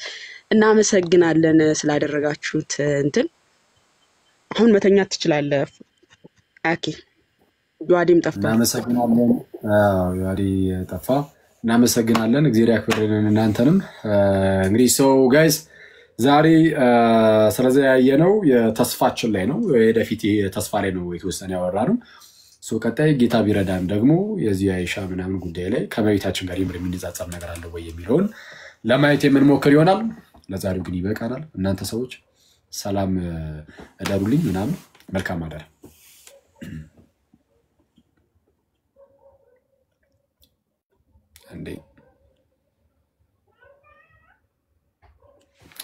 እናመሰግናለን ስላደረጋችሁት እንትን። አሁን መተኛት ትችላለህ አኪ። ዮአዲም ጠፋ።
እናመሰግናለን። ዮአዲ ጠፋ። እናመሰግናለን። እግዚአብሔር ያክብርልን እናንተንም። እንግዲህ ጋይስ ዛሬ ስለዚህ ያየነው የተስፋችን ላይ ነው፣ የወደፊት ተስፋ ላይ ነው የተወሰነ ያወራነው። ቀጣይ ጌታ ቢረዳን ደግሞ የዚህ አይሻ ምናምን ጉዳይ ላይ ከመቤታችን ጋር የሚነጻጸር ነገር አለ ወይ የሚለውን ለማየት የምንሞክር ይሆናል። ለዛሬው ግን ይበቃናል። እናንተ ሰዎች ሰላም እደሩልኝ ምናምን። መልካም አዳር። Andy.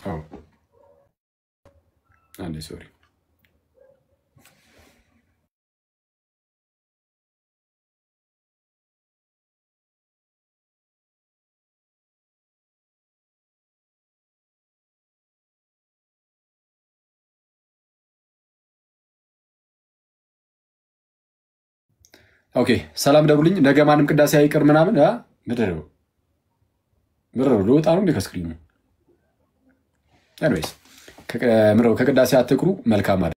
Oh. Andy, sorry. Okay, ሰላም ደውልኝ። ነገ ማንም ቅዳሴ አይቀር ምናምን ምድረው ሎጣ ነው እንደከስክሪኑ anyways ከቅዳሴ አትቅሩ። መልካም አዳር።